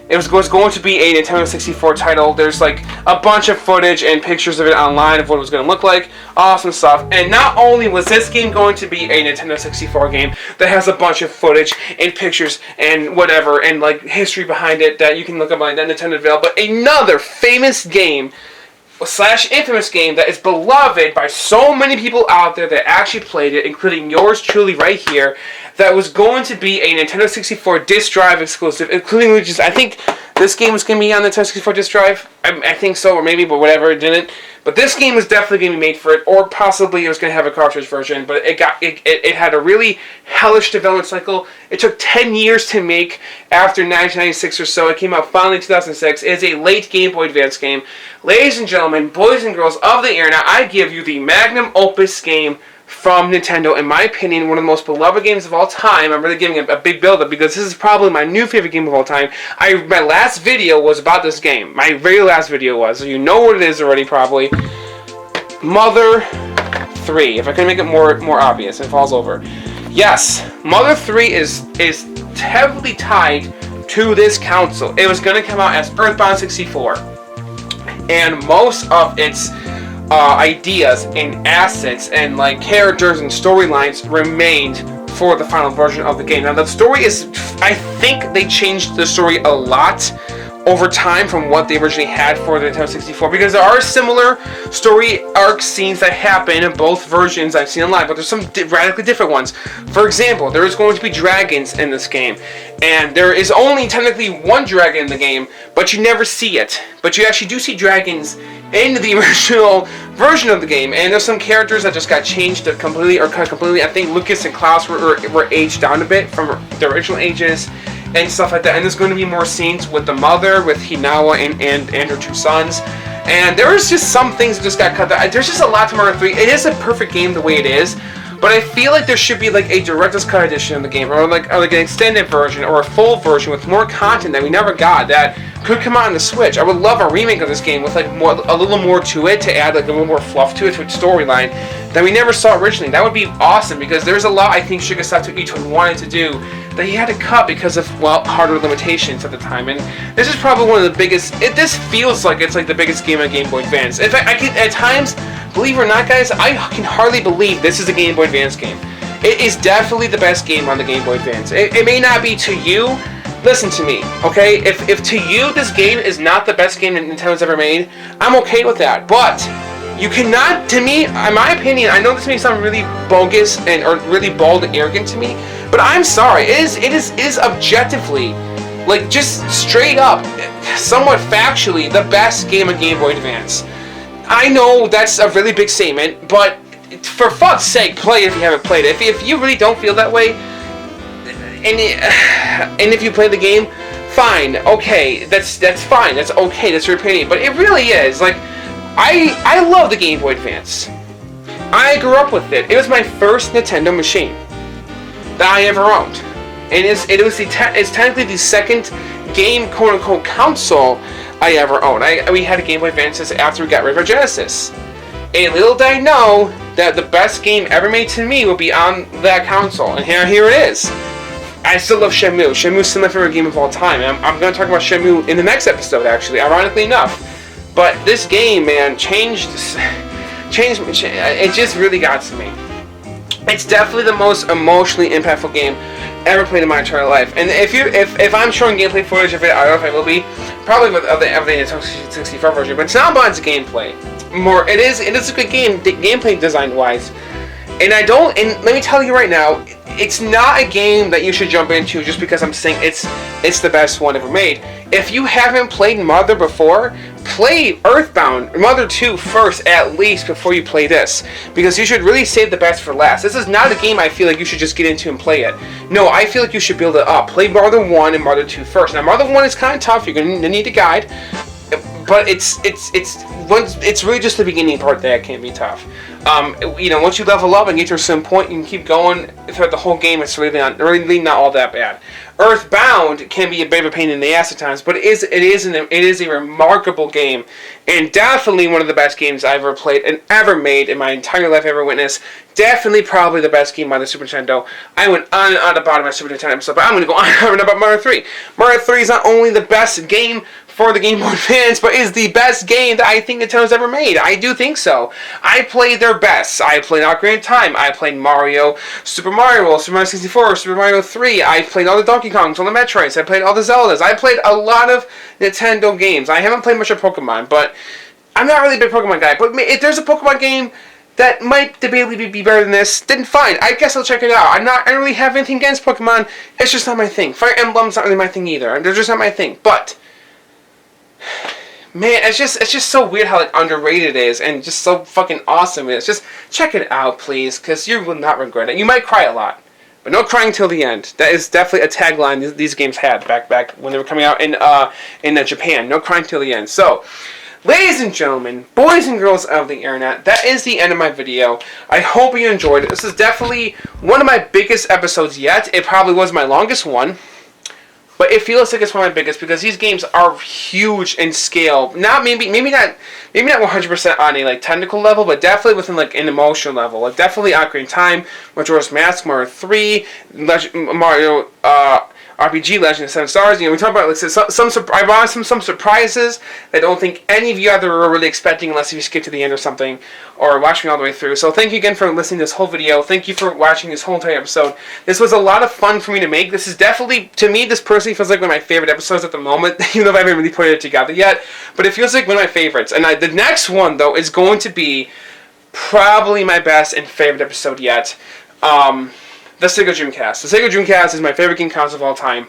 it was going to be a Nintendo 64 title. There's like a bunch of footage and pictures of it online of what it was going to look like. Awesome stuff. And not only was this game going to be a Nintendo 64 game that has a bunch of footage and pictures and whatever and like history behind it that you can look up on that Nintendo Veil, but another famous game / infamous game that is beloved by so many people out there that actually played it, including yours truly right here, that was going to be a Nintendo 64 disc drive exclusive, including Luigi's. I think this game was going to be on the Nintendo 64 disc drive. I think so, or maybe, but whatever, it didn't. But this game was definitely going to be made for it, or possibly it was going to have a cartridge version. But it had a really hellish development cycle. It took 10 years to make after 1996 or so. It came out finally in 2006. It is a late Game Boy Advance game. Ladies and gentlemen, boys and girls of the internet, I give you the magnum opus game from Nintendo. In my opinion, one of the most beloved games of all time. I'm really giving it a big build-up because this is probably my new favorite game of all time. My last video was about this game. My very last video was. So you know what it is already, probably. Mother 3. If I can make it more obvious, it falls over. Yes, Mother 3 is heavily tied to this console. It was going to come out as Earthbound 64. And most of its ideas and assets and like characters and storylines remained for the final version of the game. Now the story is, I think they changed the story a lot over time from what they originally had for the Nintendo 64, because there are similar story arc scenes that happen in both versions I've seen online, but there's some radically different ones. For example, there is going to be dragons in this game, and there is only technically one dragon in the game, but you never see it. But you actually do see dragons in the original version of the game, and there's some characters that just got changed completely or cut completely. I think Lucas and Klaus were aged down a bit from their original ages and stuff like that. And there's going to be more scenes with the mother, with Hinawa and her two sons. And there's just some things that just got cut. There's just a lot to Mario 3. It is a perfect game the way it is, but I feel like there should be like a director's cut edition of the game, or like an extended version, or a full version with more content that we never got that could come out on the Switch. I would love a remake of this game with like a little more to it, to add like a little more fluff to its storyline that we never saw originally. That would be awesome, because there's a lot I think Shigesato Ito wanted to do that he had to cut because of, well, hardware limitations at the time. And this is probably one of the biggest. This feels like it's like the biggest game on Game Boy Advance. In fact, I can at times, believe it or not, guys, I can hardly believe this is a Game Boy Advance game. It is definitely the best game on the Game Boy Advance. It may not be to you. Listen to me, okay? If to you this game is not the best game that Nintendo's ever made, I'm okay with that. But you cannot, to me, in my opinion, I know this may sound really bogus or really bold and arrogant to me, but I'm sorry. It is objectively, like just straight up, somewhat factually, the best game on Game Boy Advance. I know that's a really big statement, but for fuck's sake, play it if you haven't played it. If you really don't feel that way, and if you play the game, fine, okay, that's fine, that's okay, that's your opinion. But it really is, like, I love the Game Boy Advance. I grew up with it. It was my first Nintendo machine that I ever owned. And it's technically the second game, quote-unquote, console I ever owned. We had a Game Boy Advance after we got rid of our Genesis. And little did I know that the best game ever made to me would be on that console. And here it is. I still love Shenmue. Shenmue is still my favorite game of all time. I'm going to talk about Shenmue in the next episode, actually, ironically enough. But this game, man, changed. It just really got to me. It's definitely the most emotionally impactful game ever played in my entire life. And if I'm showing gameplay footage of it, I don't know if I will be. Probably of the Nintendo 64 version. But it's not about its gameplay. It is a good game, gameplay design wise. And let me tell you right now, it's not a game that you should jump into just because I'm saying it's the best one ever made. If you haven't played Mother before, play Earthbound Mother 2 first at least before you play this, because you should really save the best for last. This is not a game I feel like you should just get into and play it. No, I feel like you should build it up. Play Mother 1 and Mother 2 first. Now Mother 1 is kind of tough. You're going to need a guide, but it's really just the beginning part that can be tough. Once you level up and get to a certain point, you can keep going throughout the whole game. It's really not all that bad. Earthbound can be a bit of a pain in the ass at times, but it is a remarkable game, and definitely one of the best games I've ever played and ever made in my entire life, ever witnessed. Definitely, probably the best game by the Super Nintendo. I went on and on about my Super Nintendo episode, but I'm going to go on and on about Mario 3. Mario 3 is not only the best game for the Game Boy fans, but is the best game that I think Nintendo's ever made. I do think so. I played their best. I played Ocarina of Time. I played Mario, Super Mario World, Super Mario 64, Super Mario 3. I played all the Donkey Kongs, all the Metroids. I played all the Zeldas. I played a lot of Nintendo games. I haven't played much of Pokemon, but I'm not really a big Pokemon guy. But if there's a Pokemon game that might debatably be better than this, then fine. I guess I'll check it out. I don't really have anything against Pokemon. It's just not my thing. Fire Emblem's not really my thing either. They're just not my thing. But man, it's just so weird how like underrated it is, and just so fucking awesome it is. Just check it out, please, because you will not regret it. You might cry a lot, but no crying till the end. That is definitely a tagline these games had back when they were coming out in Japan. No crying till the end. So, ladies and gentlemen, boys and girls of the internet, that is the end of my video. I hope you enjoyed it. This is definitely one of my biggest episodes yet. It probably was my longest one. But it feels like it's one of my biggest because these games are huge in scale. Not maybe not 100% on a like technical level, but definitely within like an emotional level. Like definitely Ocarina of Time, Majora's Mask, Mario 3, Mario RPG, Legend of Seven Stars. We talk about like I brought some surprises that I don't think any of you out there were really expecting, unless you skip to the end or something, or watch me all the way through. So thank you again for listening to this whole video. Thank you for watching this whole entire episode. This was a lot of fun for me to make. This is definitely, to me, this personally feels like one of my favorite episodes at the moment, even though I haven't really put it together yet. But it feels like one of my favorites. And the next one, though, is going to be probably my best and favorite episode yet. The Sega Dreamcast. The Sega Dreamcast is my favorite game console of all time.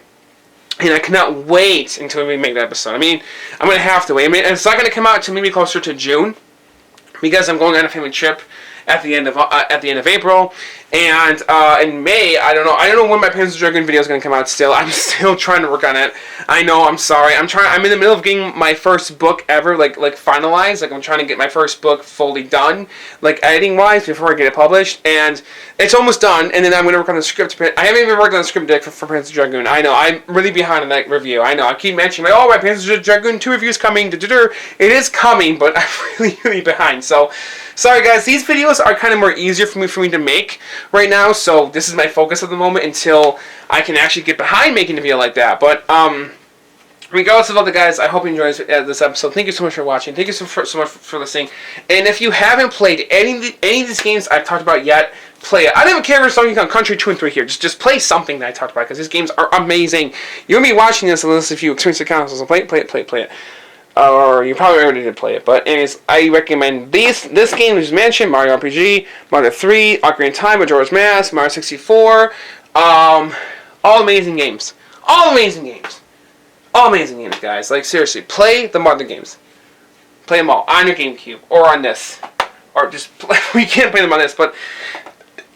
And I cannot wait until we make that episode. I mean, I'm going to have to wait. I mean, it's not going to come out until maybe closer to June, because I'm going on a family trip at the end of April, and in May, I don't know when my Panzer Dragoon video is going to come out. Still, I'm still trying to work on it. I know, I'm sorry. I'm in the middle of getting my first book ever like finalized. Like I'm trying to get my first book fully done, like editing wise, before I get it published, and it's almost done. And then I'm going to work on the script. I haven't even worked on the script yet for Panzer Dragoon. I know, I'm really behind on that review. I know, I keep mentioning my Panzer Dragoon 2 reviews coming. It is coming, but I'm really behind. So, sorry guys, these videos are kind of more easier for me to make right now, so this is my focus at the moment until I can actually get behind making a video like that. But regardless of all the guys, I hope you enjoyed this episode. Thank you so much for watching. Thank you so much for listening. And if you haven't played any of these games I've talked about yet, play it. I don't even care if it's Donkey Kong Country 2 and 3 here. Just play something that I talked about, because these games are amazing. You'll be watching this unless if you experience the consoles. So play it. Or you probably already did play it, but anyways, I recommend this game as mentioned: Mario RPG, Mario 3, Ocarina of Time, Majora's Mask, Mario 64, all amazing games. All amazing games. All amazing games, guys. Like, seriously, play the modern games. Play them all on your GameCube, or on this. Or just, we can't play them on this, but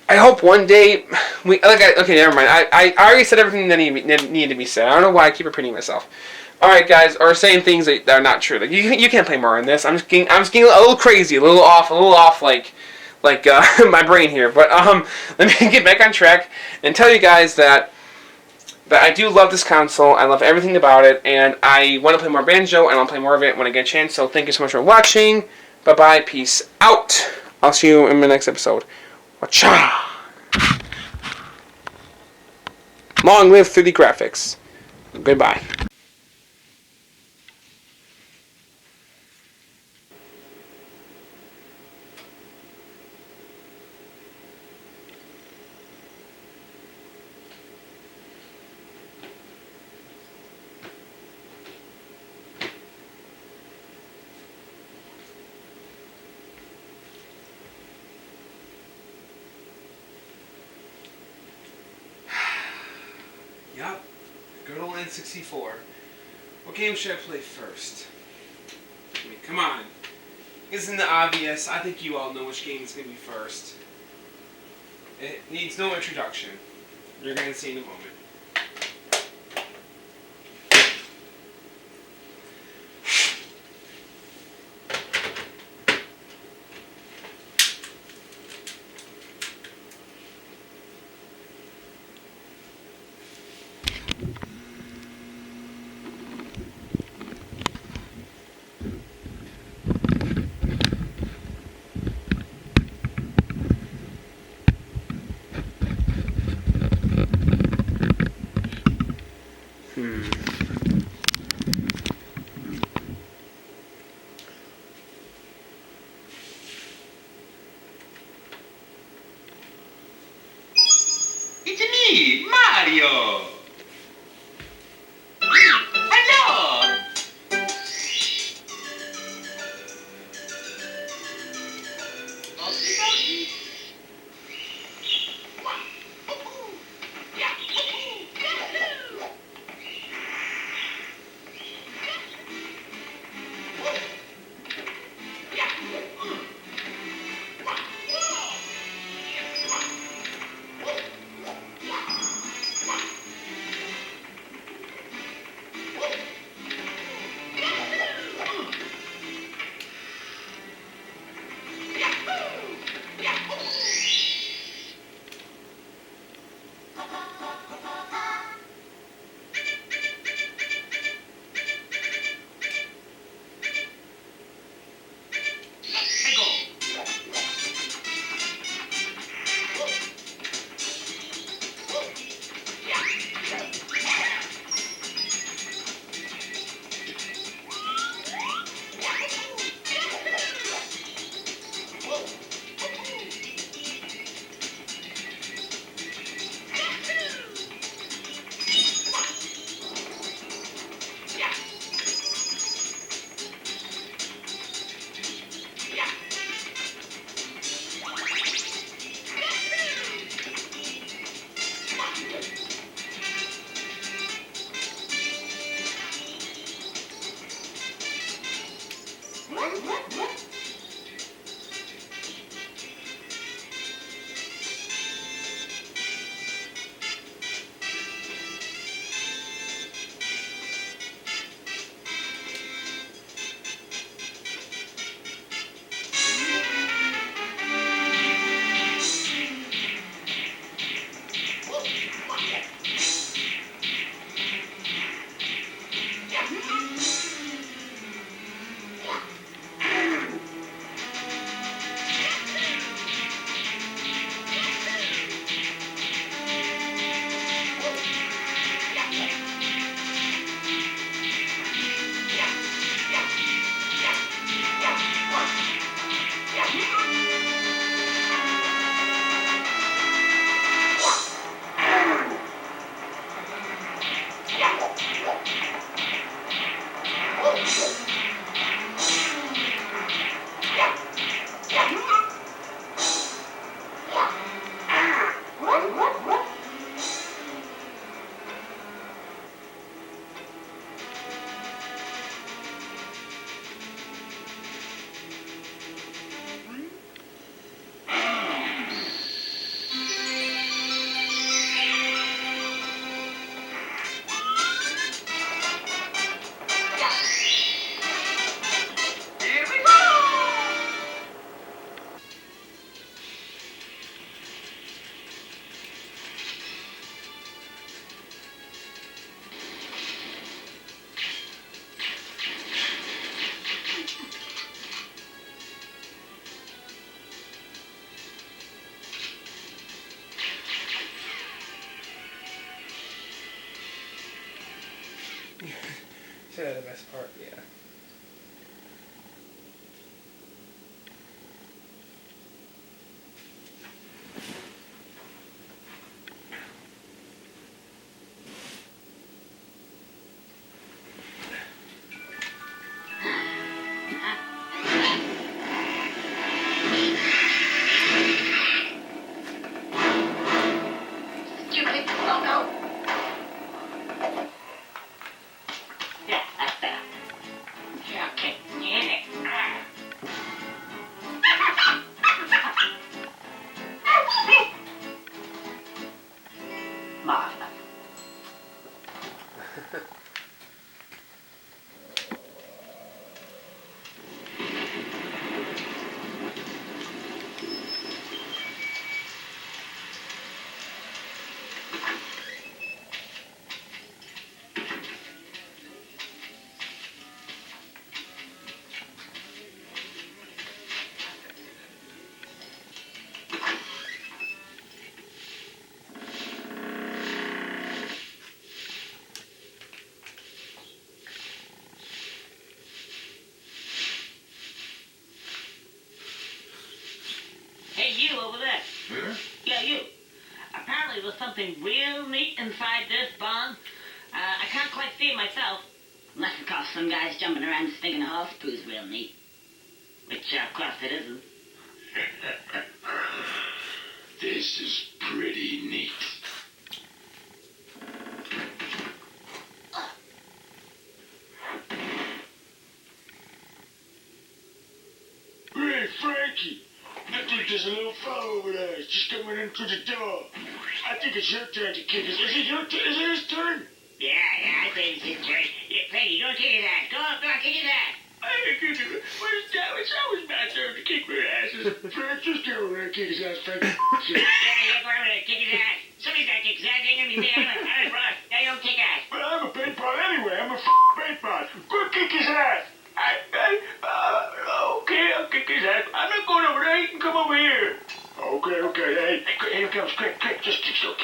I hope one day, okay, never mind. I already said everything that needed to be said. I don't know why I keep repeating myself. Alright guys, or saying things that are not true. Like you can't play more on this. I'm just getting a little crazy, a little off like my brain here. But let me get back on track and tell you guys that I do love this console. I love everything about it, and I want to play more Banjo, and I'll play more of it when I get a chance. So thank you so much for watching. Bye bye, peace out. I'll see you in my next episode. Wacha! Long live 3D graphics. Goodbye. Yup, good old N64. What game should I play first? Come on. Isn't it obvious? I think you all know which game is going to be first. It needs no introduction. You're going to see in a moment. It's me, Mario! Hello! That's the best part, yeah. Stupid! Oh no! Yeah, that's better. Huh? Yeah, you. Apparently there's something real neat inside this barn. I can't quite see it myself. Unless, of course, some guy's jumping around thinking a horse poo's real neat. Which, of course, it isn't. This is pretty neat. Hey, Frankie. I think there's a little fellow over there. He's just coming in through the door. I think it's your turn to kick his... Is it his turn? Yeah, I think it's his turn. Yeah, Frankie, go kick his ass. Go on, kick his ass. I ain't kicking it. It's always my turn to kick their asses. Frank, just get over there and kick his ass, Frankie. Yeah, go over there, kick his ass. Somebody's got to kick his ass. Ain't gonna be me. I'm a boss. Now you don't kick ass. But I'm a paintball anyway. I'm a paintball. Go kick his ass. Okay, I'll kick his ass. I'm not going over there. He can come over here. Okay. Hey, here comes. Quick. Just keep still.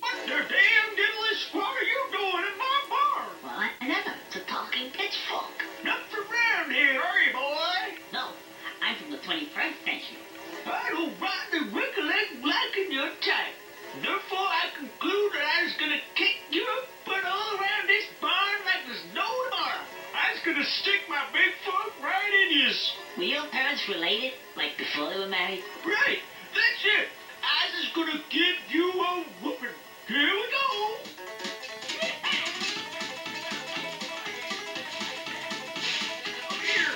What the damn diddlish what are you doing in my barn? Well, I never. It's a talking pitchfork. Not from around here, are you, boy? No, I'm from the 21st century. I don't rightly recollect liking your type. Therefore, I conclude that I was gonna kick you but all around this barn like there's no tomorrow. I was gonna stick my big fork right in you. Were your parents related? Like before they were married? Right, that's it. I was just gonna give you a whooping. Here we go. Here.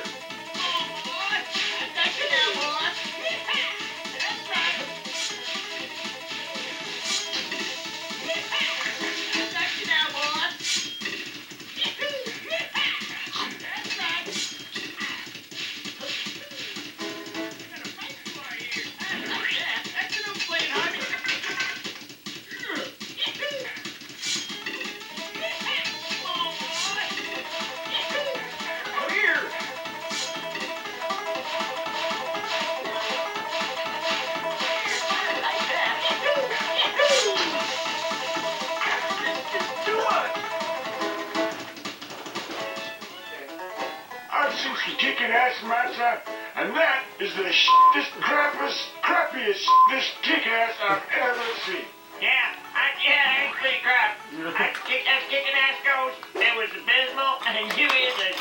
Oh, boy. I got you now, boy. That's right. I got you now, boy. That's right. I got a fight for you. That's enough playing, honey. Oh, boy. Come here. I've seen some kicking ass in my time, and that is the crappiest this kick ass I've ever seen. Yeah, it's pretty crap. As kicking ass goes, it was abysmal, and you is a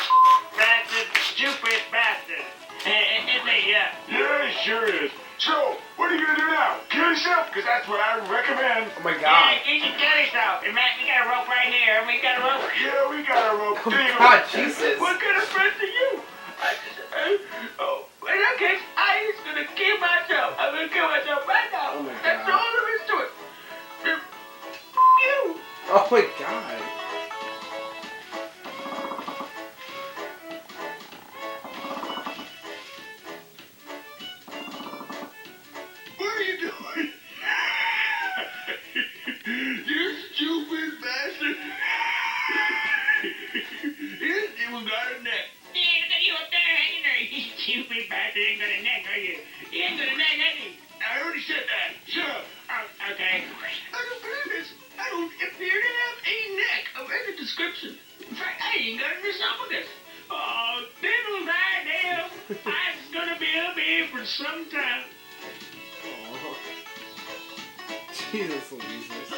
bastard, stupid bastard. Isn't it? Yeah. Yeah, it sure is. So, what are you gonna do now? Kill yourself? Because that's what I recommend. Oh my Yeah, god. you can kill yourself. And Matt, we got a rope right here. We got a rope. Yeah, we got a rope. Oh There you god, go. Jesus. What kind of friends are you? In that case, I is gonna kill myself. I'm gonna kill myself right now. Oh my That's God. all there is to it. You. Oh my god. What are you doing? You stupid bastard. It even got a neck. Yeah, look at you up there hanging there. You stupid bastard. You ain't got a neck, are you? You ain't got a neck, have you? I already said that. Shut up. Okay. I don't believe this. I don't appear to have a neck of any description. In fact, I ain't got an esophagus. Oh, diddle damn. I'm gonna be up here for some time. Oh. Jesus Louises.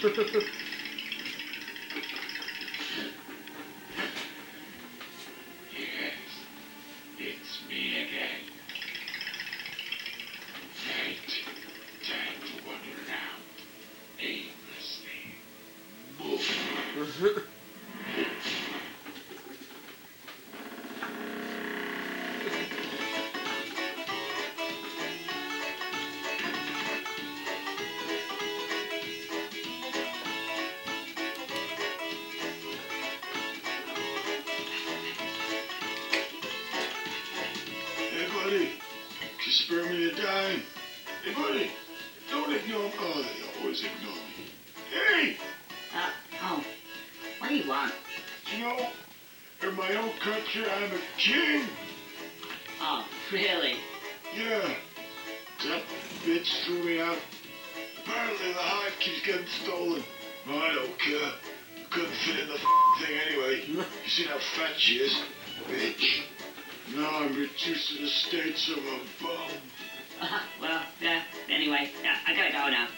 It's me again. Right. Time to wander around aimlessly. Move. Hey, buddy. You spare me a dime? Hey, buddy. Don't ignore me. Oh, they always ignore me. Hey! Oh. What do you want? You know, in my own country, I'm a king. Oh, really? Yeah. That bitch threw me out. Apparently the hive keeps getting stolen. Oh, I don't care. Couldn't fit in the thing anyway. You see how fat she is? Bitch. Now I'm reduced to the state of a bum. Well, yeah, anyway, yeah, I gotta go now.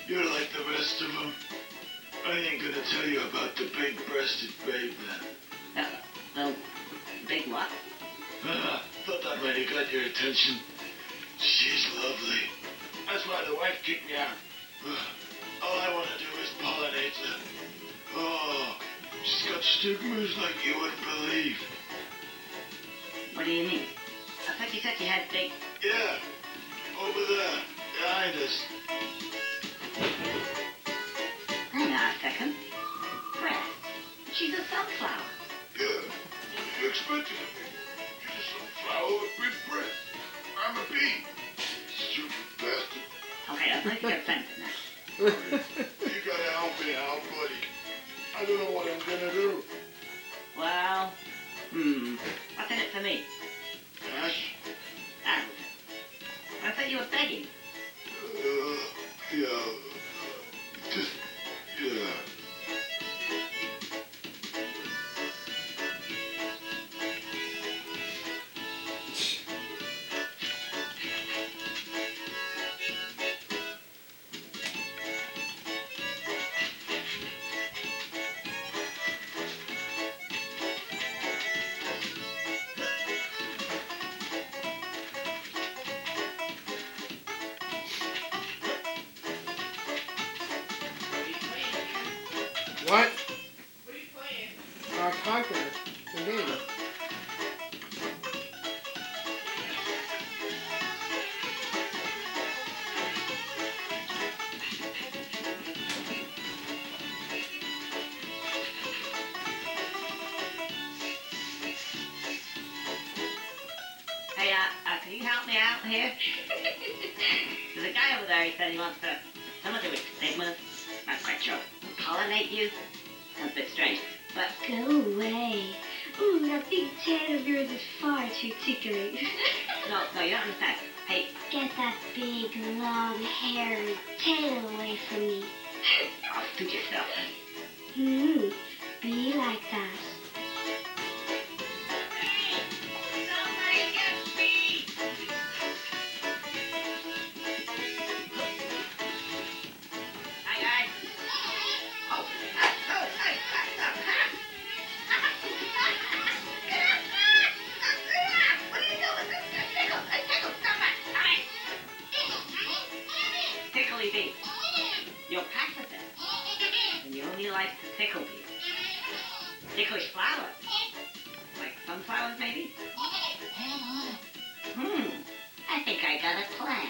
You're like the rest of them. I ain't gonna tell you about the big-breasted babe then. The big what? Thought that might have got your attention. She's lovely. That's why the wife kicked me out. All I want to do is pollinate her. Oh, she's got stigmas like you wouldn't believe. What do you mean? I thought you said you had big... Yeah, over there, behind us. Hang on a second. Breast. She's a sunflower. Yeah, you expected of me. She's a sunflower with big breasts. I'm a bee. Stupid bastard. Okay, let's make your sense now. You gotta help me out, buddy. I don't know what I'm gonna do. Well, what's in it for me? Cash? Ah, I thought you were begging. Yeah. Just, yeah. What? What are you playing? Conquer. The game. Hey, can you help me out here? There's a guy over there, he said he wants to... Something to do with stigmas. Not quite sure. Pollinate you? Sounds a bit strange. But... Go away. Ooh, that big tail of yours is far too tickly. No, you don't understand. Hey, Get that big, long, hairy tail away from me. oh, suit yourself. Be like that. Somebody get me! Hi, guys. Oh. What are you doing? Tickle, stop it. Tickly bee. You're pacifist. And you only like to tickle people. Ticklish flowers. Like sunflowers, maybe? I think I got a plan.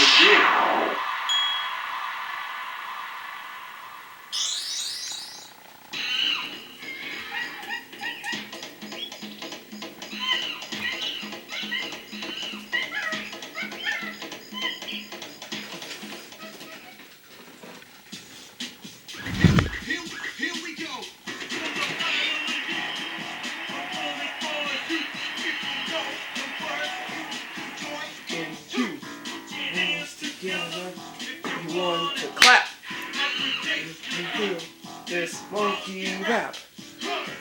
do. Here we go. Together, you want to clap. You do this monkey rap.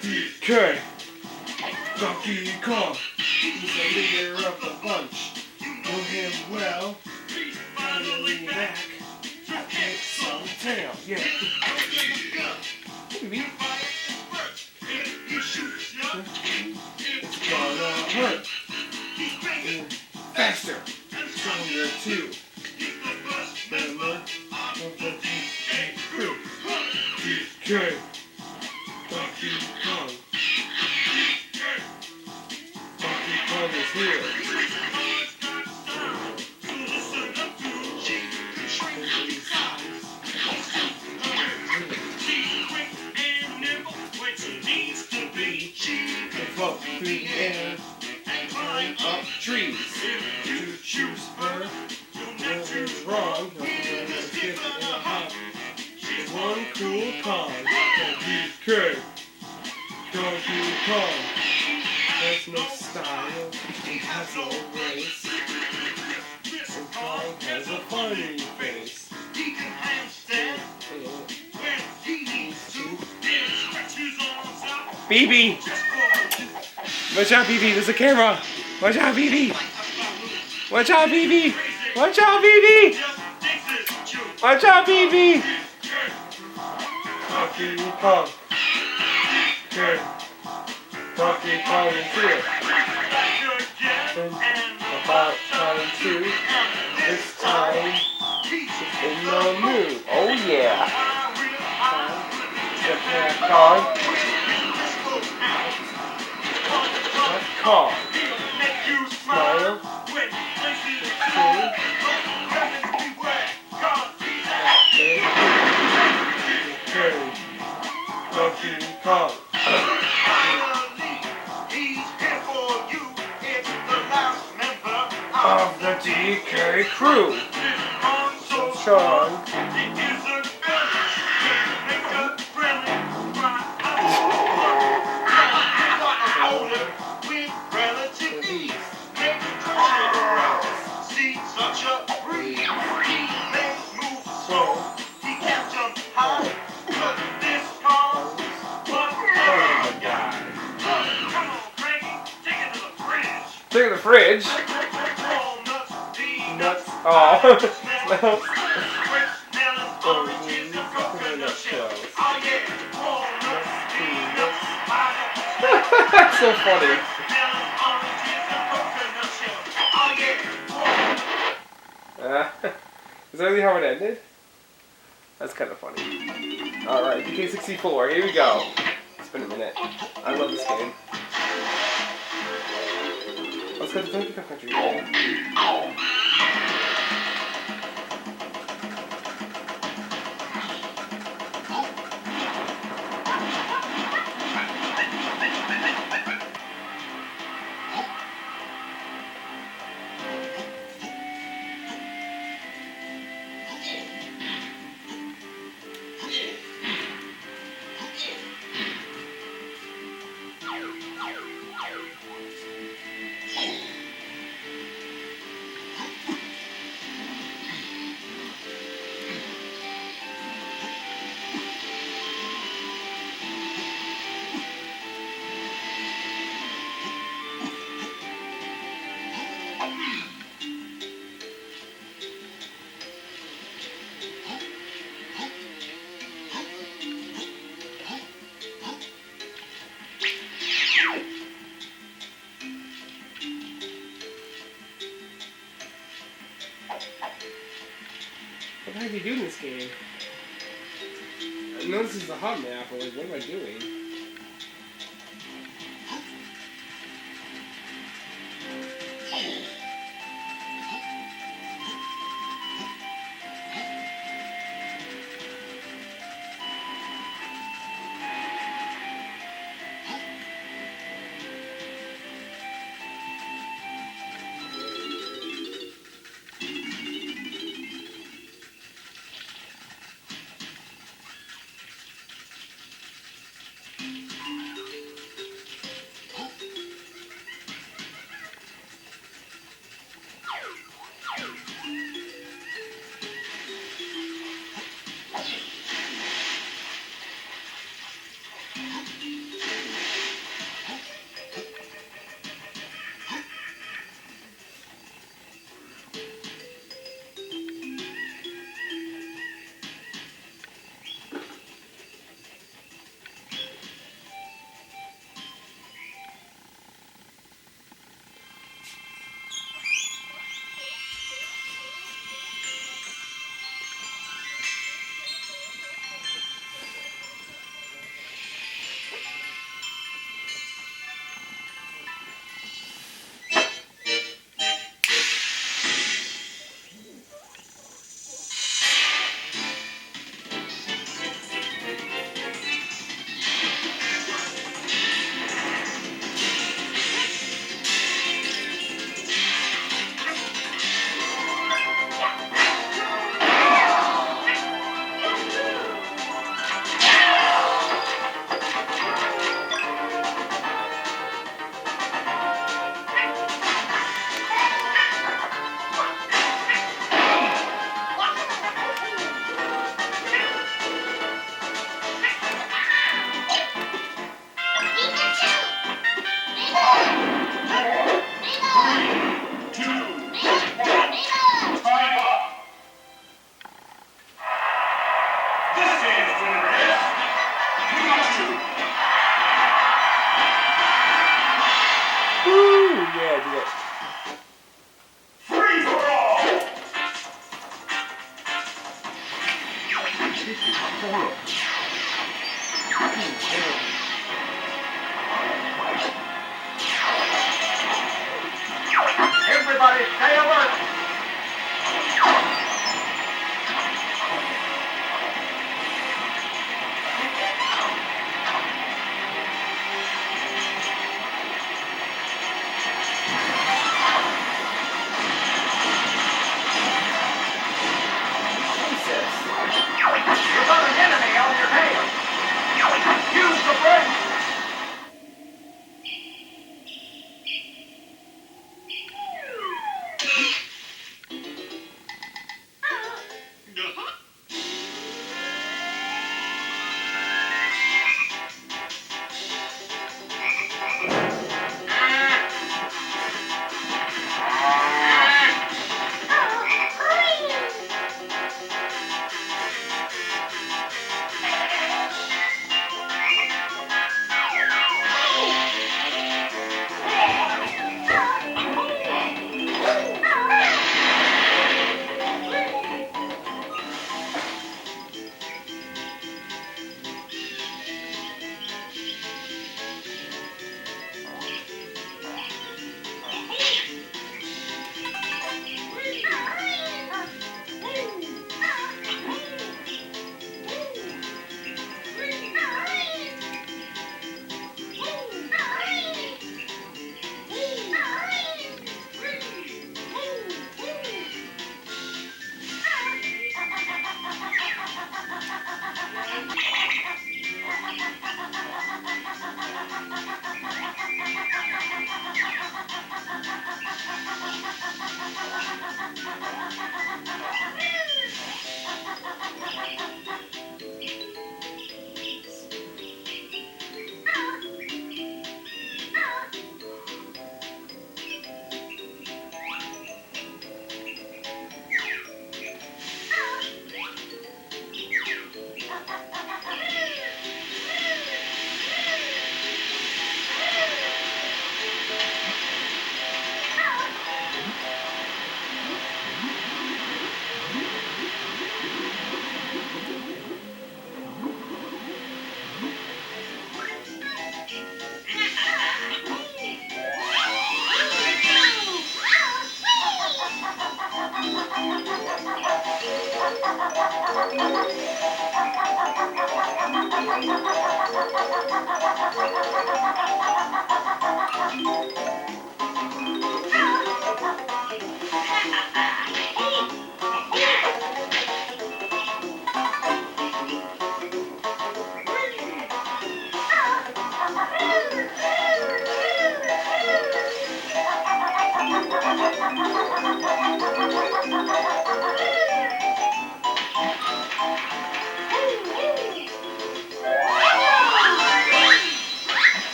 DK, Donkey Kong, he's the leader of the bunch. Know him well, finally back. Take some tail, yeah. Maybe. It's gonna hurt. Faster, stronger too. Member of the DK crew. DK, Donkey Kong. Donkey Kong is here. Float through the air and climb up trees. To choose her, never's wrong. Nothing is good in a hop. There's one cool Kong, DK, Donkey Kong. There's no style, he has no race. And Kong has a funny face. He can handstand when he needs to. Stretches arms out. BB! Watch out, BB, there's a camera! Watch out, BB! Watch out, BB! Watch out, BB! Watch out, BB! Donkey Kong. Good. Donkey Kong is here. And about time too. This time, it's in the mood. Oh yeah! Step that Kong. Kong. Smile. Donkey Kong. Of the DK crew. Sean. Take it to the fridge. Nuts. Oh. Smells. That's so funny. Is that really how it ended? That's kind of funny. Alright, DK64, here we go. It's been a minute. I love this game. Let's go to Donkey Kong Country. What the heck are you doing in this game? I know this is the hot map, but like, what am I doing? Everybody stay alert. You've got an enemy on your tail. Use the brakes.